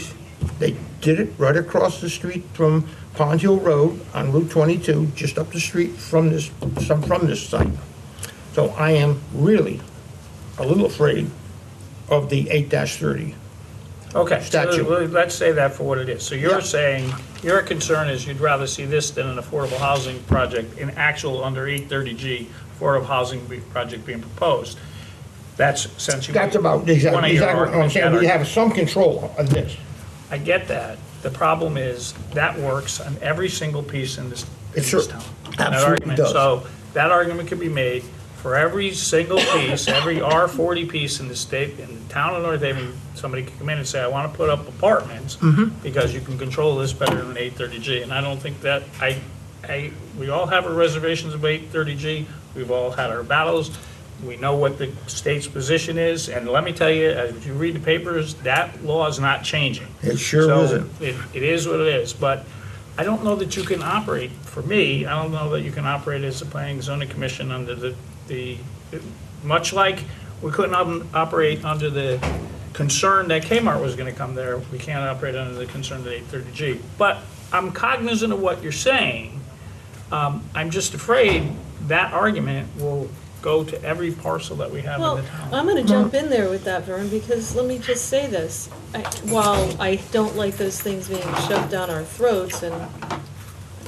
They did it right across the street from Pond Hill Road on Route 22, just up the street from this site. So I am really a little afraid of the 8-30. Okay, statute. so let's say that for what it is. So you're saying, your concern is you'd rather see this than an affordable housing project, an actual under 830G affordable housing project being proposed. That's essentially That's about one of your exactly what I'm arguments. saying. We have some control of this. I get that. The problem is that works on every single piece in this town. That absolutely argument. does. So that argument could be made for every single piece, every R40 piece in the state, in the town of North Haven. Somebody could come in and say, I want to put up apartments because you can control this better than 830G. And I don't think that, we all have our reservations about 830G. We've all had our battles. We know what the state's position is, and let me tell you, if you read the papers, that law is not changing. It sure isn't. It is what it is, but I don't know that you can operate, for me, I don't know that you can operate as a planning and zoning commission under the much like we couldn't operate under the concern that Kmart was gonna come there, we can't operate under the concern that 830G. But I'm cognizant of what you're saying. I'm just afraid that argument will go to every parcel that we have Well, in the town. I'm going to jump in there with that, Vern, because let me just say this. While I don't like those things being shoved down our throats, and,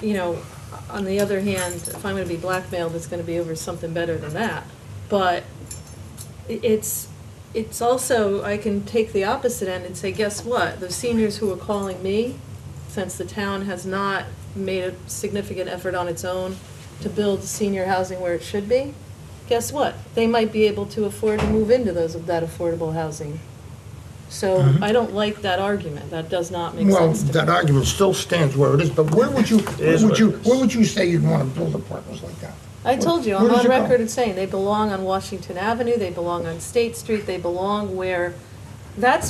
you know, on the other hand, if I'm going to be blackmailed, it's going to be over something better than that. But it's also, I can take the opposite end and say, guess what? The seniors who are calling me, since the town has not made a significant effort on its own to build senior housing where it should be, guess what? They might be able to afford to move into that affordable housing. So I don't like that argument. That does not make Well, sense to me. that argument still stands where it is, but where would you say you'd want to build apartments like that? I told you, Where I'm does on it go? record as saying they belong on Washington Avenue, they belong on State Street, they belong where, that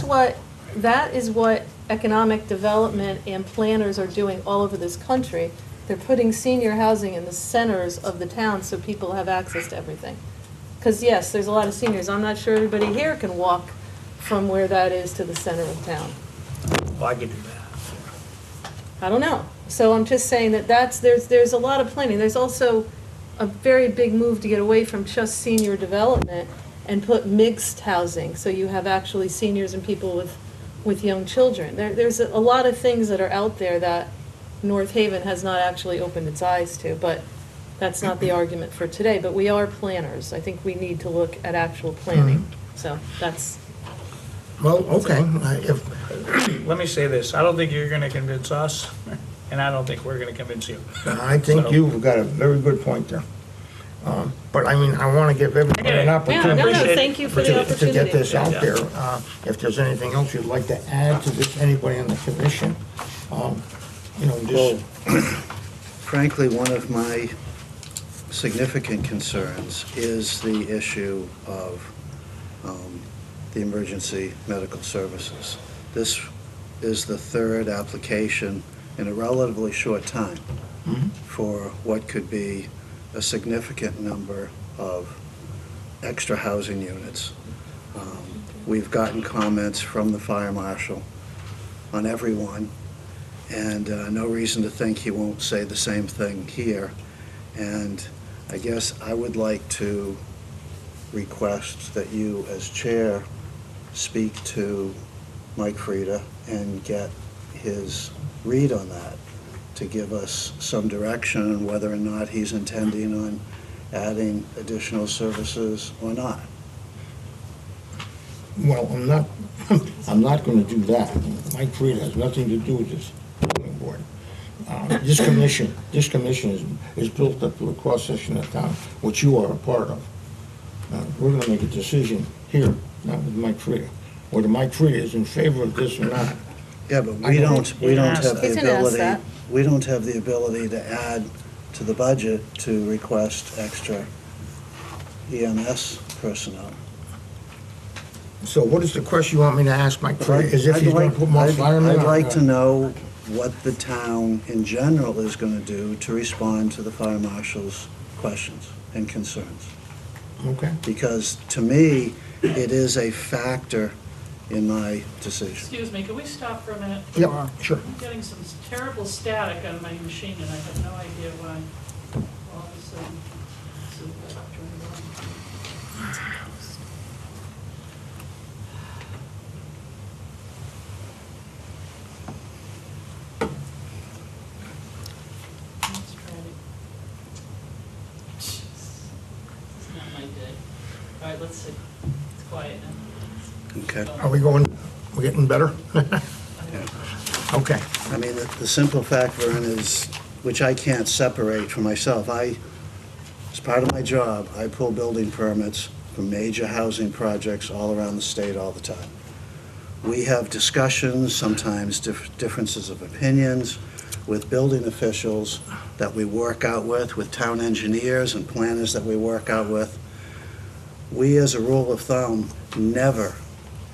is what economic development and planners are doing all over this country. They're putting senior housing in the centers of the town so people have access to everything. Because yes, there's a lot of seniors. I'm not sure everybody here can walk from where that is to the center of town. Well, I could do that. I don't know. So I'm just saying that there's a lot of planning. There's also a very big move to get away from just senior development and put mixed housing, so you have actually seniors and people with young children. There's a lot of things that are out there that North Haven has not actually opened its eyes to, but that's not the argument for today. But we are planners. I think we need to look at actual planning. So that's... Well, okay. Let me say this, I don't think you're gonna convince us, and I don't think we're gonna convince you. I think So- you've got a very good point there. But I mean, I want to give everybody an opportunity. Thank you for the To opportunity. get this out Yeah. there. If there's anything else you'd like to add to this, anybody on the commission, you know, just, Frankly, one of my significant concerns is the issue of the emergency medical services. This is the third application in a relatively short time for what could be a significant number of extra housing units. We've gotten comments from the fire marshal on everyone, and no reason to think he won't say the same thing here. And I guess I would like to request that you, as chair, speak to Mike Frieda and get his read on that, to give us some direction on whether or not he's intending on adding additional services or not. Well, I'm not going to do that. Mike Frieda has nothing to do with this building board. This commission is built up to a cross-section of town, which you are a part of. We're going to make a decision here, not with Mike Frieda, whether Mike Frieda is in favor of this or not. Yeah, but we don't have the ability to add to the budget to request extra EMS personnel. So what is the question you want me to ask Mike Frieda? Is if he's going to put more firemen? I'd like to know what the town in general is going to do to respond to the fire marshal's questions and concerns. Okay. Because to me, it is a factor in my decision. Excuse me, can we stop for a minute? Yep, sure. I'm getting some terrible static on my machine, and I have no idea why. All of a sudden, so turn it on. Let's try it. Jeez. This is not my day. All right, let's see. It's quiet now. Okay. Are we getting better? Okay. I mean, the simple fact, Vern, is, which I can't separate from myself, as part of my job, I pull building permits for major housing projects all around the state all the time. We have discussions, sometimes differences of opinions, with building officials that we work out with town engineers and planners that we work out with. We, as a rule of thumb, never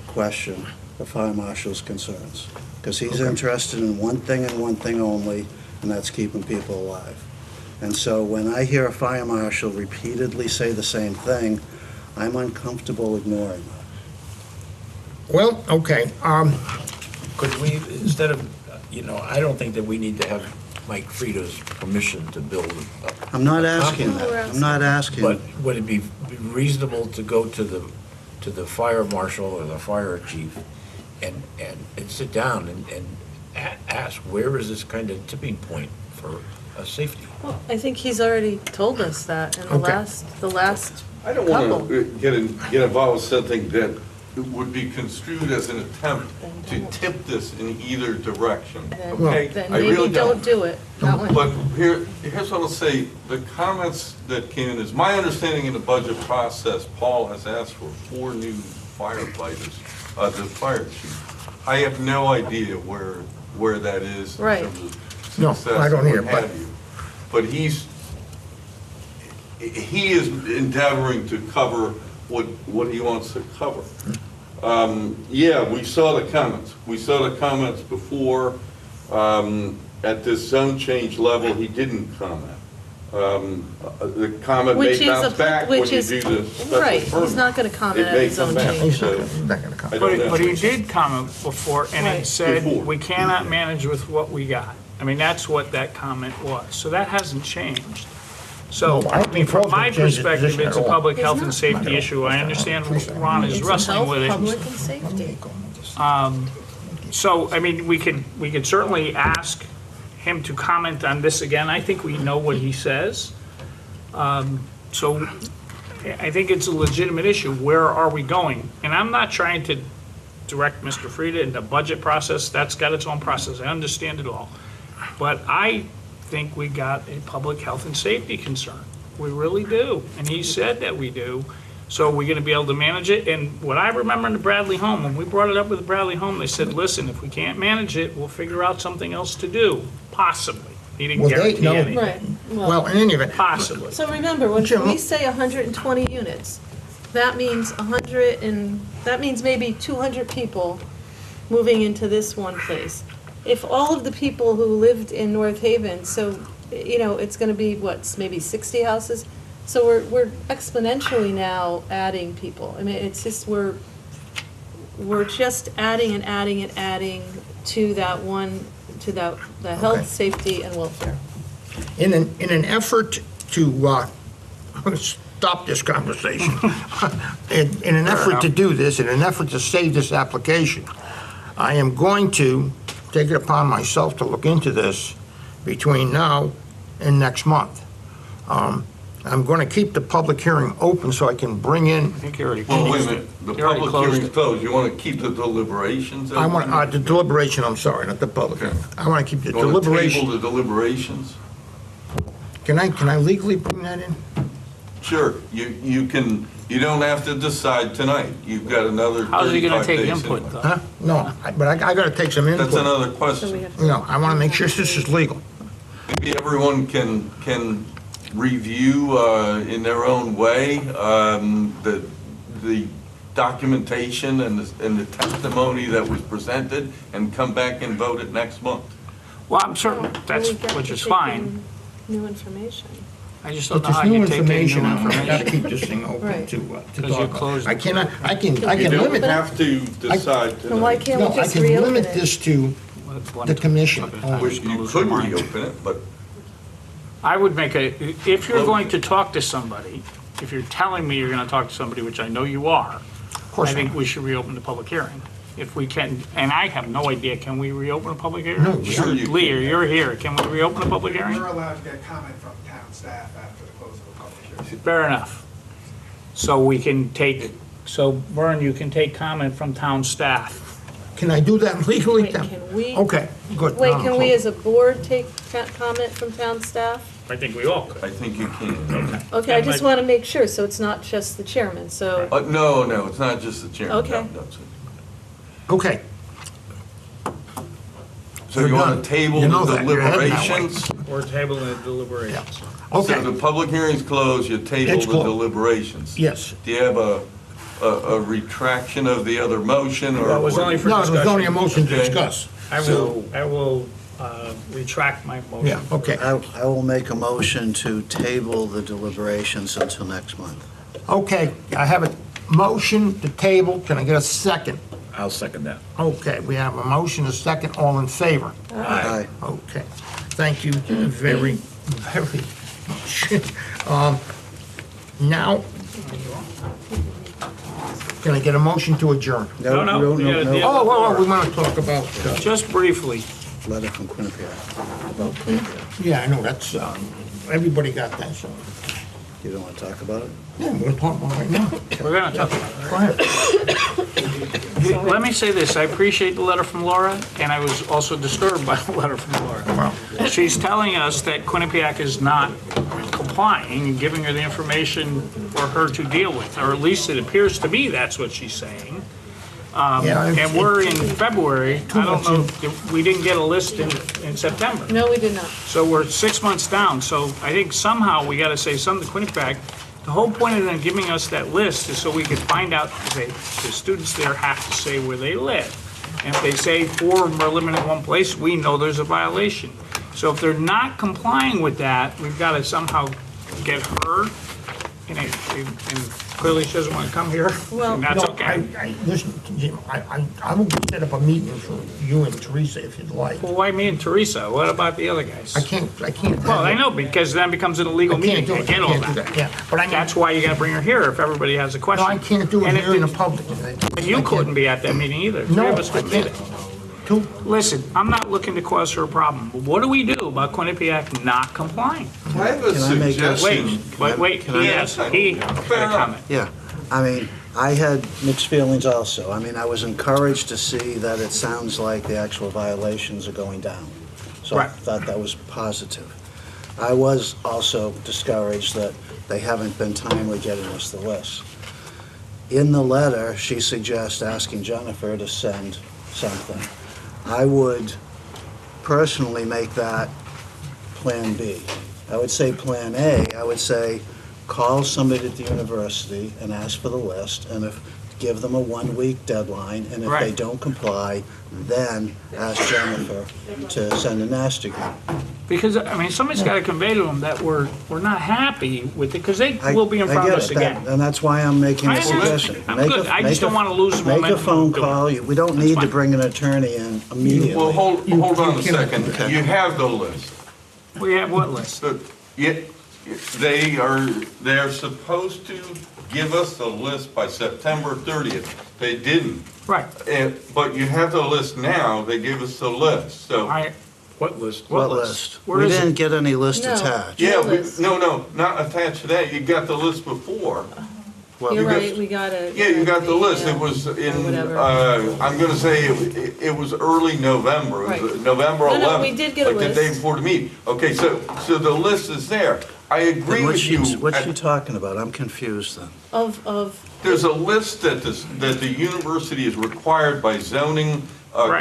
question the fire marshal's concerns, because he's interested in one thing and one thing only, and that's keeping people alive. And so when I hear a fire marshal repeatedly say the same thing, I'm uncomfortable ignoring that. Well, okay. Could we, instead of, I don't think that we need to have Mike Frieda's permission to build. I'm not asking that. I'm not asking. But would it be reasonable to go to the fire marshal or the fire chief and sit down and ask, where is this kind of tipping point for safety? Well, I think he's already told us that in the last I don't want to get involved with something that would be construed as an attempt to tip this in either direction, okay? Then I really maybe don't do it. That one. But here's what I'll say, the comments that came in, is my understanding in the budget process, Paul has asked for 4 new firefighters, the fire chief. I have no idea where that is in Right. terms of No, success I don't or either, what have you. But he is endeavoring to cover what he wants to cover. Yeah, we saw the comments. We saw the comments before. At this zone change level, he didn't comment. The comment may bounce back when you do the special Right, permit. he's not going to comment It on may his come own back. change. So, He's not going to come. I don't know. But he did comment before, and Right. it said, Before. we cannot manage with what we got. I mean, that's what that comment was. So that hasn't changed. So, No, I I don't mean, think Paul's from my gonna change his perspective, position it's a at all. public He's health not. and safety issue. I understand Ron is It's wrestling health, with it. public and safety. So, I mean, we could certainly ask him to comment on this again. I think we know what he says. So I think it's a legitimate issue. Where are we going? And I'm not trying to direct Mr. Frieda in the budget process. That's got its own process. I understand it all. But I think we got a public health and safety concern. We really do. And he said that we do. So we're going to be able to manage it. And what I remember in the Bradley home, when we brought it up with the Bradley home, they said, listen, if we can't manage it, we'll figure out something else to do, possibly. He didn't Well, they- guarantee no. anything. Right. Well, in any event. Possibly. So remember, when Jim, we say 120 units, that means that means maybe 200 people moving into this one place. If all of the people who lived in North Haven, so, it's gonna be, maybe 60 houses? So we're exponentially now adding people. I mean, it's just, we're just adding and adding and adding to that one, to the Okay. health, safety, and welfare. In an effort to stop this conversation, in an effort to do this, in an effort to save this application, I am going to take it upon myself to look into this between now and next month. I'm going to keep the public hearing open so I can bring in. I think you already Well, wait a closed minute, it. the You already public closed hearing's it. closed. You want to keep the deliberations? I want, the deliberation, I'm sorry, not the public hearing. I want to keep the You want to deliberation. table the deliberations? Can I legally bring that in? Sure, you can, you don't have to decide tonight. You've got another 35 days. How's he gonna take anyway. input, though? Huh? No, but I got to take some input. That's another question. I want to make sure this is legal. Maybe everyone can review in their own way the documentation and the testimony that was presented and come back and vote it next month. Well, I'm certain that's, We get which to is take fine. in New information. I just But don't know there's how new you take in new information, I've got to information. keep this thing open Right. to Because you talk about. closed I it. cannot, I can You limit. don't have to decide Then why tonight. can't No, we I just can reopen limit it? this to the commission. Which you could reopen it, but I would make if you're going to talk to somebody, if you're telling me you're going to talk to somebody, which I know you are, course I think not. we should reopen the public hearing. If we can, and I have no idea, can we reopen a public hearing? No, sure you Lee, can. you're here, can we reopen a public hearing? You're allowed to get comment from town staff after the close of the public hearing. Fair enough. So we can take, Vern, you can take comment from town staff. Can I do that legally? Wait, can we? Okay, good. Wait, Now can I'm we close. as a board take comment from town staff? I think we all could. I think you can. Okay, I And just like- want to make sure, so it's not just the chairman, so, No, it's not just the chairman. Okay. No, it's- Okay. So You're you want done. to table You know the that. You're heading that way. deliberations? We're tabling the deliberations. Okay. So the public hearing's closed, you table It's the closed. deliberations? Yes. Do you have a retraction of the other motion, or? That was only for No, discussion. there's only a motion to Okay. discuss. I will retract my motion. Yeah, okay. I will make a motion to table the deliberations until next month. Okay, I have a motion to table. Can I get a second? I'll second that. Okay, we have a motion, a second, all in favor? Aye. Okay, thank you very, very much. Now, can I get a motion to adjourn? No. Yeah, Oh, we want to talk about, Just briefly, Letter from Quinnipiac about Quinnipiac. yeah, I know, that's, everybody got that, so. You don't want to talk about it? Yeah, we're going to talk about it right now. we're going to talk about it. Go ahead. Let me say this, I appreciate the letter from Laura, and I was also disturbed by the letter from Laura. She's telling us that Quinnipiac is not complying and giving her the information for her to deal with, or at least it appears to me that's what she's saying. Yeah, And we're in February, I don't know, we didn't get a list in September. no, we did not. So we're 6 months down, so I think somehow we gotta say something to Quinnipiac. The whole point of them giving us that list is so we can find out, okay, the students there have to say where they live. And if they say 4 of them are living in one place, we know there's a violation. So if they're not complying with that, we've gotta somehow get her, and clearly she doesn't wanna come here, Well- and that's No, okay. listen, Jim, I will set up a meeting for you and Teresa if you'd like. Well, why me and Teresa? What about the other guys? I can't. Well, I know, because then it becomes an illegal I can't meeting. do I it. get I all can't do that. that, yeah. But I mean- That's why you gotta bring her here if everybody has a No, question. I can't do it And here in the if- public. And you couldn't be at that meeting either. Three No, of us I couldn't be can't. there. Listen, I'm not looking to cause her a problem. But what do we do about Quinnipiac not complying? I have a Can I make a- suggestion. Wait, he has a comment. Yeah, I mean, I had mixed feelings also. I mean, I was encouraged to see that it sounds like the actual violations are going down. So I Right. thought that was positive. I was also discouraged that they haven't been timely getting us the list. In the letter, she suggests asking Jennifer to send something. I would personally make that Plan B. I would say Plan A, I would say, call somebody at the university and ask for the list, and give them a 1-week deadline, and if they Right. don't comply, then ask Jennifer to send a nasty group. Because, I mean, somebody's got to convey to them that we're not happy with it, because they I- will be in I front of get us it, again. and that's why I'm making I a understand. suggestion. I'm Make good. a- I just make a- don't wanna lose Make a momentum phone doing it. call. We don't need to bring an attorney in immediately. Well, hold on a can- second. okay. You have the list. We have what list? They're supposed to give us the list by September 30th. They didn't. Right. But you have the list now, they gave us the list, so. What list? What list? Where We is didn't it? get any list No. attached. Yeah, no, not attached to that, you got the list before. Well, You're you got- right, we got it. Yeah, you got the list, it was in, whatever. I'm gonna say it was early November. It was Right. November No, 11th. no, we did get a Like the day list. before the meeting. Okay, so the list is there. I agree Then with you. What's she talking about? I'm confused then. Of, There's a list that the university is required by zoning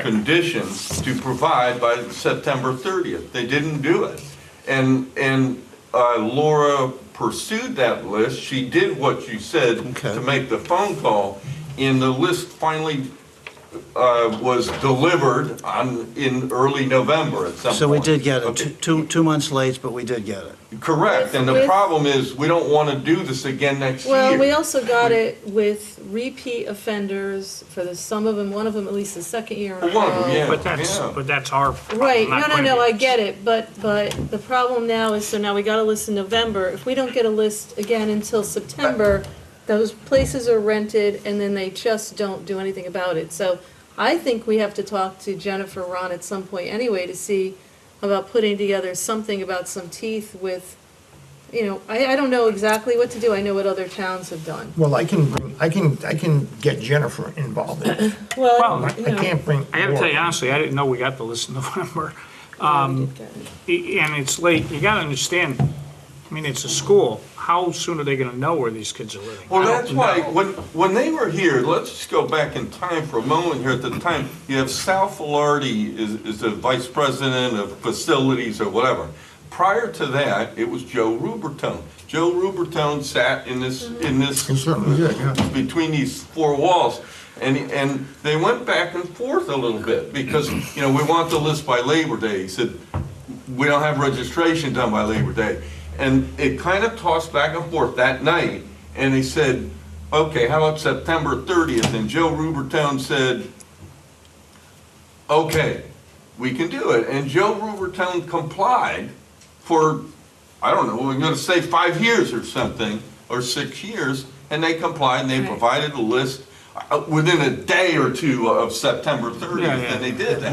conditions to provide by September 30th. They didn't do it. And Laura pursued that list. She did what you said to make the phone call, and the list finally was delivered in early November at some point. So we did get it, Okay. two months late, but we did get it. Correct, and the With- problem is, we don't want to do this again next year. well, we also got it with repeat offenders for some of them, one of them at least the second year in a One of them, row. yeah. But that's our problem, Right, not no, Quinnipiac's. I get it, but the problem now is, so now we got a list in November. If we don't get a list again until September, those places are rented and then they just don't do anything about it. So I think we have to talk to Jennifer Ron at some point anyway to see about putting together something about some teeth with, I don't know exactly what to do. I know what other towns have done. Well, I can get Jennifer involved in it. Well, I can't bring. I gotta tell you honestly, I didn't know we got the list in November. And it's late, you gotta understand, I mean, it's a school, how soon are they gonna know where these kids are living? Well, I don't that's why, know. when they were here, let's just go back in time for a moment here. At the time, you have Sal Filardi is the vice president of facilities or whatever. Prior to that, it was Joe Rubertone. Joe Rubertone sat in this, between these four walls. And they went back and forth a little bit because, we want the list by Labor Day. He said, we don't have registration done by Labor Day. And it kind of tossed back and forth that night. And they said, okay, how about September 30th? And Joe Rubertone said, okay, we can do it. And Joe Rubertone complied for, I don't know, we're going to say 5 years or something, or 6 years. And they complied and they provided a list within a day or two of September 30th, and they did that.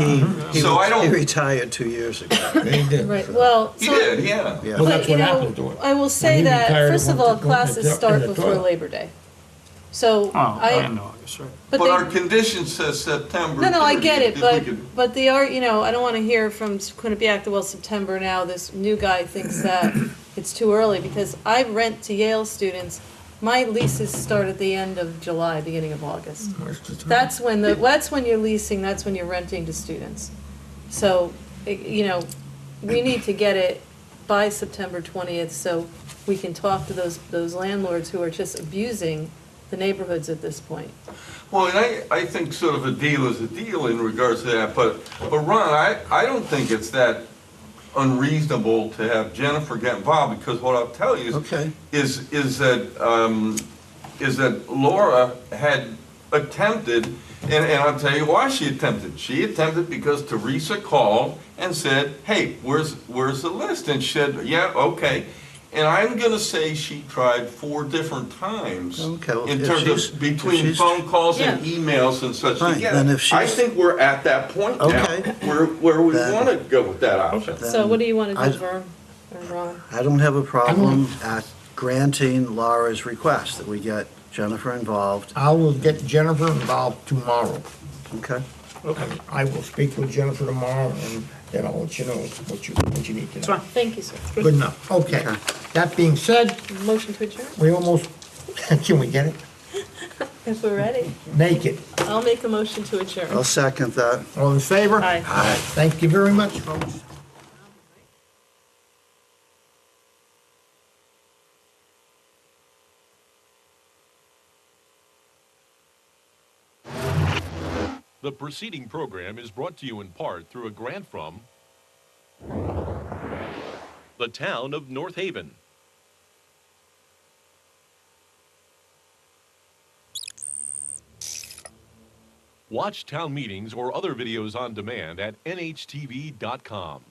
He retired 2 years ago. He did. Right, well, He so. did, yeah. Well, that's what happened to him. I will say When he that, retired, first he of went all, to- went classes to- start in the before toilet. Labor Day. So, Oh, I didn't know, that's right. But But they- our condition says September 30th. No, I get it, if we but, could- but they are, I don't want to hear from Quinnipiac, well, September now, this new guy thinks that it's too early, because I rent to Yale students, my leases start at the end of July, beginning of August. That's when you're leasing, that's when you're renting to students. So, we need to get it by September 20th, so we can talk to those landlords who are just abusing the neighborhoods at this point. Well, and I think sort of a deal is a deal in regards to that, but Ron, I don't think it's that unreasonable to have Jennifer get involved, because what I'll tell you is that Laura had attempted, and I'll tell you why she attempted. She attempted because Teresa called and said, hey, where's the list? And she said, yeah, okay. And I'm gonna say she tried 4 different times well, in if terms she's- of between if she's- phone calls and Yeah. emails and such Right, together. then if I she's- think we're at that point now, Okay. where we Then- wanna go with that option. So what do you want to I- do, Vern, or Ron? I don't have a problem at granting Laura's request that we get Jennifer involved. I will get Jennifer involved tomorrow. Okay. I will speak with Jennifer tomorrow, and then I'll let you know what you need to know. Thank you, sir. Good enough. Okay. That being said, Motion to adjourn, we almost, can we get it? if we're ready. Make it. I'll make a motion to adjourn. I'll second that. All in favor? Aye. Thank you very much, folks. The preceding program is brought to you in part through a grant from the town of North Haven. Watch town meetings or other videos on demand at nhtv.com.